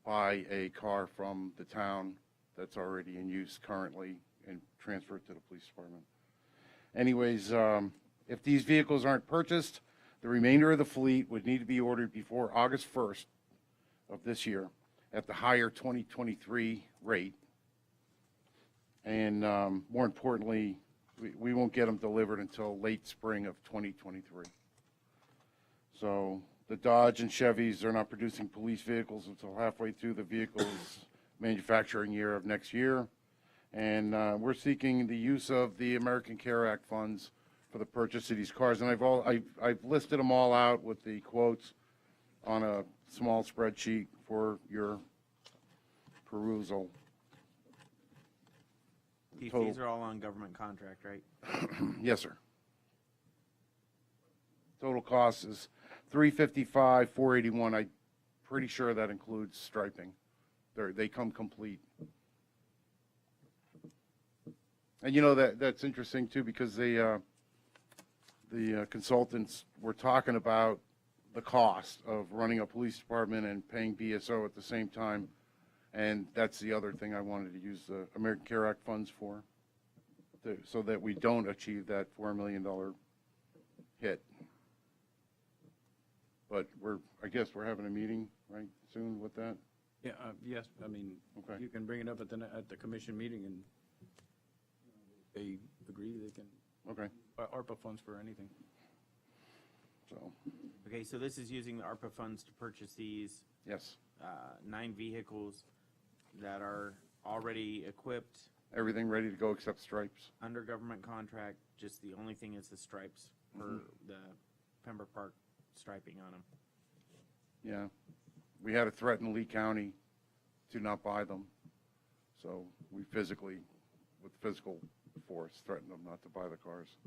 Speaker 7: buy a car from the town that's already in use currently and transfer it to the police department. Anyways, if these vehicles aren't purchased, the remainder of the fleet would need to be ordered before August 1st of this year at the higher 2023 rate. And more importantly, we won't get them delivered until late spring of 2023. So the Dodge and Chevys, they're not producing police vehicles until halfway through the vehicle's manufacturing year of next year. And we're seeking the use of the American Care Act funds for the purchase of these cars. And I've listed them all out with the quotes on a small spreadsheet for your perusal.
Speaker 2: These are all on government contract, right?
Speaker 7: Yes, sir. Total cost is $355, $481. I'm pretty sure that includes striping. They come complete. And you know that's interesting too, because the consultants were talking about the cost of running a police department and paying BSO at the same time, and that's the other thing I wanted to use the American Care Act funds for, so that we don't achieve that $4 million hit. But I guess we're having a meeting right soon with that.
Speaker 4: Yeah, yes, I mean,
Speaker 7: Okay.
Speaker 4: you can bring it up at the commission meeting, and they agree, they can,
Speaker 7: Okay.
Speaker 4: ARPA funds for anything.
Speaker 7: So,
Speaker 2: Okay, so this is using the ARPA funds to purchase these
Speaker 7: yes,
Speaker 2: 9 vehicles that are already equipped,
Speaker 7: everything ready to go except stripes.
Speaker 2: under government contract. Just the only thing is the stripes for the Pembroke Park striping on them.
Speaker 7: Yeah. We had to threaten Lee County to not buy them. So we with physical force, threatened them not to buy the cars.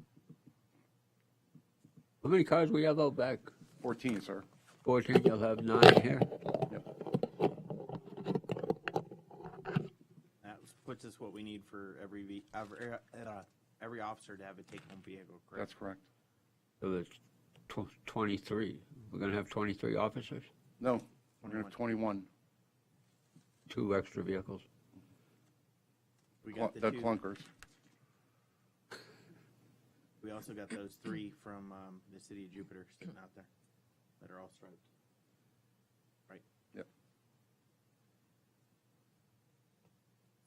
Speaker 3: How many cars we have out back?
Speaker 7: 14, sir.
Speaker 3: 14, you'll have 9 here.
Speaker 7: Yep.
Speaker 2: That puts us what we need for every officer to have a take-home vehicle, correct?
Speaker 7: That's correct.
Speaker 3: So it's 23. We're going to have 23 officers?
Speaker 7: No, we're going to have 21.
Speaker 3: 2 extra vehicles.
Speaker 2: We got the
Speaker 7: The
Speaker 2: 2.
Speaker 7: clunkers.
Speaker 2: We also got those 3 from the city of Jupiter sitting out there that are all striped. Right?
Speaker 7: Yep.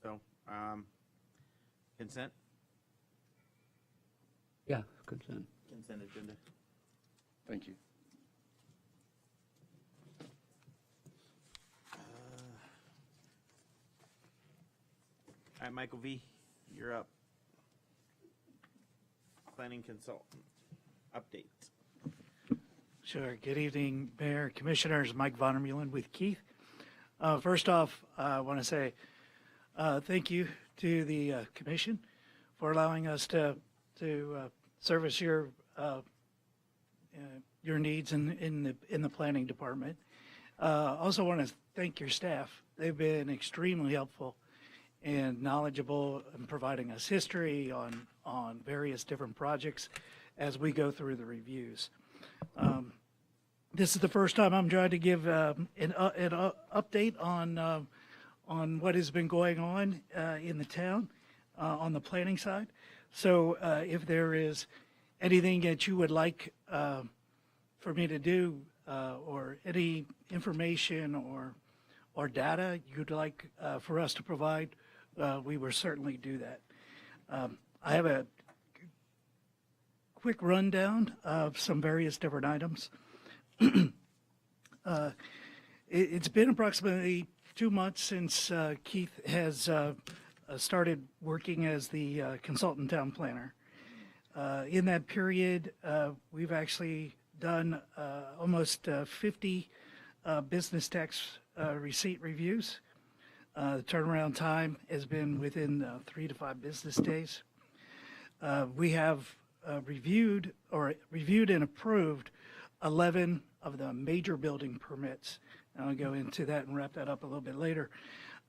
Speaker 2: So, consent?
Speaker 3: Yeah, consent.
Speaker 2: Consent agenda.
Speaker 7: Thank you.
Speaker 2: right, Michael V., you're up. Planning consultant, update.
Speaker 15: Sure. Good evening, Mayor, Commissioners. Mike Vonder Meulen with Keith. First off, I want to say thank you to the Commission for allowing us to service your needs in the Planning Department. Also want to thank your staff. They've been extremely helpful and knowledgeable in providing us history on various different projects as we go through the reviews. This is the first time I'm trying to give an update on what has been going on in the town on the planning side. So if there is anything that you would like for me to do or any information or data you'd like for us to provide, we will certainly do that. I have a quick rundown of some various different items. It's been approximately 2 months since Keith has started working as the consultant town planner. In that period, we've actually done almost 50 business tax receipt reviews. The turnaround time has been within 3 to 5 business days. We have reviewed and approved 11 of the major building permits. And I'll go into that and wrap that up a little bit later.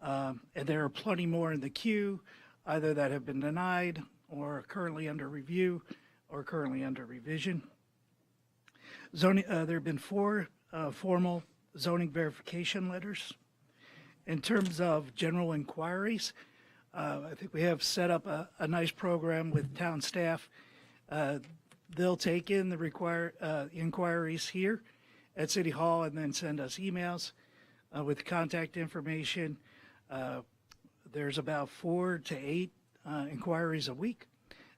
Speaker 15: And there are plenty more in the queue, either that have been denied or currently under review or currently under revision. Zoning, there have been 4 formal zoning verification letters. In terms of general inquiries, I think we have set up a nice program with town staff. They'll take in the inquiries here at City Hall and then send us emails with contact information. There's about 4 to 8 inquiries a week,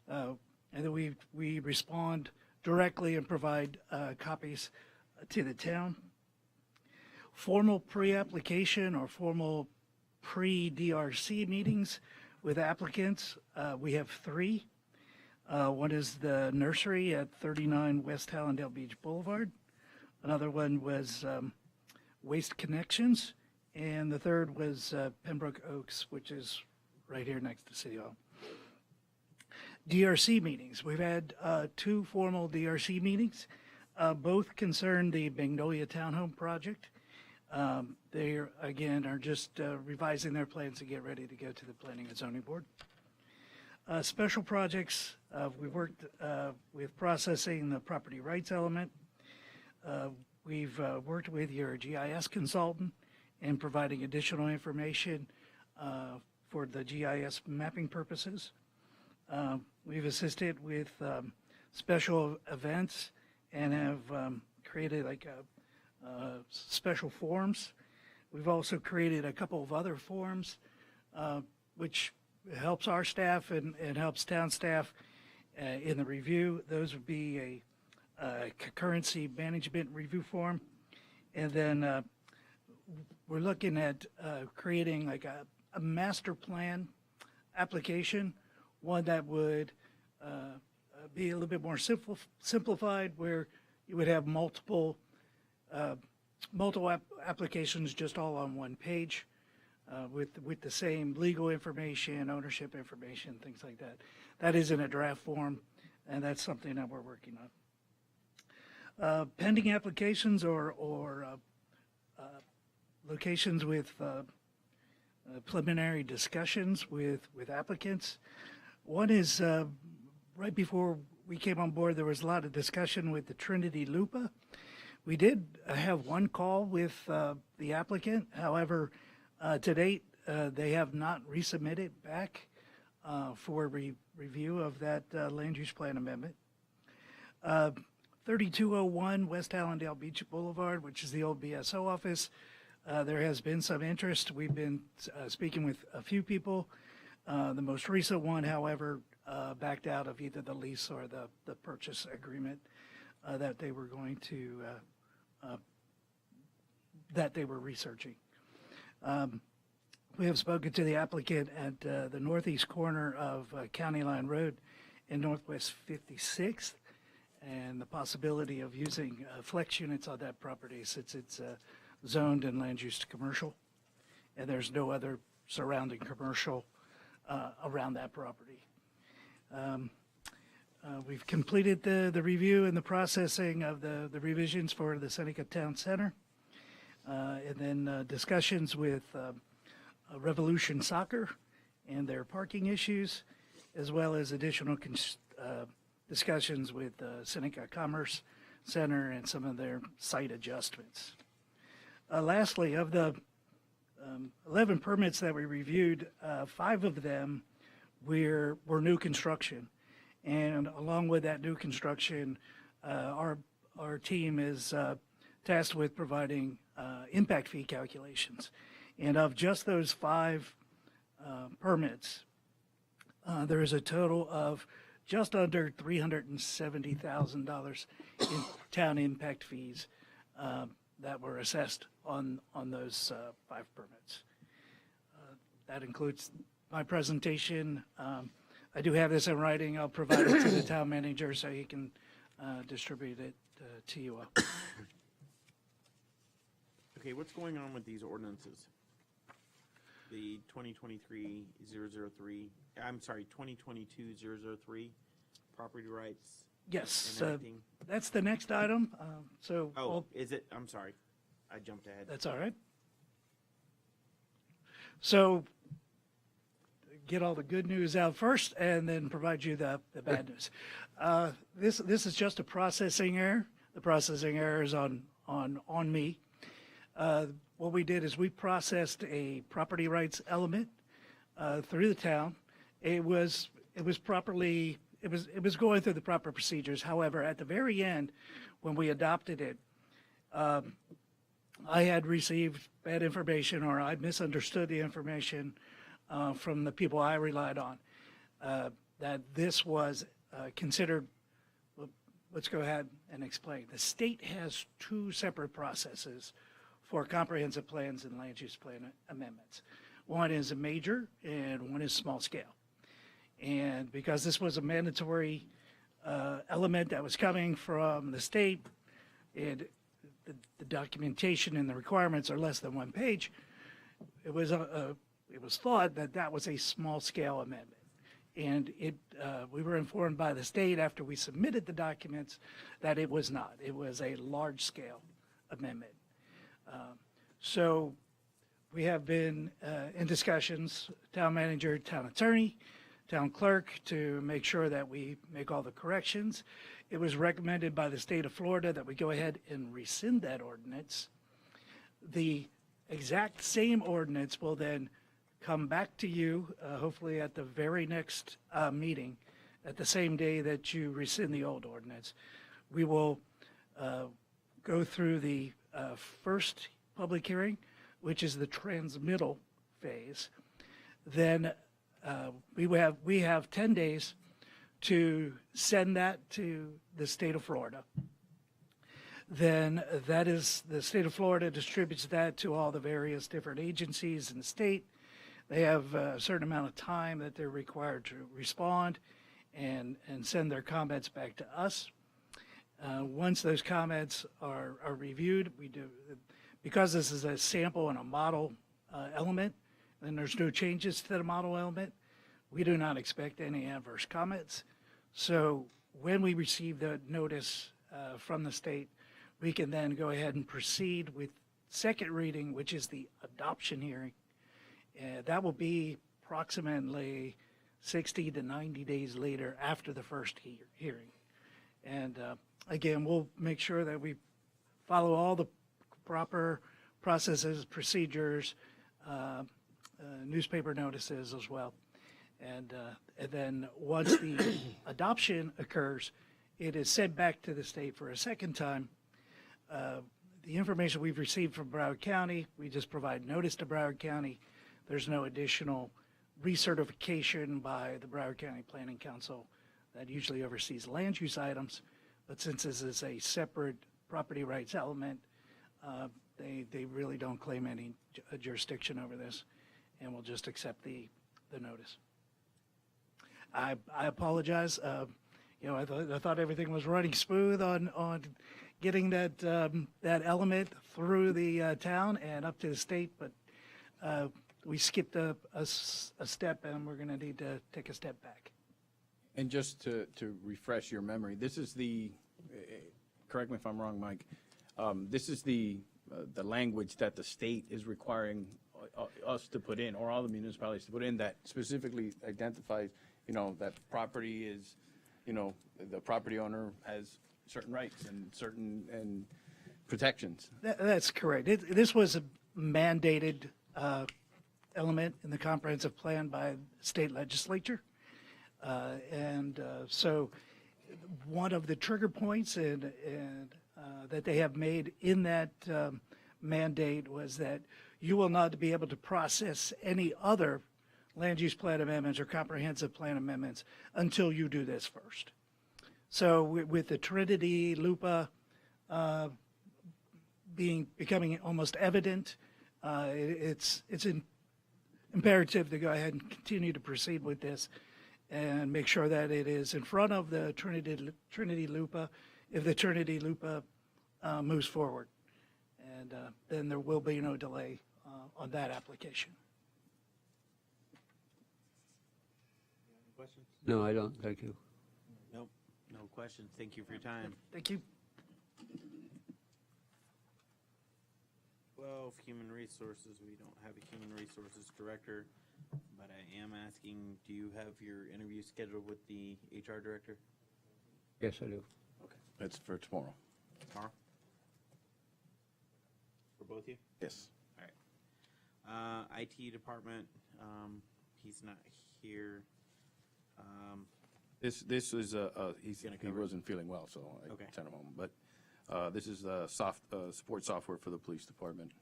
Speaker 15: and then we respond directly and provide copies to the town. Formal pre-application or formal pre-DRC meetings with applicants, we have 3. One is the nursery at 39 West Hallandale Beach Boulevard. Another one was Waste Connections. And the third was Pembroke Oaks, which is right here next to City Hall. DRC meetings. We've had 2 formal DRC meetings. Both concern the Magnolia Townhome project. They, again, are just revising their plans to get ready to go to the Planning and Zoning Board. Special projects, we've worked with processing the property rights element. We've worked with your GIS consultant in providing additional information for the GIS mapping purposes. We've assisted with special events and have created like special forms. We've also created a couple of other forms which helps our staff and helps town staff in the review. Those would be a concurrency management review form. And then we're looking at creating like a master plan application, one that would be a little bit more simplified, where you would have multiple applications just all on one page with the same legal information, ownership information, things like that. That is in a draft form, and that's something that we're working on. Pending applications or locations with preliminary discussions with applicants. One is right before we came on board, there was a lot of discussion with the Trinity Lupa. We did have one call with the applicant. However, to date, they have not resubmitted back for review of that land use plan amendment. 3201 West Hallandale Beach Boulevard, which is the old BSO office. There has been some interest. We've been speaking with a few people. The most recent one, however, backed out of either the lease or the purchase agreement that they were going to, that they were researching. We have spoken to the applicant at the northeast corner of County Line Road in Northwest 56th, and the possibility of using flex units on that property since it's zoned and land use to commercial, and there's no other surrounding commercial around that property. We've completed the review and the processing of the revisions for the Seneca Town Center, and then discussions with Revolution Soccer and their parking issues, as well as additional discussions with Seneca Commerce Center and some of their site adjustments. Lastly, of the 11 permits that we reviewed, 5 of them were new construction. And along with that new construction, our team is tasked with providing impact fee calculations. And of just those 5 permits, there is a total of just under $370,000 in town impact fees that were assessed on those 5 permits. That includes my presentation. I do have this in writing. I'll provide it to the town manager so he can distribute it to you all.
Speaker 2: Okay, what's going on with these ordinances? The 2023-003, I'm sorry, 2022-003, property rights.
Speaker 15: Yes,
Speaker 2: and everything.
Speaker 15: that's the next item.
Speaker 2: Oh, is it? I'm sorry. I jumped ahead.
Speaker 15: That's all right. So get all the good news out first and then provide you the bad news. This is just a processing error. The processing error is on me. What we did is we processed a property rights element through the town. It was properly, it was going through the proper procedures. However, at the very end, when we adopted it, I had received bad information, or I misunderstood the information from the people I relied on, that this was considered. Let's go ahead and explain. The state has 2 separate processes for comprehensive plans and land use plan amendments. One is a major and one is small scale. And because this was a mandatory element that was coming from the state, and the documentation and the requirements are less than 1 page, it was thought that that was a small scale amendment. And we were informed by the state after we submitted the documents that it was not. It was a large scale amendment. So we have been in discussions, town manager, town attorney, town clerk, to make sure that we make all the corrections. It was recommended by the state of Florida that we go ahead and rescind that ordinance. The exact same ordinance will then come back to you, hopefully at the very next meeting, at the same day that you rescind the old ordinance. We will go through the first public hearing, which is the transmittal phase. Then we have 10 days to send that to the state of Florida. Then that is, the state of Florida distributes that to all the various different agencies in the state. They have a certain amount of time that they're required to respond and send their comments back to us. Once those comments are reviewed, we do, because this is a sample and a model element, and there's no changes to the model element, we do not expect any adverse comments. So when we receive the notice from the state, we can then go ahead and proceed with second reading, which is the adoption hearing. That will be approximately 60 to 90 days later after the first hearing. And again, we'll make sure that we follow all the proper processes, procedures, newspaper notices as well. And then once the adoption occurs, it is sent back to the state for a second time. The information we've received from Broward County, we just provide notice to Broward County. There's no additional recertification by the Broward County Planning Council that usually oversees land use items. But since this is a separate property rights element, they really don't claim any jurisdiction over this. and we'll just accept the notice. I apologize. I thought everything was running smooth on getting that that element through the town and up to the state, but we skipped a step, and we're going to need to take a step back.
Speaker 4: And just to refresh your memory, this is the, correct me if I'm wrong, Mike, this is the language that the state is requiring us to put in, or all the municipalities to put in, that specifically identifies, that property is, the property owner has certain rights and certain protections.
Speaker 15: That's correct. This was a mandated element in the comprehensive plan by the state legislature. So one of the trigger points that they have made in that mandate was that you will not be able to process any other land use plan amendments or comprehensive plan amendments until you do this first. So with the Trinity Lupa becoming almost evident, it's imperative to go ahead and continue to proceed with this and make sure that it is in front of the Trinity Lupa if the Trinity Lupa moves forward. And then there will be no delay on that application.
Speaker 2: Questions?
Speaker 3: No, I don't. Thank you.
Speaker 2: Nope, no questions. Thank you for your time.
Speaker 15: Thank you.
Speaker 2: 12, Human Resources. We don't have a Human Resources Director, but I am asking, do you have your interview scheduled with the HR Director?
Speaker 3: Yes, I do.
Speaker 2: Okay.
Speaker 4: That's for tomorrow.
Speaker 2: Tomorrow? For both of you?
Speaker 4: Yes.
Speaker 2: All right. IT Department, he's not here.
Speaker 4: This is
Speaker 2: Gonna
Speaker 4: he
Speaker 2: cover it.
Speaker 4: wasn't feeling well, so I
Speaker 2: Okay.
Speaker 4: sent him home. But this is support software for the police department,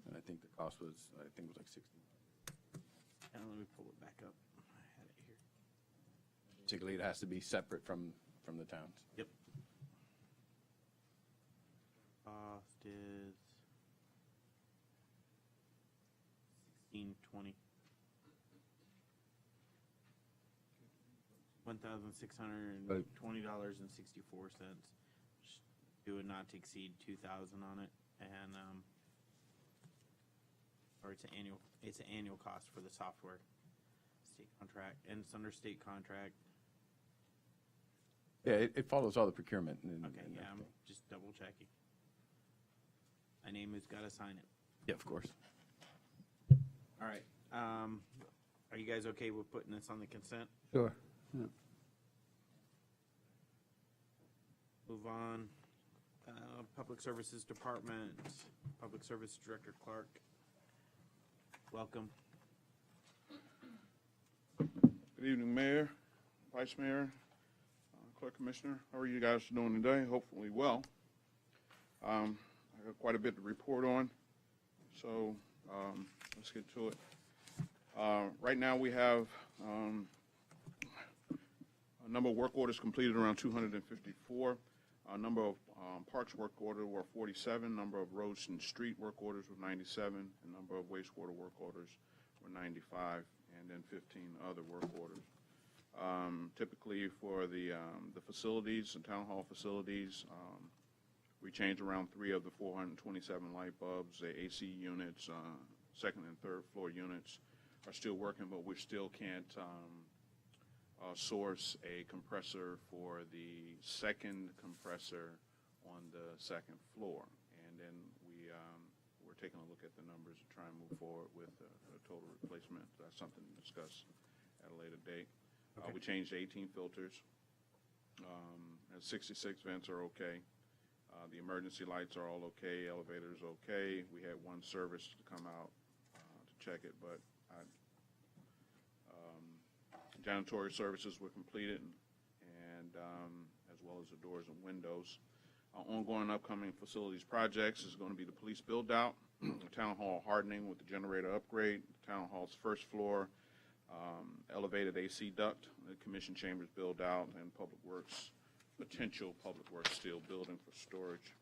Speaker 4: and I think the cost was like $60.
Speaker 2: And let me pull it back up. I had it here.
Speaker 4: Particularly, it has to be separate from the towns.
Speaker 2: Yep. Cost is $16.20. $1,620.64. Do a not to exceed 2,000 on it, and or it's an annual cost for the software. State contract, and it's under state contract.
Speaker 4: Yeah, it follows all the procurement.
Speaker 2: Okay, yeah, I'm just double checking. My name has got to sign it.
Speaker 4: Yeah, of course.
Speaker 2: All right. Are you guys okay with putting this on the consent?
Speaker 3: Sure. Yeah.
Speaker 2: Move on. Public Services Department, Public Service Director Clark. Welcome.
Speaker 7: Good evening, Mayor, Vice Mayor, Clerk Commissioner. How are you guys doing today? Hopefully well. I got quite a bit to report on, so let's get to it. Right now we have a number of work orders completed around 254. A number of parks work orders were 47. Number of roads and street work orders were 97. A number of wastewater work orders were 95, and then 15 other work orders. Typically for the facilities and town hall facilities, we change around 3 of the 427 light bulbs. The AC units, second and third floor units are still working, but we still can't source a compressor for the second compressor on the second floor. And then we're taking a look at the numbers to try and move forward with a total replacement. That's something to discuss at a later date.
Speaker 2: Okay.
Speaker 7: We changed 18 filters. 66 vents are okay. The emergency lights are all okay. Elevators okay. We had one service to come out to check it, but janitorial services were completed, and as well as the doors and windows. Ongoing upcoming facilities projects is going to be the police build-out, the town hall hardening with the generator upgrade, the town hall's first floor, elevated AC duct, the commission chambers build-out, and public works, potential public works steel building for storage.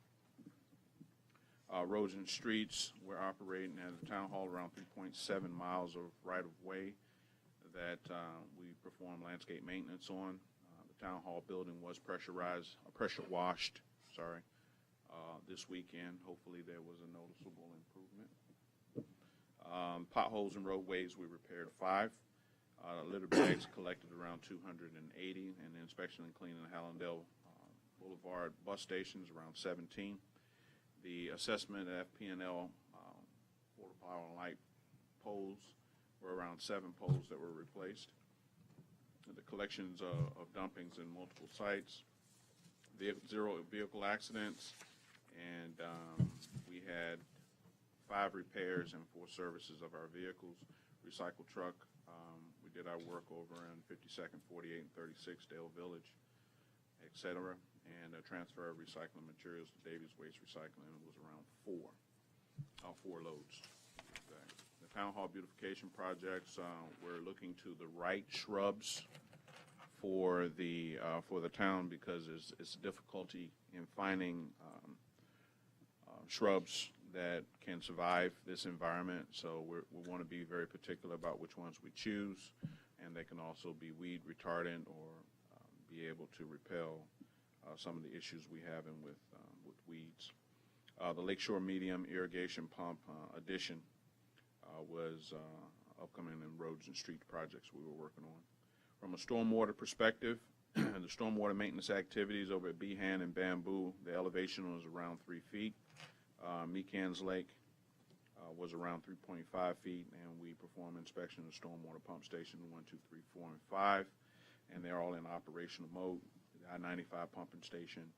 Speaker 16: Roads and streets, we're operating at the town hall around 3.7 miles of right-of-way that we perform landscape maintenance on. The town hall building was pressure washed, this weekend. Hopefully there was a noticeable improvement. Potholes and roadways, we repaired 5. Litter bags collected around 280, and the inspection and cleaning of Hallandale Boulevard bus stations around 17. The assessment of FP&L water power and light poles were around 7 poles that were replaced. The collections of dumpings in multiple sites, zero vehicle accidents, and we had 5 repairs and 4 services of our vehicles. Recycle truck, we did our work over in 52nd, 48, and 36 Dale Village, etc. And a transfer of recycling materials to Davies Waste Recycling was around 4 loads. The town hall beautification projects, we're looking to the right shrubs for the town because it's difficulty in finding shrubs that can survive this environment. So we want to be very particular about which ones we choose, and they can also be weed retardant or be able to repel some of the issues we have with weeds. The Lakeshore Medium Irrigation Pump addition was upcoming in roads and street projects we were working on. From a stormwater perspective, the stormwater maintenance activities over at Behan and Bamboo, the elevation was around 3 feet. Meekans Lake was around 3.5 feet, and we perform inspection of stormwater pump station 1, 2, 3, 4, and 5, and they're all in operational mode. The I-95 pumping station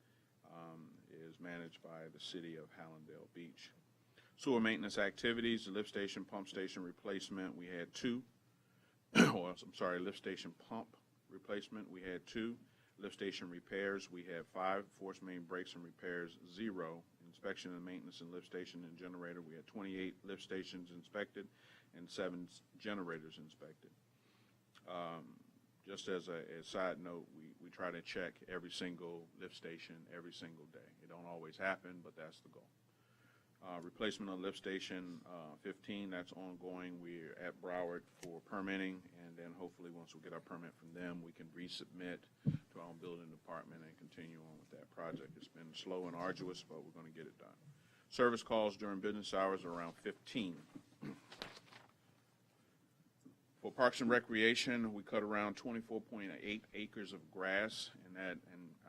Speaker 16: is managed by the city of Hallandale Beach. Sewer maintenance activities, the lift station, pump station replacement, we had 2. Lift station pump replacement, we had 2. Lift station repairs, we had 5. Force main breaks and repairs, 0. Inspection and maintenance and lift station and generator, we had 28 lift stations inspected and 7 generators inspected. Just as a side note, we try to check every single lift station every single day. It don't always happen, but that's the goal. Replacement of lift station 15, that's ongoing. We're at Broward for permitting, and then hopefully once we get our permit from them, we can resubmit to our own building department and continue on with that project. It's been slow and arduous, but we're going to get it done. Service calls during business hours are around 15. For Parks and Recreation, we cut around 24.8 acres of grass, and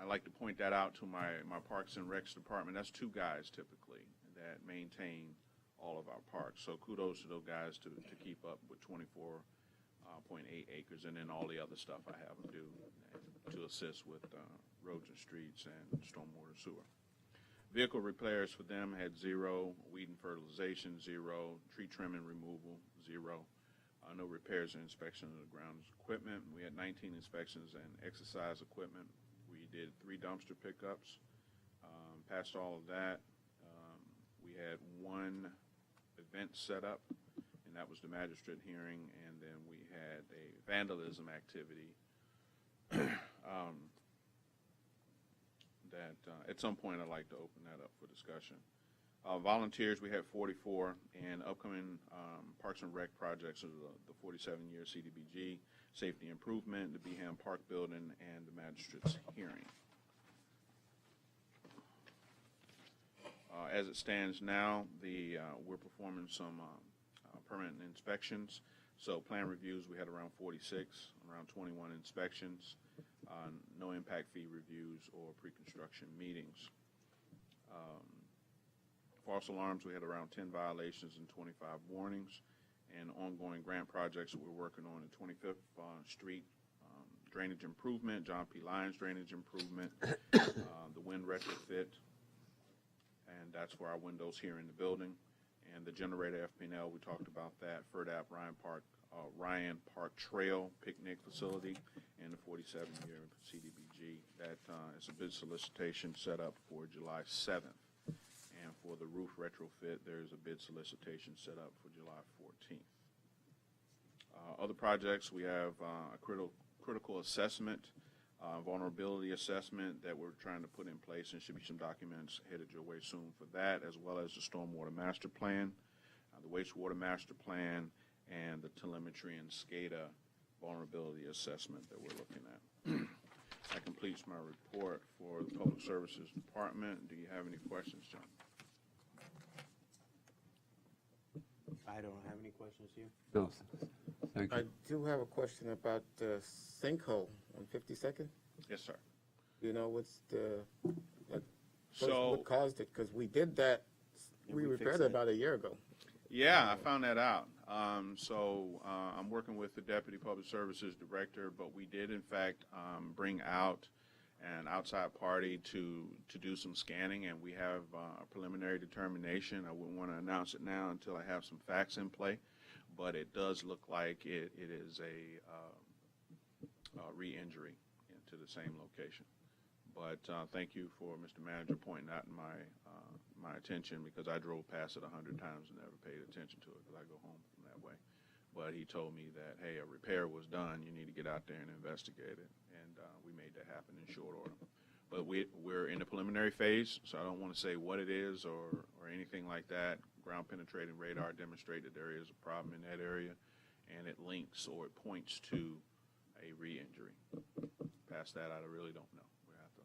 Speaker 16: I like to point that out to my Parks and Recs department. That's 2 guys typically that maintain all of our parks. So kudos to those guys to keep up with 24.8 acres, and then all the other stuff I have them do to assist with roads and streets and stormwater sewer. Vehicle repairs for them had 0, weed and fertilization 0, tree trim and removal 0. No repairs and inspection of the grounds equipment. We had 19 inspections and exercise equipment. We did 3 dumpster pickups. Passed all of that. We had 1 event set up, and that was the magistrate hearing, and then we had a vandalism activity that at some point I'd like to open that up for discussion. Volunteers, we had 44, and upcoming Parks and Rec projects are the 47-year CDBG, safety improvement, the Behan Park building, and the magistrate's hearing. As it stands now, we're performing some permanent inspections. So plan reviews, we had around 46, around 21 inspections, no impact fee reviews or pre-construction meetings. False alarms, we had around 10 violations and 25 warnings, and ongoing grant projects that we're working on at 25th Street, drainage improvement, John P. Lyons drainage improvement, the wind retrofit, and that's for our windows here in the building, and the generator FP&L, we talked about that, FERDAP Ryan Park Trail picnic facility, and the 47-year CDBG. That is a bid solicitation set up for July 7th. And for the roof retrofit, there's a bid solicitation set up for July 14th. Other projects, we have a critical assessment vulnerability assessment that we're trying to put in place, and should be some documents headed your way soon for that, as well as the stormwater master plan, the wastewater master plan, and the telemetry and SCADA vulnerability assessment that we're looking at. That completes my report for the Public Services Department. Do you have any questions, John?
Speaker 2: I don't have any questions here.
Speaker 3: No, thank
Speaker 8: I
Speaker 3: you.
Speaker 8: do have a question about the sinkhole on 52nd.
Speaker 16: Yes, sir.
Speaker 8: You know, what's the, like,
Speaker 16: So-
Speaker 8: what caused it? Because we did that, we
Speaker 2: we
Speaker 8: repaired
Speaker 2: fixed
Speaker 8: it
Speaker 2: it.
Speaker 8: about a year ago.
Speaker 16: Yeah, I found that out. I'm working with the Deputy Public Services Director, but we did in fact bring out an outside party to do some scanning, and we have a preliminary determination. I wouldn't want to announce it now until I have some facts in play, but it does look like it is a re-injury into the same location. But thank you for Mr. Manager pointing out in my attention, because I drove past it 100 times and never paid attention to it because I go home from that way. But he told me that, hey, a repair was done. You need to get out there and investigate it. And we made that happen in short order. But we're in the preliminary phase, so I don't want to say what it is or anything like that. Ground penetrating radar demonstrate that there is a problem in that area, and it links or it points to a re-injury. Past that, I really don't know. We have to.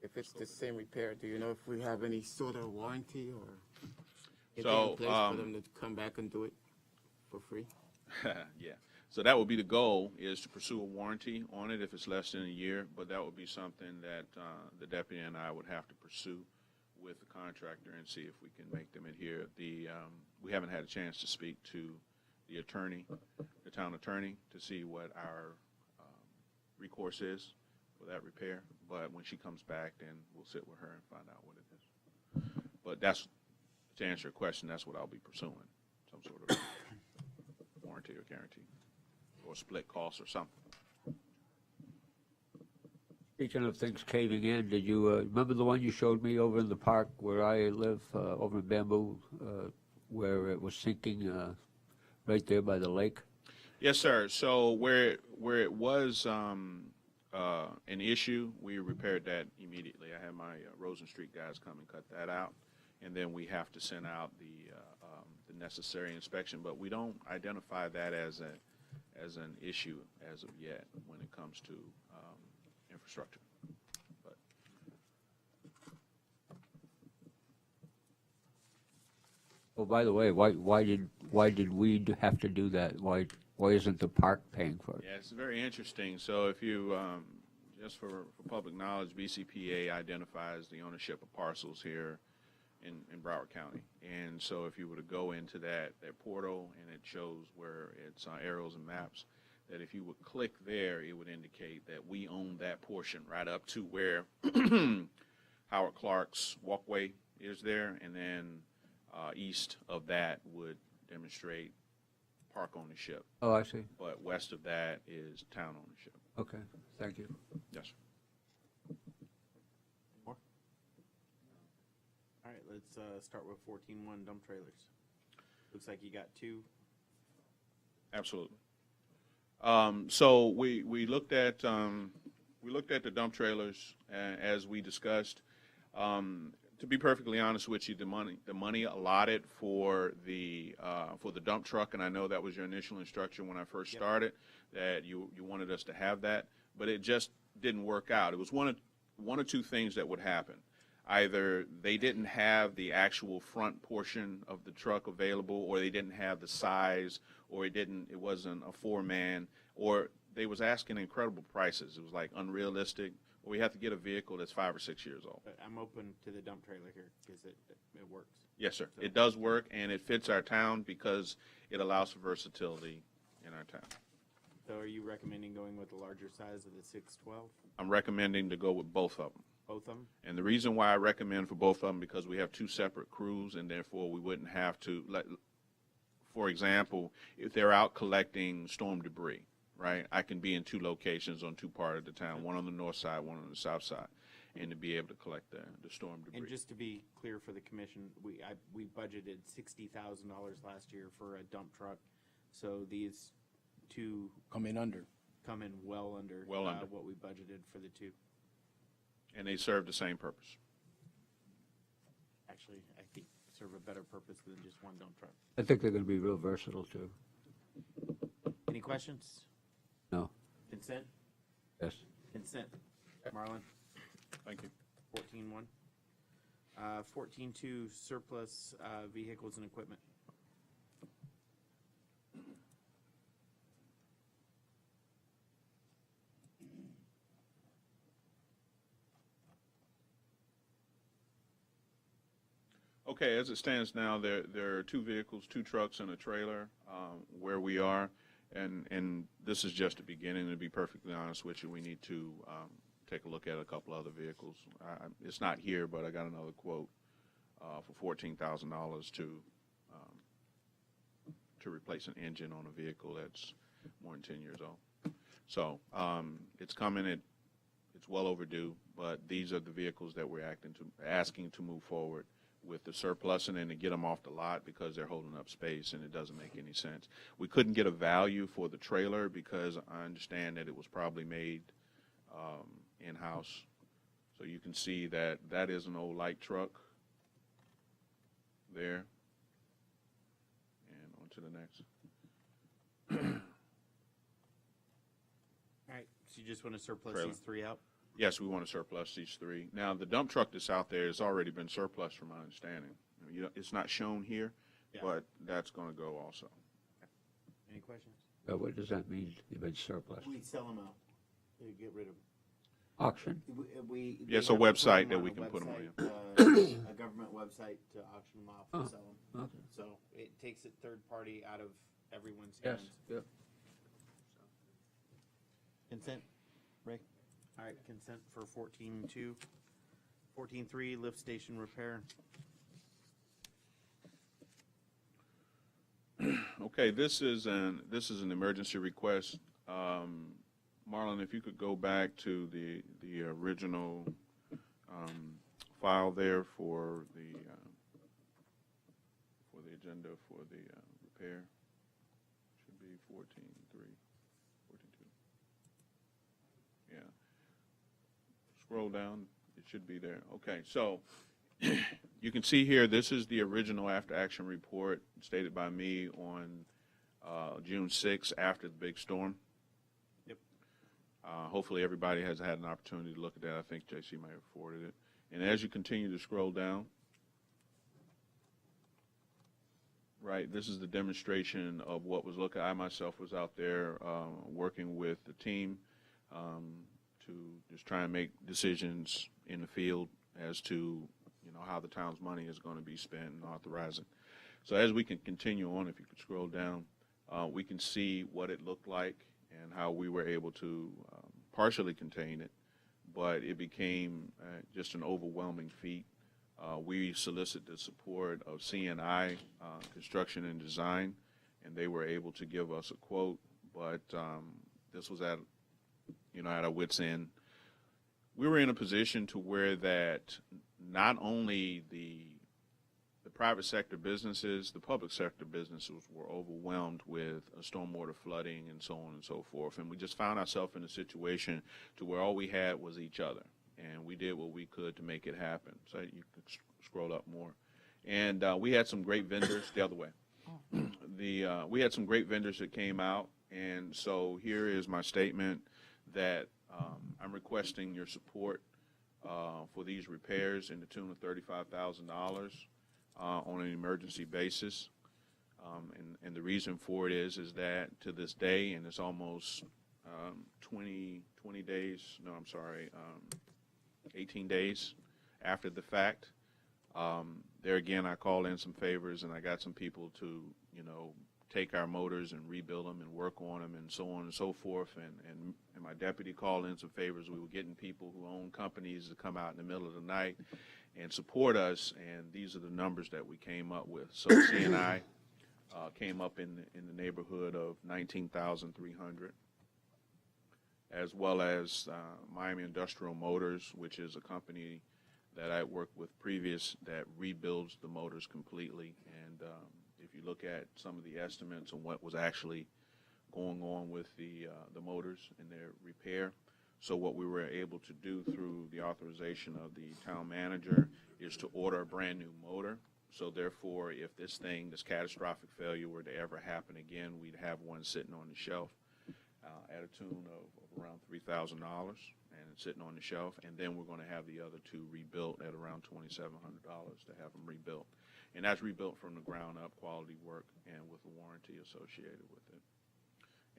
Speaker 8: If it's the same repair, do you know if we have any sort of warranty or anything
Speaker 16: So,
Speaker 8: in place for them to come back and do it for free?
Speaker 16: Yeah. So that would be the goal, is to pursue a warranty on it if it's less than a year, but that would be something that the deputy and I would have to pursue with the contractor and see if we can make them adhere. We haven't had a chance to speak to the attorney, the town attorney, to see what our recourse is for that repair. But when she comes back, then we'll sit with her and find out what it is. But that's, to answer your question, that's what I'll be pursuing, some sort of warranty or guarantee, or split costs or something.
Speaker 3: Speaking of things caving in, did you remember the one you showed me over in the park where I live, over in Bamboo, where it was sinking right there by the lake?
Speaker 16: Yes, sir. So where it was an issue, we repaired that immediately. I had my Rosen Street guys come and cut that out, and then we have to send out the necessary inspection. But we don't identify that as an issue as of yet when it comes to infrastructure. But
Speaker 3: Oh, by the way, why did we have to do that? Why isn't the park paying for it?
Speaker 16: yeah, it's very interesting. So if you, just for public knowledge, BCPA identifies the ownership of parcels here in Broward County. And so if you were to go into that portal and it shows where it's arrows and maps, that if you would click there, it would indicate that we own that portion right up to where Howard Clark's walkway is there, and then east of that would demonstrate park ownership.
Speaker 3: Oh, I see.
Speaker 16: But west of that is town ownership.
Speaker 3: Okay, thank you.
Speaker 16: Yes, sir.
Speaker 2: More? All right, let's start with 14-1 dump trailers. Looks like you got two.
Speaker 16: Absolutely. So we looked at the dump trailers as we discussed. To be perfectly honest with you, the money allotted for the dump truck, and I know that was your initial instruction when I first started, that you wanted us to have that, but it just didn't work out. It was one or two things that would happen. Either they didn't have the actual front portion of the truck available, or they didn't have the size, or it wasn't a 4-man, or they was asking incredible prices. It was like unrealistic, or we have to get a vehicle that's 5 or 6 years old.
Speaker 2: But I'm open to the dump trailer here because it works.
Speaker 16: Yes, sir. It does work, and it fits our town because it allows for versatility in our town.
Speaker 2: So are you recommending going with the larger size of the 612?
Speaker 16: I'm recommending to go with both of them.
Speaker 2: Both of them?
Speaker 16: And the reason why I recommend for both of them, because we have two separate crews, and therefore we wouldn't have to, for example, if they're out collecting storm debris, right? I can be in two locations on two parts of the town, one on the north side, one on the south side, and to be able to collect the storm debris.
Speaker 2: And just to be clear for the commission, we budgeted $60,000 last year for a dump truck. So these two
Speaker 9: Come in under.
Speaker 2: come in well under what we budgeted for the two.
Speaker 16: And they serve the same purpose.
Speaker 2: Actually, I think serve a better purpose than just one dump truck.
Speaker 3: I think they're going to be real versatile, too.
Speaker 2: Any questions?
Speaker 3: No.
Speaker 2: Consent?
Speaker 3: Yes.
Speaker 2: Consent. Marlon?
Speaker 16: Thank you.
Speaker 2: 14.1. 14.2, surplus vehicles and equipment.
Speaker 16: Okay, as it stands now, there are two vehicles, two trucks and a trailer where we are, and this is just the beginning. To be perfectly honest with you, we need to take a look at a couple other vehicles. It's not here, but I got another quote for $14,000 to replace an engine on a vehicle that's more than 10 years old. So it's coming. It's well overdue, but these are the vehicles that we're asking to move forward with the surplus and then to get them off the lot because they're holding up space and it doesn't make any sense. We couldn't get a value for the trailer because I understand that it was probably made in-house. So you can see that that is an old light truck there. And on to the next.
Speaker 2: All right, so you just want to surplus
Speaker 16: Trailer.
Speaker 2: these three out?
Speaker 16: Yes, we want to surplus these three. Now, the dump truck that's out there has already been surplus from my understanding. It's not shown here, but that's going to go also.
Speaker 2: Any questions?
Speaker 3: What does that mean? You've been surplus?
Speaker 2: We sell them out. We get rid of them.
Speaker 3: Auction?
Speaker 16: Yes, a website that we can put them on.
Speaker 2: A government website to auction them off and sell them.
Speaker 3: Okay.
Speaker 2: So it takes it third party out of everyone's
Speaker 3: Yes.
Speaker 2: hands.
Speaker 3: Yep.
Speaker 2: Consent, Ray? All right, consent for 14.2. 14.3, lift station repair.
Speaker 16: Okay, this is an emergency request. Marlon, if you could go back to the original file there for the agenda for the repair. Should be 14.3, 14.2. Yeah. Scroll down. It should be there. Okay, so you can see here, this is the original after-action report stated by me on June 6th after the big storm.
Speaker 2: Yep.
Speaker 16: Hopefully everybody has had an opportunity to look at that. I think JC might have forwarded it. And as you continue to scroll down, right, this is the demonstration of what was looking. I myself was out there working with the team to just try and make decisions in the field as to how the town's money is going to be spent and authorizing. So as we can continue on, if you could scroll down, we can see what it looked like and how we were able to partially contain it, but it became just an overwhelming feat. We solicited the support of CNI, Construction and Design, and they were able to give us a quote, but this was at our wit's end. We were in a position to where that not only the private sector businesses, the public sector businesses were overwhelmed with stormwater flooding and so on and so forth. And we just found ourselves in a situation to where all we had was each other. And we did what we could to make it happen. So you can scroll up more. And we had some great vendors the other way. We had some great vendors that came out. And so here is my statement that I'm requesting your support for these repairs in the tune of $35,000 on an emergency basis. And the reason for it is that to this day, and it's almost 18 days after the fact, there again, I called in some favors and I got some people to, take our motors and rebuild them and work on them and so on and so forth. And my deputy called in some favors. We were getting people who own companies to come out in the middle of the night and support us. And these are the numbers that we came up with. So CNI came up in the neighborhood of $19,300, as well as Miami Industrial Motors, which is a company that I worked with previous that rebuilds the motors completely. And if you look at some of the estimates on what was actually going on with the motors and their repair. So what we were able to do through the authorization of the town manager is to order a brand-new motor. So therefore, if this catastrophic failure were to ever happen again, we'd have one sitting on the shelf at a tune of around $3,000, and it's sitting on the shelf. And then we're going to have the other two rebuilt at around $2,700 to have them rebuilt. And that's rebuilt from the ground up, quality work, and with a warranty associated with it.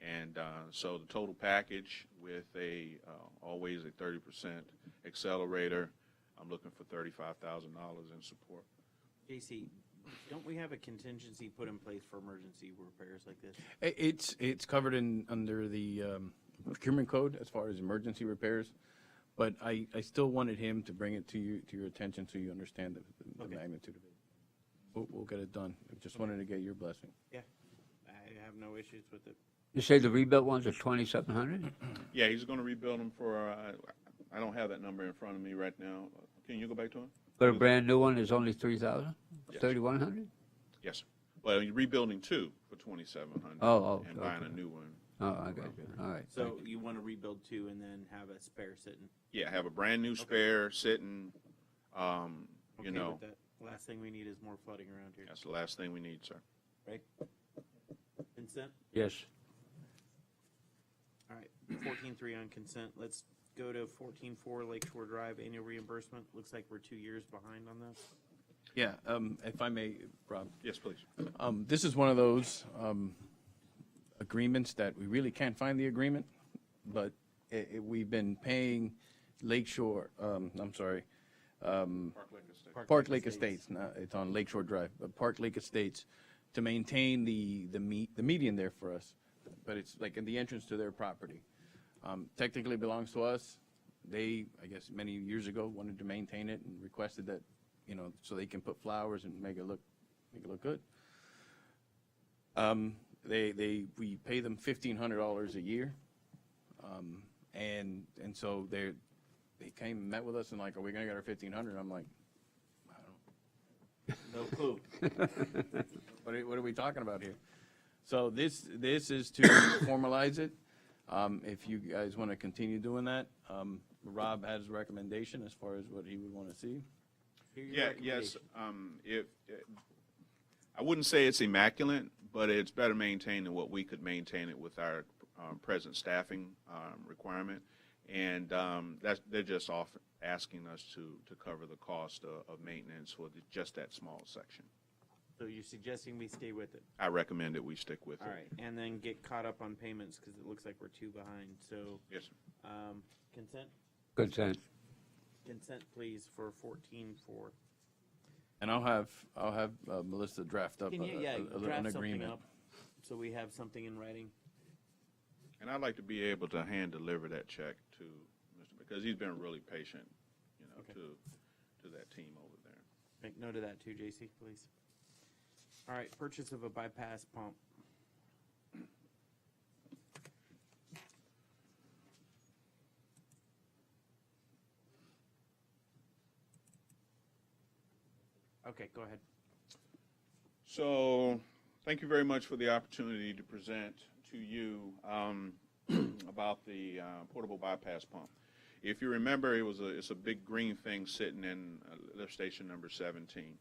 Speaker 16: And so the total package with always a 30% accelerator, I'm looking for $35,000 in support.
Speaker 2: JC, don't we have a contingency put in place for emergency repairs like this?
Speaker 4: It's covered under the procurement code as far as emergency repairs, but I still wanted him to bring it to your attention so you understand the magnitude of it. We'll get it done. I just wanted to get your blessing.
Speaker 2: Yeah, I have no issues with it.
Speaker 3: You say the rebuilt ones are 2,700?
Speaker 16: Yeah, he's going to rebuild them for, I don't have that number in front of me right now. Can you go back to him?
Speaker 3: But a brand new one is only 3,000?
Speaker 16: Yes.
Speaker 3: 3,100?
Speaker 16: Yes, sir. Well, you're rebuilding two for $2,700. And buying a new one.
Speaker 3: Oh, I got you. All right.
Speaker 2: So you want to rebuild two and then have a spare sitting?
Speaker 16: Yeah, have a brand new spare sitting,
Speaker 2: Okay with that. Last thing we need is more flooding around here.
Speaker 16: That's the last thing we need, sir.
Speaker 2: Right? Consent?
Speaker 3: Yes.
Speaker 2: All right, 14.3 on consent. Let's go to 14.4 Lakeshore Drive annual reimbursement. Looks like we're 2 years behind on this.
Speaker 4: Yeah, if I may, Rob.
Speaker 16: Yes, please.
Speaker 4: This is one of those agreements that we really can't find the agreement, but we've been paying Lakeshore, Park Lake Estates. No, it's on Lakeshore Drive, but Park Lake Estates, to maintain the median there for us. But it's like in the entrance to their property. Technically belongs to us. They, I guess, many years ago wanted to maintain it and requested that, so they can put flowers and make it look good. We pay them $1,500 a year, and so they came and met with us and like, are we gonna get our $1,500? I'm like, I don't know.
Speaker 2: No clue.
Speaker 4: What are we talking about here? So this is to formalize it. If you guys want to continue doing that, Rob has a recommendation as far as what he would want to see.
Speaker 16: Yeah, yes. I wouldn't say it's immaculate, but it's better maintained than what we could maintain it with our present staffing requirement. And they're just asking us to cover the cost of maintenance for just that small section.
Speaker 2: So you're suggesting we stay with it?
Speaker 16: I recommend that we stick with it.
Speaker 2: All right, and then get caught up on payments because it looks like we're 2 behind. So
Speaker 16: yes, sir.
Speaker 2: Consent?
Speaker 3: Consent.
Speaker 2: Consent, please, for 14.4.
Speaker 4: And I'll have Melissa draft up
Speaker 2: Can you,
Speaker 4: an agreement.
Speaker 2: up so we have something in writing?
Speaker 16: And I'd like to be able to hand deliver that check to Mr. because he's been really patient, to that team over there.
Speaker 2: Make note of that too, JC, please. All right, purchase of a bypass pump. Okay, go ahead.
Speaker 16: So, thank you very much for the opportunity to present to you about the portable bypass pump. If you remember, it's a big green thing sitting in lift station number 17.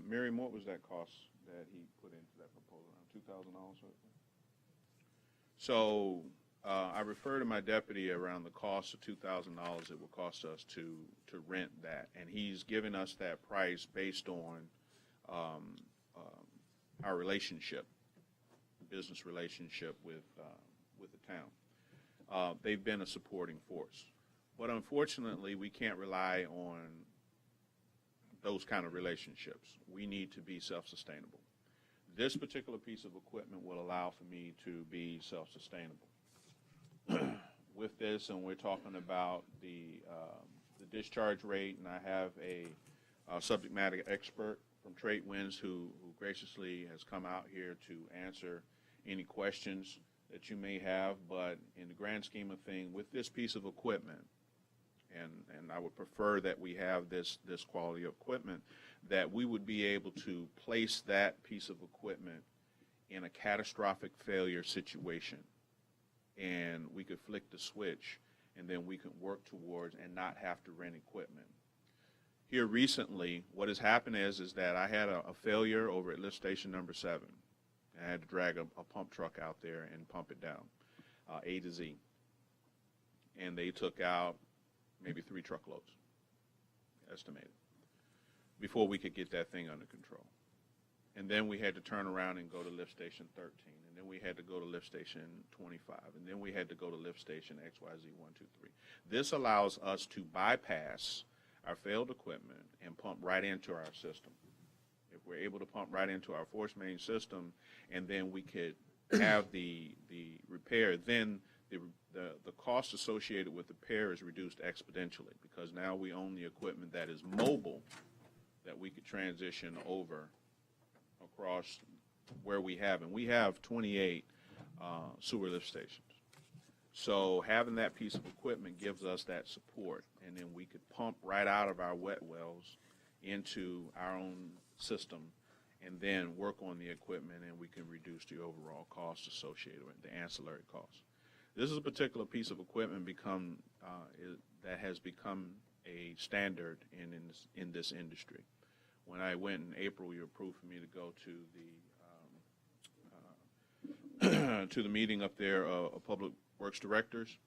Speaker 16: Miriam, what was that cost that he put into that proposal? Around $2,000? So I refer to my deputy around the cost of $2,000 it will cost us to rent that, and he's given us that price based on our relationship, business relationship with the town. They've been a supporting force, but unfortunately, we can't rely on those kind of relationships. We need to be self-sustainable. This particular piece of equipment will allow for me to be self-sustainable. With this, and we're talking about the discharge rate, and I have a subject matter expert from Trade Winds who graciously has come out here to answer any questions that you may have, but in the grand scheme of things, with this piece of equipment, and I would prefer that we have this quality of equipment, that we would be able to place that piece of equipment in a catastrophic failure situation. And we could flick the switch, and then we could work towards and not have to rent equipment. Here recently, what has happened is that I had a failure over at lift station number 7. I had to drag a pump truck out there and pump it down, A to Z. And they took out maybe 3 truckloads, estimated, before we could get that thing under control. And then we had to turn around and go to lift station 13. And then we had to go to lift station 25. And then we had to go to lift station XYZ 1, 2, 3. This allows us to bypass our failed equipment and pump right into our system. If we're able to pump right into our force main system, and then we could have the repair, then the cost associated with the repair is reduced exponentially, because now we own the equipment that is mobile that we could transition over across where we have. And we have 28 sewer lift stations. So having that piece of equipment gives us that support, and then we could pump right out of our wet wells into our own system and then work on the equipment, and we can reduce the overall cost associated with the ancillary costs. This is a particular piece of equipment that has become a standard in this industry. When I went in April, you approved for me to go to the meeting up there of Public Works Directors,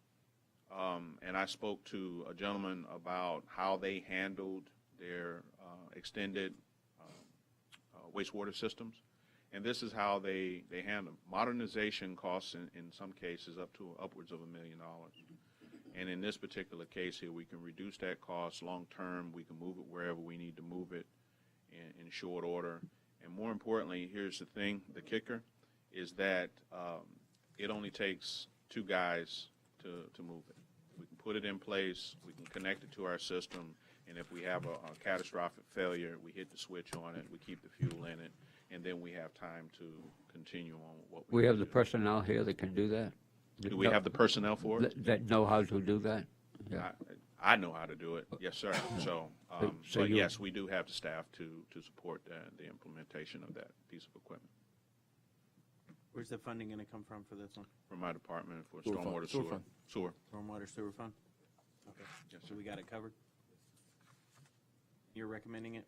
Speaker 16: and I spoke to a gentleman about how they handled their extended wastewater systems, and this is how they handle. Modernization costs in some cases up to upwards of $1 million. And in this particular case here, we can reduce that cost long term. We can move it wherever we need to move it in short order. And more importantly, here's the thing, the kicker, is that it only takes 2 guys to move it. We can put it in place, we can connect it to our system, and if we have a catastrophic failure, we hit the switch on it, we keep the fuel in it, and then we have time to continue on with what
Speaker 3: We have the personnel here that can do that?
Speaker 16: Do we have the personnel for it?
Speaker 3: That know how to do that? Yeah.
Speaker 16: I know how to do it, yes, sir. So,
Speaker 3: So
Speaker 16: but
Speaker 3: you-
Speaker 16: yes, we do have the staff to support the implementation of that piece of equipment.
Speaker 2: Where's the funding going to come from for this one?
Speaker 16: From my department for
Speaker 8: Sewer fund.
Speaker 16: stormwater
Speaker 8: Sewer
Speaker 16: sewer.
Speaker 8: fund.
Speaker 16: Sewer.
Speaker 2: Stormwater sewer fund? Okay.
Speaker 16: Yes,
Speaker 2: So
Speaker 16: sir.
Speaker 2: we got it covered? You're recommending it?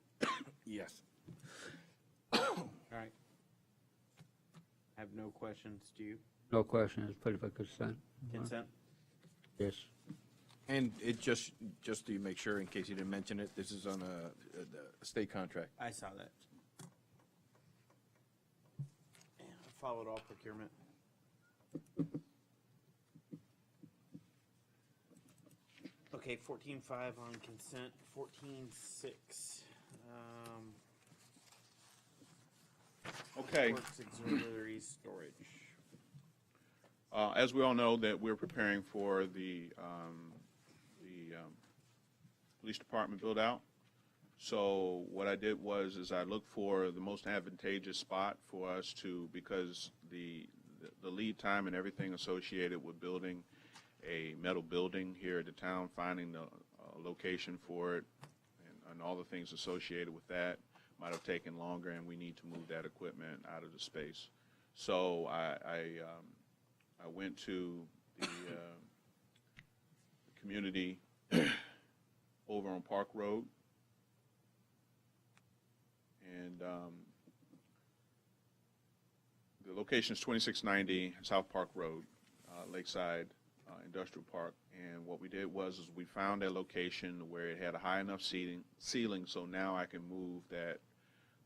Speaker 8: Yes.
Speaker 2: All right. I have no questions. Do you?
Speaker 3: No questions, put it for consent.
Speaker 2: Consent?
Speaker 3: Yes.
Speaker 9: And it just to make sure, in case you didn't mention it, this is on a state contract.
Speaker 2: I saw that. Yeah, I followed all procurement. Okay, 14.5 on consent, 14.6.
Speaker 16: Okay.
Speaker 2: Works auxiliary storage.
Speaker 16: As we all know, that we're preparing for the police department build out. So what I did was I looked for the most advantageous spot for us to, because the lead time and everything associated with building a metal building here at the town, finding the location for it, and all the things associated with that might have taken longer, and we need to move that equipment out of the space. So I went to the community over on Park Road, and the location is 2690 South Park Road, Lakeside Industrial Park. And what we did was we found a location where it had a high enough ceiling, so now I can move that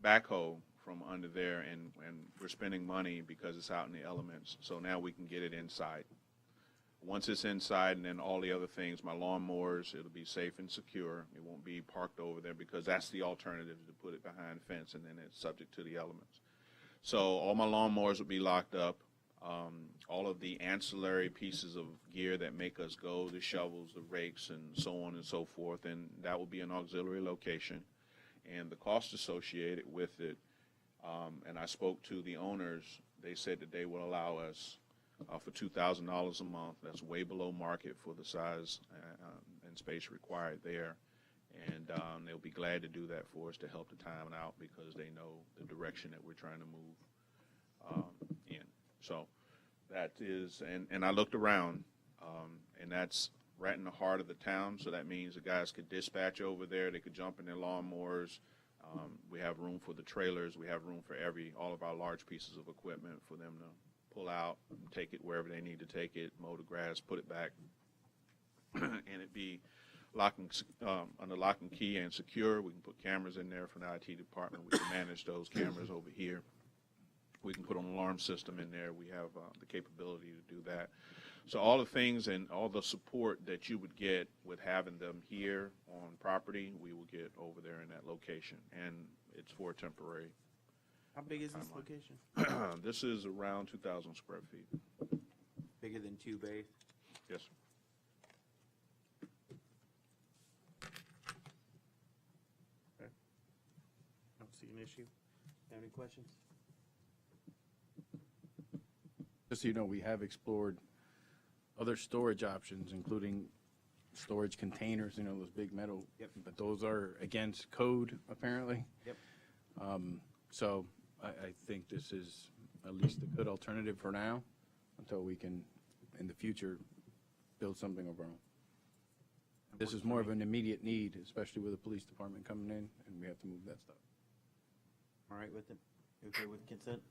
Speaker 16: backhoe from under there, and we're spending money because it's out in the elements. So now we can get it inside. Once it's inside, and then all the other things, my lawnmowers, it'll be safe and secure. It won't be parked over there, because that's the alternative, to put it behind a fence, and then it's subject to the elements. So all my lawnmowers will be locked up. All of the ancillary pieces of gear that make us go, the shovels, the rakes, and so on and so forth, and that will be an auxiliary location. And the cost associated with it, and I spoke to the owners, they said that they will allow us for $2,000 a month. That's way below market for the size and space required there. And they'll be glad to do that for us to help the town out, because they know the direction that we're trying to move. in. So that is, and I looked around, and that's right in the heart of the town. So that means the guys could dispatch over there. They could jump in their lawnmowers. We have room for the trailers. We have room for all of our large pieces of equipment for them to pull out, and take it wherever they need to take it, mow the grass, put it back, and it be under lock and key and secure. We can put cameras in there from the IT department. We can manage those cameras over here. We can put an alarm system in there. We have the capability to do that. So all the things and all the support that you would get with having them here on property, we will get over there in that location, and it's for temporary.
Speaker 2: How big is this location?
Speaker 16: This is around 2,000 square feet.
Speaker 2: Bigger than 2 bays?
Speaker 16: Yes.
Speaker 2: Okay. Don't see an issue. Have any questions?
Speaker 17: Just so you know, we have explored other storage options, including storage containers, those big metal.
Speaker 2: Yep.
Speaker 17: But those are against code, apparently.
Speaker 2: Yep.
Speaker 17: So I think this is at least a good alternative for now, until we can, in the future, build something of our own. This is more of an immediate need, especially with the police department coming in, and we have to move that stuff.
Speaker 2: All right with it? Okay with consent?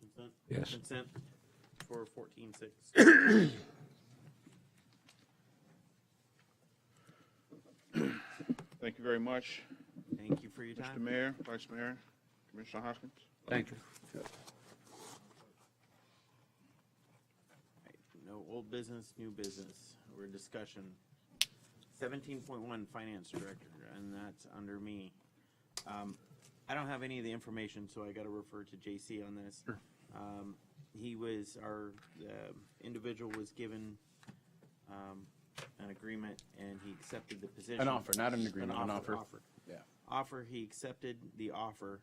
Speaker 2: Consent?
Speaker 3: Yes.
Speaker 2: Consent for 14-6.
Speaker 16: Thank you very much.
Speaker 2: Thank you for your time.
Speaker 16: Mr. Mayor, Vice Mayor, Commissioner Hoskins.
Speaker 3: Thank you.
Speaker 2: No old business, new business. We're in discussion. 17.1 Finance Director, and that's under me. I don't have any of the information, so I got to refer to JC on this.
Speaker 17: Sure.
Speaker 2: Our individual was given an agreement, and he accepted the position.
Speaker 17: An offer, not an agreement, an offer. Yeah.
Speaker 2: Offer, he accepted the offer,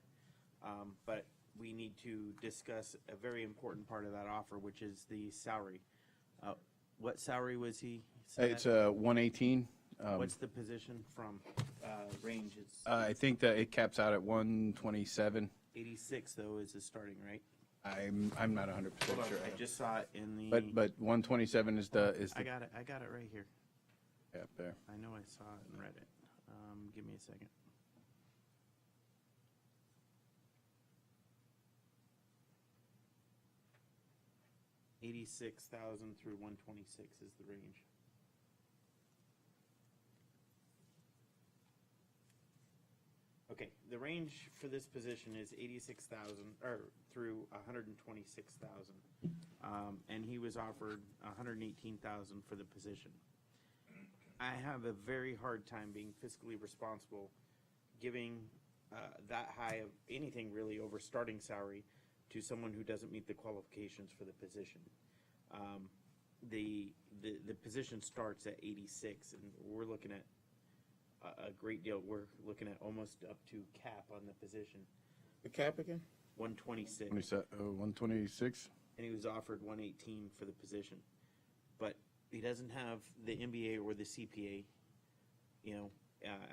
Speaker 2: but we need to discuss a very important part of that offer, which is the salary. What salary was he set
Speaker 17: It's
Speaker 2: at?
Speaker 17: 118.
Speaker 2: What's the position from range? It's
Speaker 17: I think that it caps out at 127.
Speaker 2: 86 though is the starting, right?
Speaker 17: I'm not 100% sure.
Speaker 2: I just saw it in the.
Speaker 17: But 127 is the.
Speaker 2: I got it right here.
Speaker 17: Yeah, there.
Speaker 2: I know I saw it and read it. Give me a second. $86,000 through 126 is the range. Okay, the range for this position is 86,000 or through 126,000, and he was offered 118,000 for the position. I have a very hard time being fiscally responsible, giving that high of anything really over starting salary to someone who doesn't meet the qualifications for the position. The position starts at 86, and we're looking at a great deal. We're looking at almost up to cap on the position.
Speaker 8: The cap again?
Speaker 2: 126.
Speaker 17: 126?
Speaker 2: And he was offered 118 for the position. But he doesn't have the MBA or the CPA,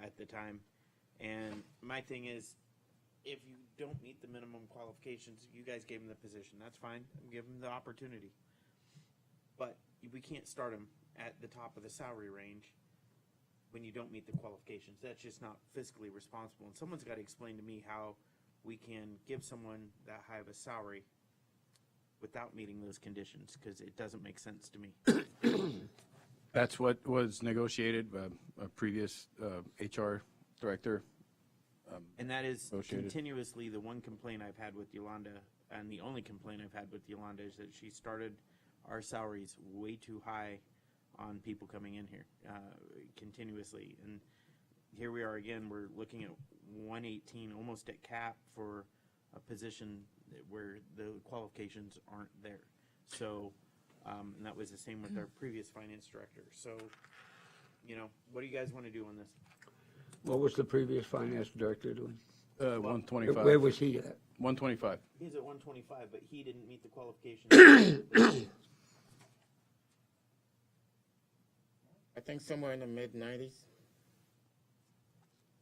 Speaker 2: at the time. And my thing is, if you don't meet the minimum qualifications, you guys gave him the position. That's fine. Give him the opportunity. But we can't start him at the top of the salary range when you don't meet the qualifications. That's just not fiscally responsible. And someone's got to explain to me how we can give someone that high of a salary without meeting those conditions, because it doesn't make sense to me.
Speaker 17: That's what was negotiated. A previous HR director.
Speaker 2: And that is
Speaker 17: negotiated.
Speaker 2: continuously the one complaint I've had with Yolanda, and the only complaint I've had with Yolanda is that she started our salaries way too high on people coming in here continuously. And here we are again, we're looking at 118, almost at cap for a position where the qualifications aren't there. So, and that was the same with our previous finance director. So, what do you guys want to do on this?
Speaker 3: What was the previous finance director doing?
Speaker 17: 125.
Speaker 3: Where was he at?
Speaker 17: 125.
Speaker 2: He's at 125, but he didn't meet the qualifications.
Speaker 8: I think somewhere in the mid-90s.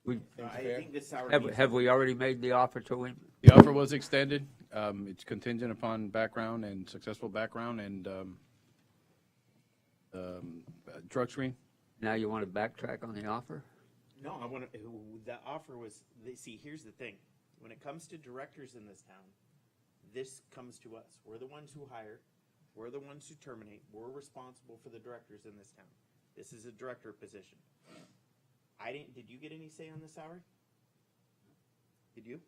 Speaker 3: We,
Speaker 2: I think this salary.
Speaker 3: have we already made the offer to him?
Speaker 17: The offer was extended. It's contingent upon background and successful background and drug screen.
Speaker 3: Now you want to backtrack on the offer?
Speaker 2: No, I want to, the offer was, see, here's the thing. When it comes to directors in this town, this comes to us. We're the ones who hire. We're the ones who terminate. We're responsible for the directors in this town. This is a director position. Did you get any say on the salary? Did you?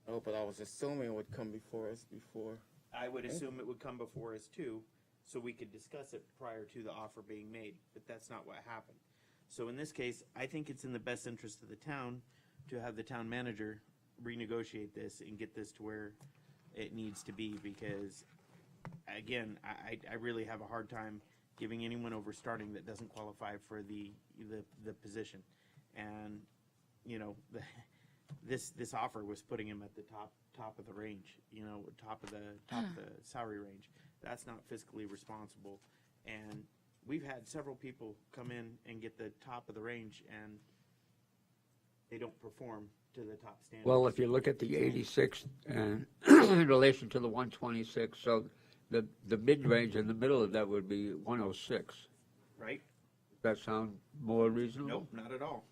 Speaker 8: Oh, but I was assuming it would come before us before.
Speaker 2: I would assume it would come before us too, so we could discuss it prior to the offer being made, but that's not what happened. So in this case, I think it's in the best interest of the town to have the town manager renegotiate this and get this to where it needs to be, because again, I really have a hard time giving anyone over starting that doesn't qualify for the position. And, you know, this offer was putting him at the top of the range, you know, top of the salary range. That's not fiscally responsible. And we've had several people come in and get the top of the range, and they don't perform to the top standard.
Speaker 3: Well, if you look at the 86 and in relation to the 126, so the mid-range in the middle of that would be 106.
Speaker 2: Right?
Speaker 3: Does that sound more reasonable?
Speaker 2: Nope, not at all.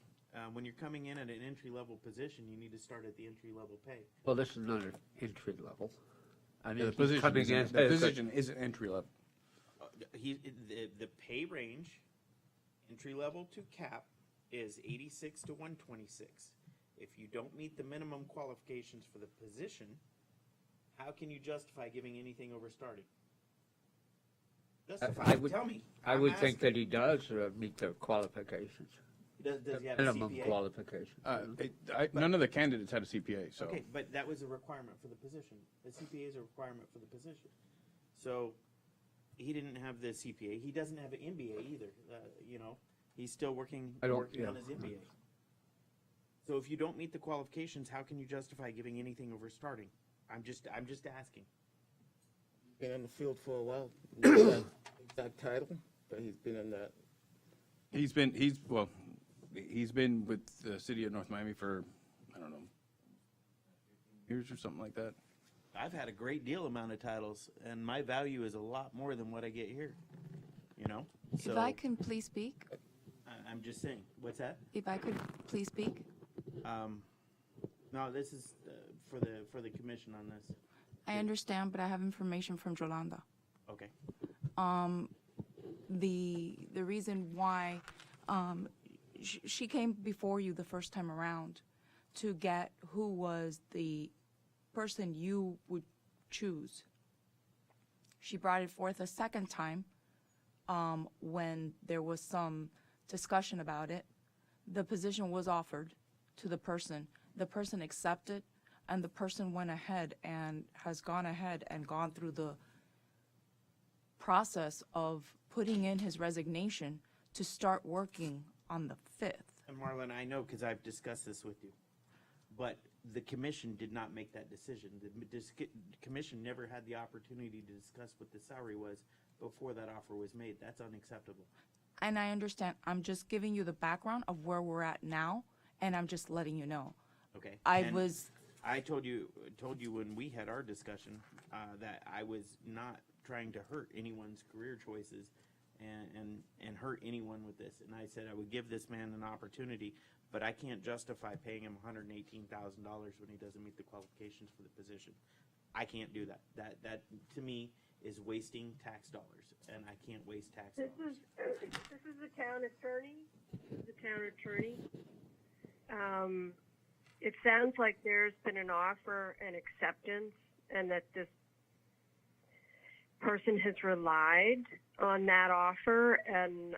Speaker 2: When you're coming in at an entry-level position, you need to start at the entry-level pay.
Speaker 3: Well, this is not an entry level. I mean,
Speaker 17: The
Speaker 3: he's
Speaker 17: position
Speaker 3: coming
Speaker 17: isn't-
Speaker 3: in
Speaker 17: the
Speaker 3: as a-
Speaker 17: position isn't entry level.
Speaker 2: The pay range, entry-level to cap, is 86 to 126. If you don't meet the minimum qualifications for the position, how can you justify giving anything over starting? Justify, tell me.
Speaker 3: I would think that he does meet the qualifications.
Speaker 2: Does he have a
Speaker 3: Minimum
Speaker 2: CPA?
Speaker 3: qualifications.
Speaker 17: None of the candidates had a CPA, so.
Speaker 2: Okay, but that was a requirement for the position. The CPA is a requirement for the position. So he didn't have the CPA. He doesn't have an MBA either. You know, he's still working on his MBA. So if you don't meet the qualifications, how can you justify giving anything over starting? I'm just asking.
Speaker 8: Been in the field for a while. Know that title, but he's been in that.
Speaker 17: He's been with the city of North Miami for, I don't know, years or something like that.
Speaker 2: I've had a great deal amount of titles, and my value is a lot more than what I get here. You know. So
Speaker 18: If I can please speak,
Speaker 2: I'm just saying. What's that?
Speaker 18: if I could please speak.
Speaker 2: No, this is for the commission on this.
Speaker 18: I understand, but I have information from Yolanda.
Speaker 2: Okay.
Speaker 18: The reason why she came before you the first time around to get who was the person you would choose. She brought it forth a second time when there was some discussion about it. The position was offered to the person. The person accepted, and the person went ahead and has gone ahead and gone through the process of putting in his resignation to start working on the 5th.
Speaker 2: And Marlon, I know because I've discussed this with you, but the commission did not make that decision. The commission never had the opportunity to discuss what the salary was before that offer was made. That's unacceptable.
Speaker 18: And I understand. I'm just giving you the background of where we're at now, and I'm just letting you know.
Speaker 2: Okay.
Speaker 18: I
Speaker 2: told you when we had our discussion that I was not trying to hurt anyone's career choices and hurt anyone with this. And I said I would give this man an opportunity, but I can't justify paying him $118,000 when he doesn't meet the qualifications for the position. I can't do that. That to me is wasting tax dollars, and I can't waste tax dollars.
Speaker 19: This is the town attorney. It sounds like there's been an offer and acceptance, and that this person has relied on that offer, and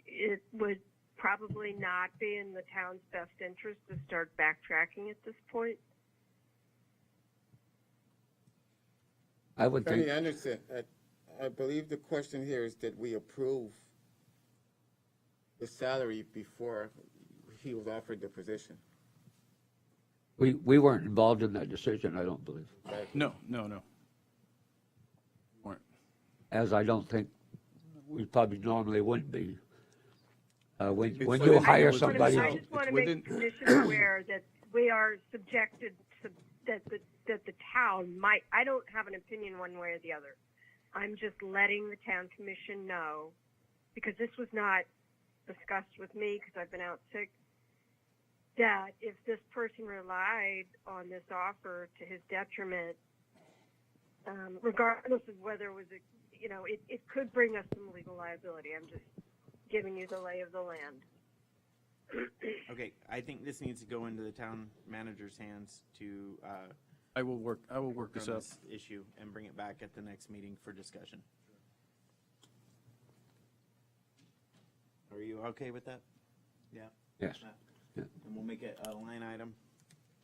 Speaker 19: it would probably not be in the town's best interest to start backtracking at this point.
Speaker 3: I would think.
Speaker 8: Attorney Anderson, I believe the question here is that we approve the salary before he was offered the position.
Speaker 3: We weren't involved in that decision, I don't believe.
Speaker 17: No. Weren't.
Speaker 3: As I don't think we probably normally wouldn't be. When
Speaker 17: It's
Speaker 3: you
Speaker 17: within-
Speaker 3: hire
Speaker 17: it's
Speaker 3: somebody.
Speaker 19: I just want to make the commission aware that we are subjected to, that the town might, I don't have an opinion one way or the other. I'm just letting the town commission know, because this was not discussed with me because I've been out sick, that if this person relied on this offer to his detriment, regardless of whether it was, it could bring us some legal liability. I'm just giving you the lay of the land.
Speaker 2: Okay, I think this needs to go into the town manager's hands to
Speaker 17: I will work this
Speaker 2: on
Speaker 17: up.
Speaker 2: this issue and bring it back at the next meeting for discussion. Are you okay with that? Yeah?
Speaker 3: Yes.
Speaker 2: And we'll make it a line item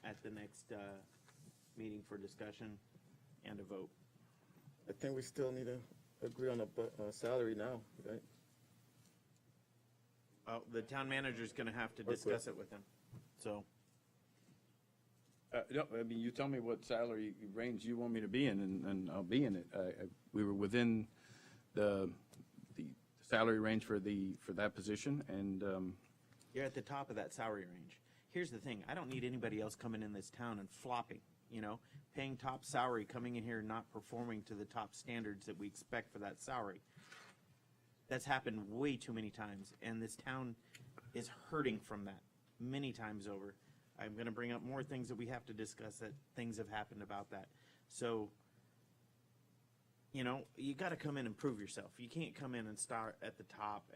Speaker 2: at the next meeting for discussion and a vote.
Speaker 8: I think we still need to agree on a salary now, right?
Speaker 2: Well, the town manager's gonna have to discuss it with them, so.
Speaker 17: No, I mean, you tell me what salary range you want me to be in, and I'll be in it. We were within the salary range for that position, and
Speaker 2: You're at the top of that salary range. Here's the thing, I don't need anybody else coming in this town and flopping, paying top salary, coming in here and not performing to the top standards that we expect for that salary. That's happened way too many times, and this town is hurting from that many times over. I'm gonna bring up more things that we have to discuss, that things have happened about that. So, you gotta come in and prove yourself. You can't come in and start at the top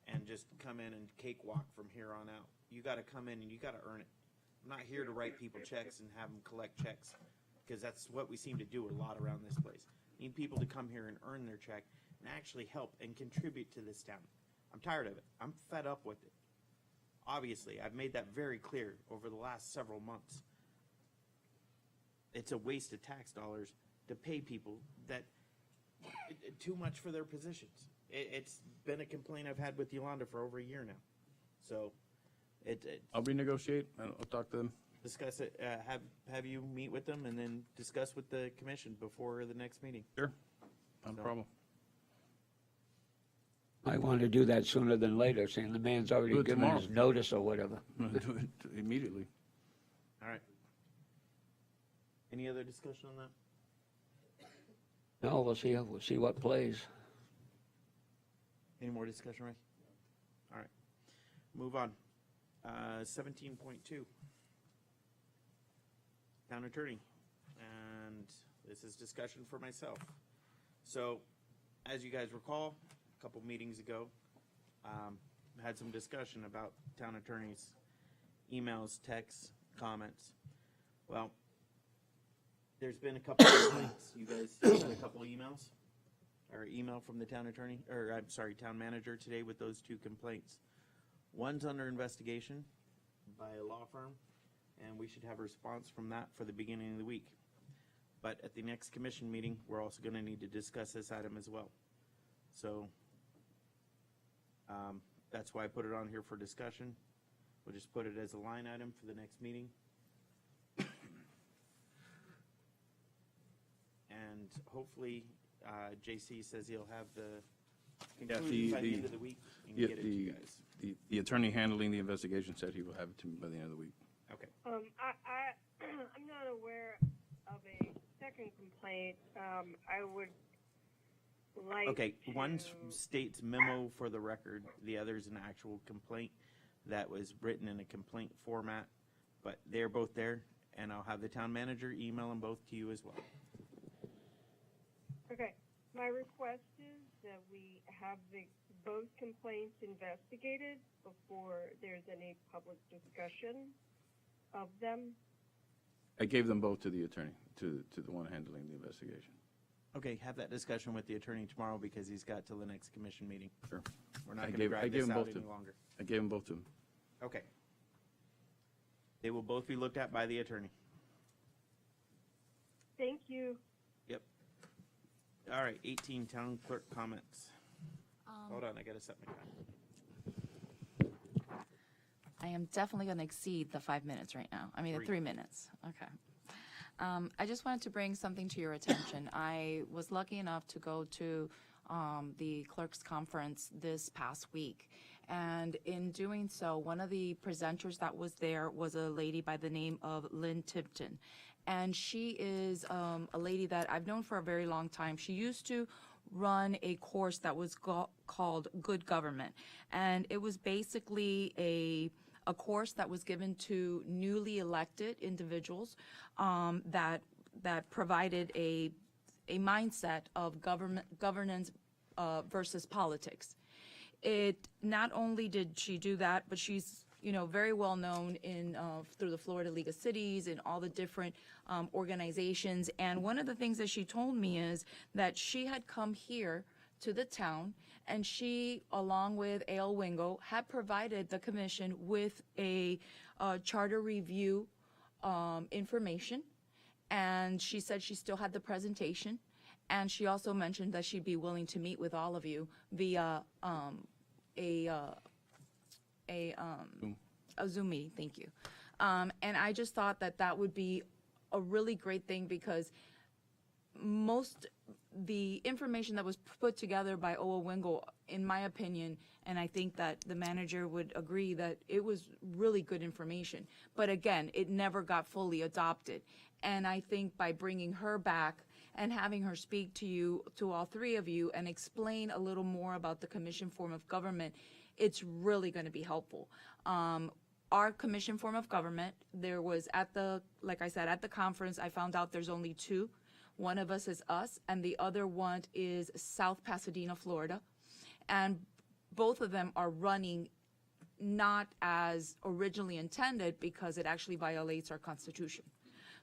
Speaker 2: and just come in and cakewalk from here on out. You gotta come in and you gotta earn it. I'm not here to write people checks and have them collect checks, because that's what we seem to do a lot around this place. Need people to come here and earn their check and actually help and contribute to this town. I'm tired of it. I'm fed up with it. Obviously, I've made that very clear over the last several months. It's a waste of tax dollars to pay people that too much for their positions. It's been a complaint I've had with Yolanda for over a year now. So,
Speaker 17: I'll renegotiate. I'll talk to them.
Speaker 2: discuss it. Have you meet with them and then discuss with the commission before the next meeting.
Speaker 17: Sure, not a problem.
Speaker 3: I want to do that sooner than later, saying the man's already
Speaker 17: Do it
Speaker 3: given
Speaker 17: tomorrow.
Speaker 3: his notice or whatever.
Speaker 17: Do it immediately.
Speaker 2: All right. Any other discussion on that?
Speaker 3: No, we'll see what plays.
Speaker 2: Any more discussion, Ray? All right. Move on. 17.2. Town attorney. And this is discussion for myself. So, as you guys recall, a couple meetings ago, had some discussion about town attorneys' emails, texts, comments. Well, there's been a couple of complaints. You guys got a couple emails? Or email from the town attorney, or I'm sorry, town manager today with those two complaints. One's under investigation by a law firm, and we should have a response from that for the beginning of the week. But at the next commission meeting, we're also gonna need to discuss this item as well. So, that's why I put it on here for discussion. We'll just put it as a line item for the next meeting. And hopefully, JC says he'll have the conclusion by the end of the week and get it to you guys.
Speaker 17: The attorney handling the investigation said he will have it to me by the end of the week.
Speaker 2: Okay.
Speaker 19: I'm not aware of a second complaint. I would like
Speaker 2: Okay,
Speaker 19: to...
Speaker 2: one states memo for the record, the other's an actual complaint that was written in a complaint format, but they're both there, and I'll have the town manager email them both to you as well.
Speaker 19: Okay, my request is that we have both complaints investigated before there's any public discussion of them.
Speaker 17: I gave them both to the attorney, to the one handling the investigation.
Speaker 2: Okay, have that discussion with the attorney tomorrow because he's got till the next commission meeting.
Speaker 17: Sure.
Speaker 2: We're not gonna drag this out any longer.
Speaker 17: I gave them both to him.
Speaker 2: Okay. They will both be looked at by the attorney.
Speaker 19: Thank you.
Speaker 2: Yep. All right, 18 town clerk comments. Hold on, I gotta set my time.
Speaker 14: I am definitely going to exceed the 5 minutes right now. I mean, the 3 minutes. Okay. I just wanted to bring something to your attention. I was lucky enough to go to the clerks conference this past week, And in doing so, one of the presenters that was there was a lady by the name of Lynn Tipton. And she is a lady that I've known for a very long time. She used to run a course that was called Good Government. And it was basically a course that was given to newly elected individuals that provided a mindset of governance versus politics. It not only did she do that, but she's very well known in through the Florida League of Cities and all the different organizations. And one of the things that she told me is that she had come here to the town, and she, along with A.L. Wingo, had provided the commission with a charter review information. And she said she still had the presentation. And she also mentioned that she'd be willing to meet with all of you via a Zoom meeting. Thank you. And I just thought that that would be a really great thing, because the information that was put together by O.O. Wingo, in my opinion, and I think that the manager would agree, that it was really good information. But again, it never got fully adopted. And I think by bringing her back and having her speak to you, to all three of you, and explain a little more about the commission form of government, it's really going to be helpful. Our commission form of government, there was like I said, at the conference, I found out there's only two. One of us is us, and the other one is South Pasadena, Florida. And both of them are running not as originally intended, because it actually violates our Constitution.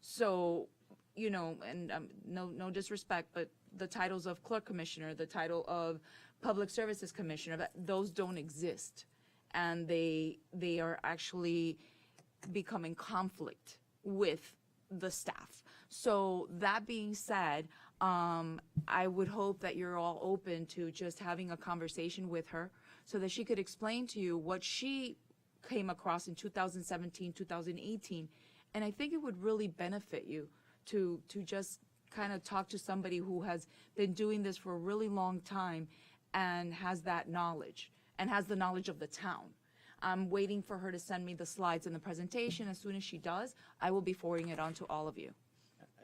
Speaker 14: So, and no disrespect, but the titles of clerk commissioner, the title of public services commissioner, those don't exist. And they are actually becoming conflict with the staff. So that being said, I would hope that you're all open to just having a conversation with her so that she could explain to you what she came across in 2017, 2018. And I think it would really benefit you to just kind of talk to somebody who has been doing this for a really long time and has that knowledge and has the knowledge of the town. I'm waiting for her to send me the slides and the presentation. As soon as she does, I will be forwarding it on to all of you.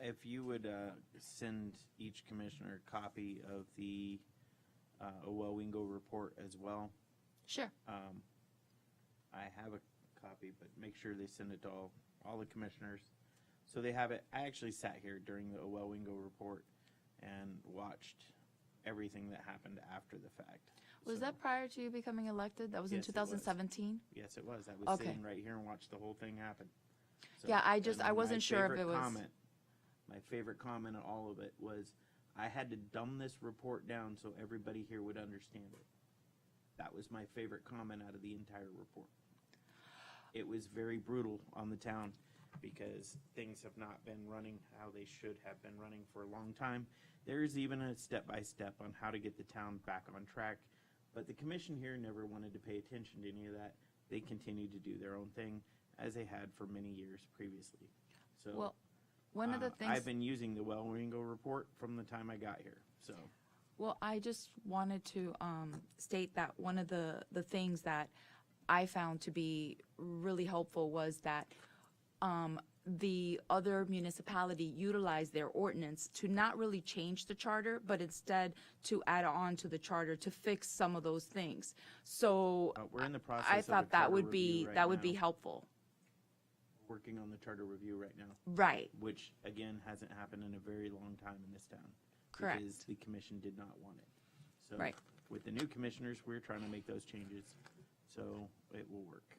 Speaker 2: If you would send each commissioner a copy of the O.L. Wingo report as well.
Speaker 14: Sure.
Speaker 2: I have a copy, but make sure they send it to all the commissioners, so they have it. I actually sat here during the O.L. Wingo report and watched everything that happened after the fact.
Speaker 14: Was that prior to you becoming elected? That was in 2017?
Speaker 2: Yes, it was. I was
Speaker 14: Okay.
Speaker 2: sitting right here and watched the whole thing happen. So,
Speaker 14: Yeah, I
Speaker 2: and
Speaker 14: wasn't sure if it was.
Speaker 2: My favorite comment on all of it was, I had to dumb this report down so everybody here would understand it. That was my favorite comment out of the entire report. It was very brutal on the town, because things have not been running how they should have been running for a long time. There's even a step-by-step on how to get the town back on track, but the commission here never wanted to pay attention to any of that. They continued to do their own thing, as they had for many years previously. So,
Speaker 14: well, one of the things
Speaker 2: I've been using the O.L. Wingo report from the time I got here. So,
Speaker 14: well, I just wanted to state that one of the things that I found to be really helpful was that the other municipality utilized their ordinance to not really change the charter, but instead to add on to the charter to fix some of those things. So
Speaker 2: we're in the process
Speaker 14: I
Speaker 2: of a
Speaker 14: thought that
Speaker 2: charter
Speaker 14: would be
Speaker 2: review right
Speaker 14: be
Speaker 2: now.
Speaker 14: helpful.
Speaker 2: Working on the charter review right now.
Speaker 14: Right.
Speaker 2: Which, again, hasn't happened in a very long time in this town.
Speaker 14: Correct.
Speaker 2: Because the commission did not want it. So,
Speaker 14: Right.
Speaker 2: with the new commissioners, we're trying to make those changes, so it will work.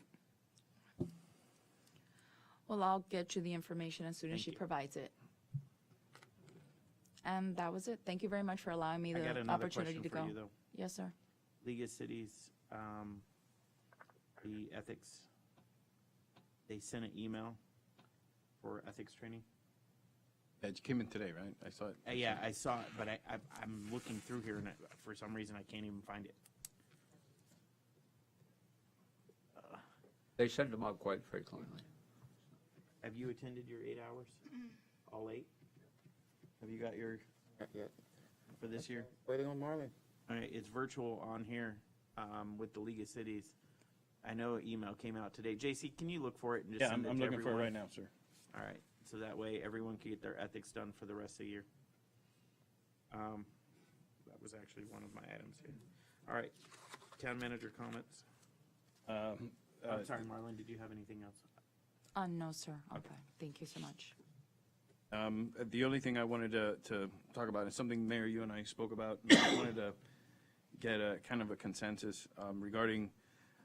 Speaker 14: Well, I'll get you the information as soon as
Speaker 2: Thank
Speaker 14: she
Speaker 2: you.
Speaker 14: provides it. And that was it. Thank you very much for allowing me
Speaker 2: I got
Speaker 14: the
Speaker 2: another
Speaker 14: opportunity
Speaker 2: question
Speaker 14: to
Speaker 2: for
Speaker 14: go.
Speaker 2: you, though.
Speaker 14: Yes, sir.
Speaker 2: League of Cities, the ethics, they sent an email for ethics training.
Speaker 17: That came in today, right? I saw it.
Speaker 2: Yeah, I saw it, but I'm looking through here, and for some reason, I can't even find it.
Speaker 3: They send them out quite frequently.
Speaker 2: Have you attended your 8 hours? All 8? Have you got your
Speaker 8: Not yet.
Speaker 2: for this year?
Speaker 8: Waiting on Marlon.
Speaker 2: All right, it's virtual on here. with the League of Cities. I know an email came out today. JC, can you look for it and just
Speaker 4: Yeah,
Speaker 2: send it
Speaker 4: I'm
Speaker 2: to
Speaker 4: looking for it
Speaker 2: everyone?
Speaker 4: right now, sir.
Speaker 2: All right, so that way everyone can get their ethics done for the rest of the year. That was actually one of my items here. All right, town manager comments. I'm sorry, Marlon, did you have anything else?
Speaker 14: No, sir. Okay. Thank you so much.
Speaker 4: The only thing I wanted to talk about is something, Mayor, you and I spoke about. I wanted to get a kind of a consensus regarding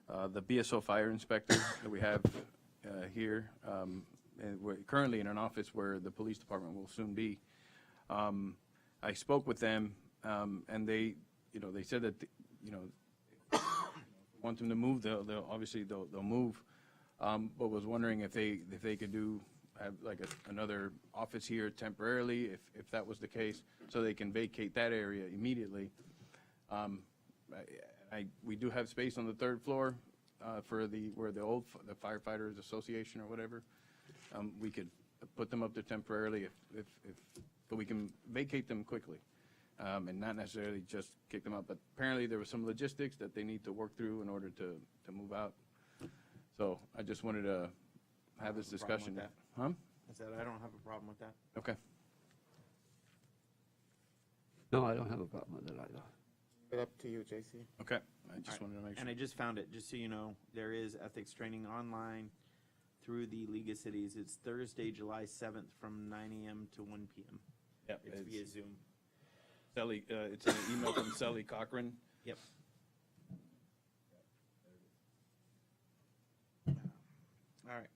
Speaker 4: the BSO fire inspector that we have here. And we're currently in an office where the police department will soon be. I spoke with them, and they said that, want them to move, they'll obviously move. But was wondering if they could have like another office here temporarily, if that was the case, so they can vacate that area immediately. We do have space on the third floor for the firefighters association or whatever. We could put them up there temporarily but we can vacate them quickly, and not necessarily just kick them out. But apparently there was some logistics that they need to work through in order to move out. So I just wanted to have this discussion.
Speaker 2: Huh? I said I don't have a problem with that.
Speaker 4: Okay.
Speaker 3: No, I don't have a problem with it either.
Speaker 8: It's up to you, JC.
Speaker 4: Okay. I just wanted to make sure.
Speaker 2: And I just found it, just so you know, there is ethics training online through the League of Cities. It's Thursday, July 7th from 9 a.m. to 1 p.m.
Speaker 4: Yep.
Speaker 2: It's via Zoom.
Speaker 4: Sally, it's an email from Sally Cochran.
Speaker 2: Yep. All right.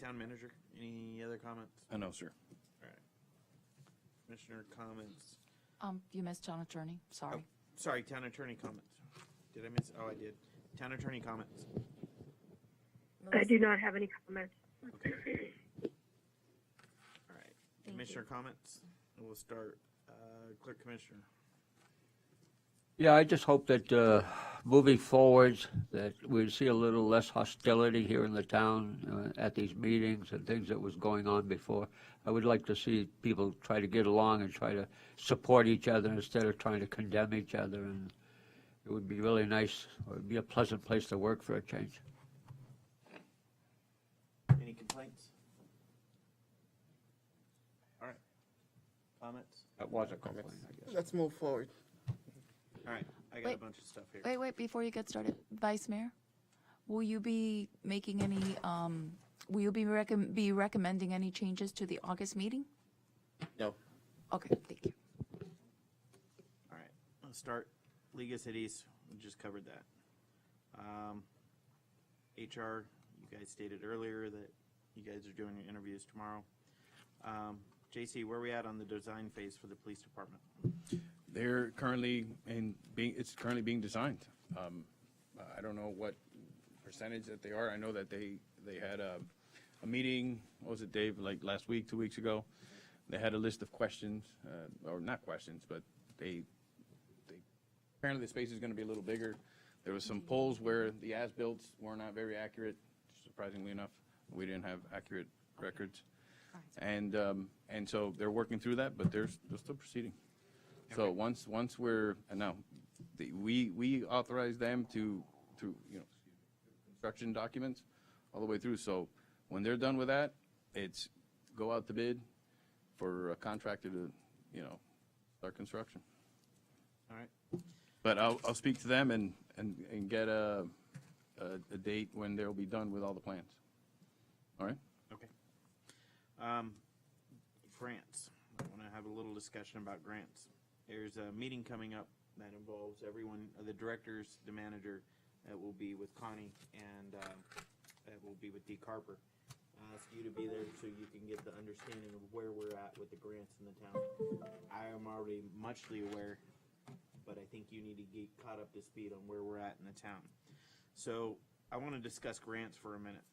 Speaker 2: Town manager, any other comments?
Speaker 4: No, sir.
Speaker 2: All right. Commissioner comments.
Speaker 14: You missed town attorney. Sorry.
Speaker 2: Oh, sorry, town attorney comments. Did I miss? Oh, I did. Town attorney comments.
Speaker 19: I do not have any comments.
Speaker 2: Okay. All right. Commissioner comments. We'll start. Clerk Commissioner.
Speaker 3: Yeah, I just hope that moving forward, that we see a little less hostility here in the town at these meetings and things that was going on before. I would like to see people try to get along and try to support each other instead of trying to condemn each other. And it would be really nice, or it would be a pleasant place to work for a change.
Speaker 2: Any complaints? All right. Comments?
Speaker 3: That was a complaint, I guess.
Speaker 8: Let's move forward.
Speaker 2: All right. I got a bunch of stuff here.
Speaker 14: Wait, before you get started, Vice Mayor, will you be making any, will you be recommending any changes to the August meeting?
Speaker 8: No.
Speaker 14: Okay, thank you.
Speaker 2: All right. Let's start. League of Cities. We just covered that. HR, you guys stated earlier that you guys are doing your interviews tomorrow. JC, where are we at on the design phase for the police department?
Speaker 4: They're currently it's currently being designed. I don't know what percentage that they are. I know that they had a meeting, what was it, Dave, like last week, 2 weeks ago? They had a list of questions, or not questions, but they apparently the space is going to be a little bigger. There was some polls where the as-builts were not very accurate, surprisingly enough. We didn't have accurate records. And so they're working through that, but they're still proceeding. So once we're, and now, we authorize them to construction documents all the way through. So when they're done with that, it's go out to bid for a contractor to, start construction.
Speaker 2: All right.
Speaker 4: But I'll speak to them and get a date when they'll be done with all the plans. All right?
Speaker 2: Okay. Grants. I want to have a little discussion about grants. There's a meeting coming up that involves everyone, the directors, the manager, that will be with Connie, and that will be with D. Carper. I ask you to be there so you can get the understanding of where we're at with the grants in the town. I am already muchly aware, but I think you need to get caught up to speed on where we're at in the town. So I want to discuss grants for a minute.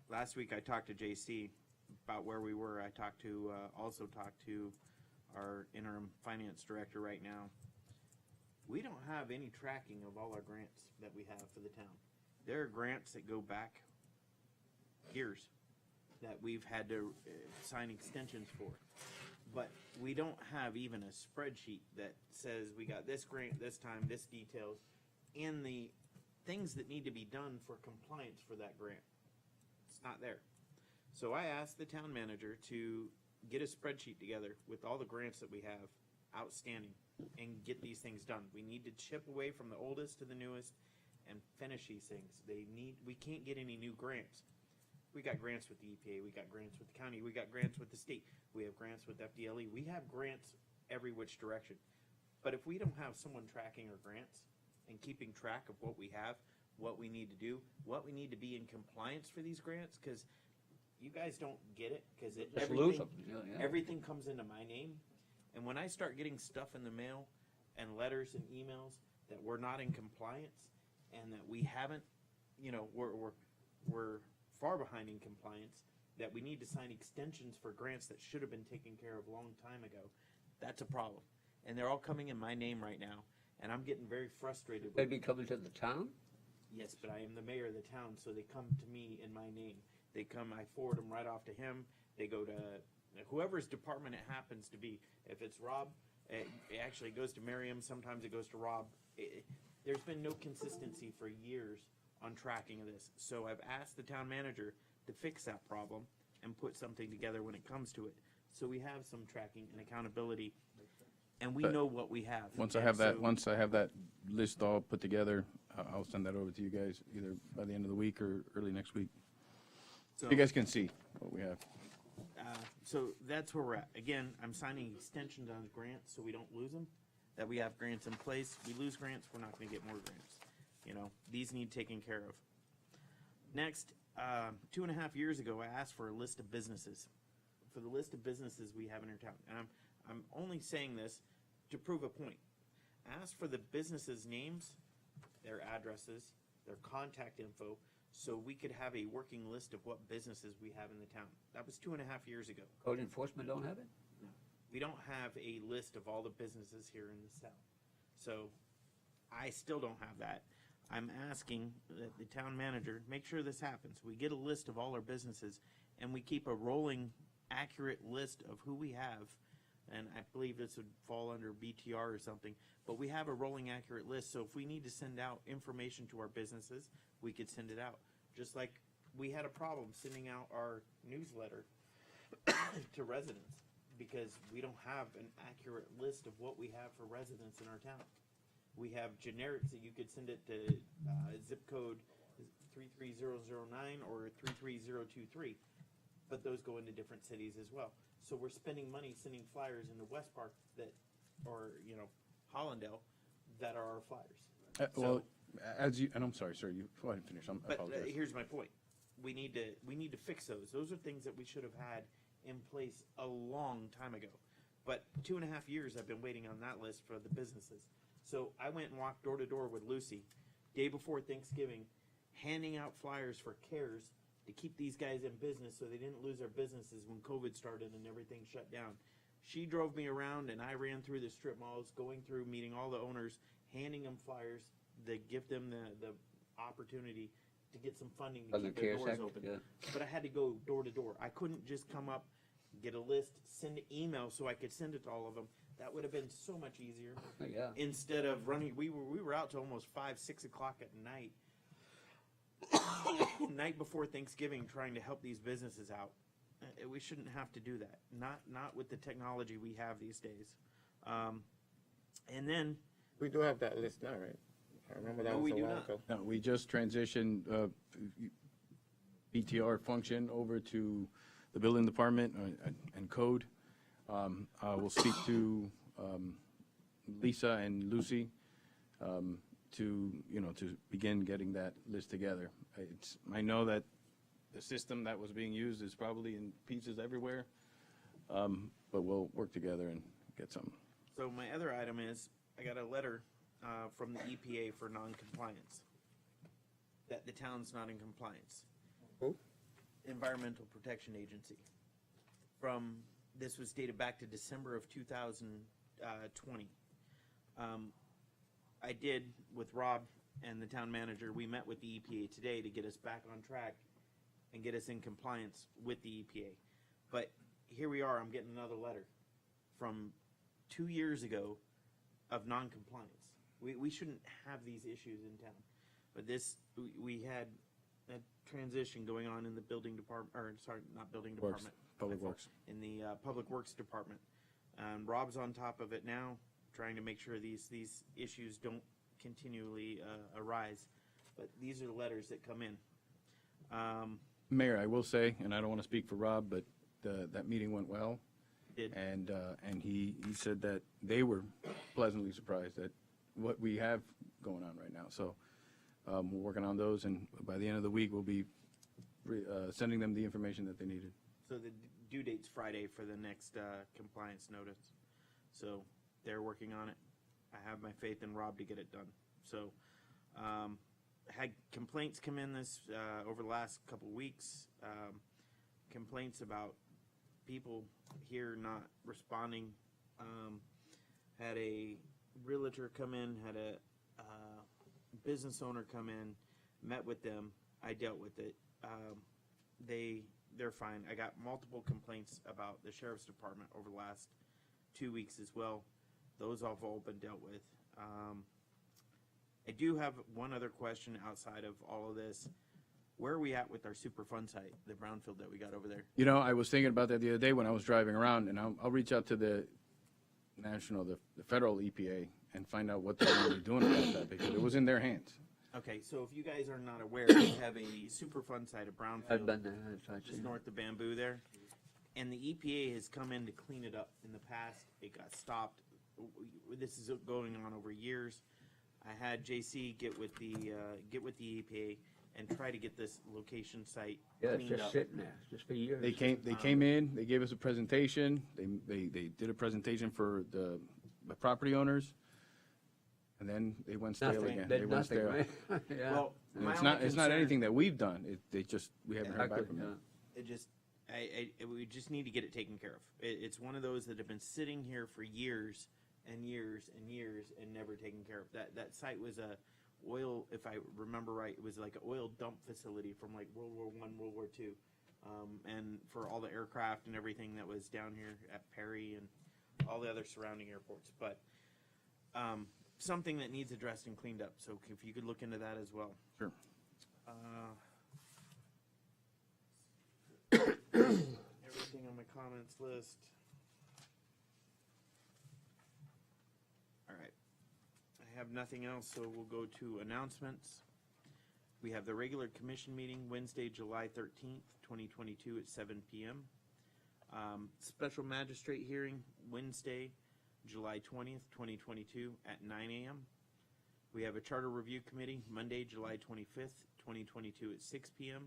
Speaker 2: Last week I talked to JC about where we were. I also talked to our interim finance director right now. We don't have any tracking of all our grants that we have for the town. There are grants that go back years that we've had to sign extensions for. But we don't have even a spreadsheet that says we got this grant this time, this details. and the things that need to be done for compliance for that grant. It's not there. So I asked the town manager to get a spreadsheet together with all the grants that we have outstanding and get these things done. We need to chip away from the oldest to the newest and finish these things. We can't get any new grants. We got grants with the EPA, we got grants with the county, we got grants with the state, we have grants with FDLE, we have grants every which direction. But if we don't have someone tracking our grants and keeping track of what we have, what we need to do, what we need to be in compliance for these grants, because you guys don't get it, because
Speaker 3: Just lose them. Yeah.
Speaker 2: everything comes into my name. And when I start getting stuff in the mail and letters and emails that we're not in compliance and that we haven't, we're far behind in compliance, that we need to sign extensions for grants that should have been taken care of a long time ago, that's a problem. And they're all coming in my name right now, and I'm getting very frustrated.
Speaker 3: They'd be coming to the town?
Speaker 2: Yes, but I am the mayor of the town, so they come to me in my name. They come, I forward them right off to him. They go to whoever's department it happens to be. If it's Rob, it actually goes to Miriam. Sometimes it goes to Rob. There's been no consistency for years on tracking of this. So I've asked the town manager to fix that problem and put something together when it comes to it. So we have some tracking and accountability, and we know what we have.
Speaker 4: Once I have that list all put together, I'll send that over to you guys either by the end of the week or early next week. So you guys can see what we have.
Speaker 2: So that's where we're at. Again, I'm signing extensions on grants so we don't lose them, that we have grants in place. We lose grants, we're not going to get more grants. These need taken care of. Next, 2.5 years ago, I asked for a list of businesses, for the list of businesses we have in our town. And I'm only saying this to prove a point. Ask for the businesses' names, their addresses, their contact info, so we could have a working list of what businesses we have in the town. That was 2.5 years ago.
Speaker 3: Code enforcement don't have it?
Speaker 2: No. We don't have a list of all the businesses here in this town. So I still don't have that. I'm asking that the town manager make sure this happens. We get a list of all our businesses and we keep a rolling, accurate list of who we have. And I believe this would fall under BTR or something, but we have a rolling accurate list. So if we need to send out information to our businesses, we could send it out. Just like we had a problem sending out our newsletter to residents because we don't have an accurate list of what we have for residents in our town. We have generics that you could send it to zip code 33009 or 33023, but those go into different cities as well. So we're spending money sending flyers into West Park or Hollandale that are our flyers.
Speaker 4: And I'm sorry, sir, you go ahead and finish. I apologize.
Speaker 2: Here's my point. We need to fix those. Those are things that we should have had in place a long time ago. But 2.5 years I've been waiting on that list for the businesses. So I went and walked door to door with Lucy, day before Thanksgiving, handing out flyers for CARES to keep these guys in business so they didn't lose their businesses when COVID started and everything shut down. She drove me around and I ran through the strip malls, going through, meeting all the owners, handing them flyers that give them the opportunity to get some funding to keep their doors open. Yeah. But I had to go door to door. I couldn't just come up, get a list, send an email so I could send it to all of them. That would have been so much easier.
Speaker 3: Yeah.
Speaker 2: Instead of running, we were out till almost 5, 6 o'clock at night, night before Thanksgiving, trying to help these businesses out. We shouldn't have to do that. Not with the technology we have these days. And then
Speaker 8: we do have that list now, right? I remember that was a while ago.
Speaker 4: No, we just transitioned BTR function over to the building department and code. I will speak to Lisa and Lucy to begin getting that list together. I know that the system that was being used is probably in pieces everywhere, but we'll work together and get something.
Speaker 2: So my other item is I got a letter from the EPA for non-compliance, that the town's not in compliance.
Speaker 8: Who?
Speaker 2: Environmental Protection Agency. This was dated back to December of 2020. I did, with Rob and the town manager, we met with the EPA today to get us back on track and get us in compliance with the EPA. But here we are, I'm getting another letter from 2 years ago of non-compliance. We shouldn't have these issues in town. But we had a transition going on in the building department, or sorry, not building
Speaker 17: Works.
Speaker 2: department.
Speaker 17: Public Works.
Speaker 2: In the Public Works Department. Rob's on top of it now, trying to make sure these issues don't continually arise. But these are the letters that come in.
Speaker 17: Mayor, I will say, and I don't want to speak for Rob, but that meeting went well.
Speaker 2: Did.
Speaker 17: And he said that they were pleasantly surprised at what we have going on right now. So we're working on those, and by the end of the week, we'll be sending them the information that they needed.
Speaker 2: So the due date's Friday for the next compliance notice. So they're working on it. I have my faith in Rob to get it done. So had complaints come in this over the last couple weeks. Complaints about people here not responding. Had a realtor come in, had a business owner come in, met with them. I dealt with it. They're fine. I got multiple complaints about the sheriff's department over the last 2 weeks as well. Those have all been dealt with. I do have one other question outside of all of this. Where are we at with our Superfund site, the brownfield that we got over there?
Speaker 17: You know, I was thinking about that the other day when I was driving around, and I'll reach out to the federal EPA and find out what they're really doing about that, because it was in their hands.
Speaker 2: Okay, so if you guys are not aware, we have a Superfund site, a brownfield.
Speaker 3: I've been there.
Speaker 2: Just north of Bamboo there. And the EPA has come in to clean it up. In the past, it got stopped. This is going on over years. I had JC get with the EPA and try to get this location site
Speaker 3: Yeah, it's
Speaker 2: cleaned
Speaker 3: just
Speaker 2: up.
Speaker 3: sitting there, just for years.
Speaker 17: They came in, they gave us a presentation, they did a presentation for the property owners, and then they went stale
Speaker 3: Nothing.
Speaker 17: again.
Speaker 3: Did
Speaker 17: They went
Speaker 3: nothing,
Speaker 17: stale.
Speaker 3: right? Yeah.
Speaker 2: Well,
Speaker 17: And
Speaker 2: my
Speaker 17: it's
Speaker 2: only
Speaker 17: not
Speaker 2: concern-
Speaker 17: anything that we've done. We haven't heard back from
Speaker 3: Yeah.
Speaker 17: them.
Speaker 2: It just, we just need to get it taken care of. It's one of those that have been sitting here for years and years and years and never taken care of. That site was a oil, if I remember right, it was like an oil dump facility from like World War I, World War II. And for all the aircraft and everything that was down here at Perry and all the other surrounding airports. But something that needs addressed and cleaned up. So if you could look into that as well.
Speaker 17: Sure.
Speaker 2: Everything on my comments list. All right. I have nothing else, so we'll go to announcements. We have the regular commission meeting Wednesday, July 13th, 2022 at 7 p.m. Special magistrate hearing Wednesday, July 20th, 2022 at 9 a.m. We have a charter review committee Monday, July 25th, 2022 at 6 p.m.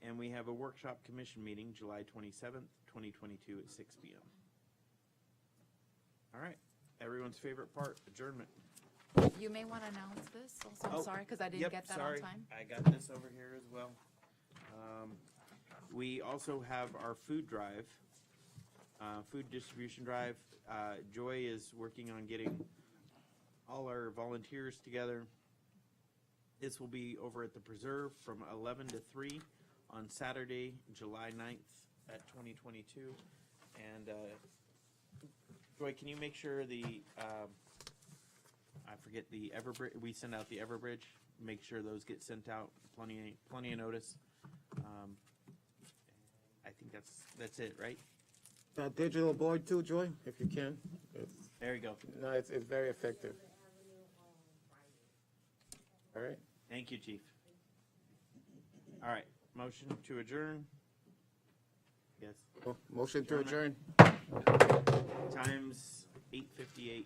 Speaker 2: And we have a workshop commission meeting July 27th, 2022 at 6 p.m. All right, everyone's favorite part, adjournment.
Speaker 14: You may want to announce this also. I'm
Speaker 2: Oh,
Speaker 14: sorry, because I didn't
Speaker 2: yep,
Speaker 14: get that
Speaker 2: sorry.
Speaker 14: on time.
Speaker 2: I got this over here as well. We also have our food drive, food distribution drive. Joy is working on getting all our volunteers together. This will be over at the Preserve from 11 to 3 on Saturday, July 9th at 2022. And Joy, can you make sure the I forget the Everbridge, we send out the Everbridge, make sure those get sent out, plenty of notice. I think that's it, right?
Speaker 8: Digital board too, Joy, if you can.
Speaker 2: There you go.
Speaker 8: No, it's very effective. All right.
Speaker 2: Thank you, Chief. All right, motion to adjourn. Yes.
Speaker 8: Motion to adjourn.
Speaker 2: Time's 8:58.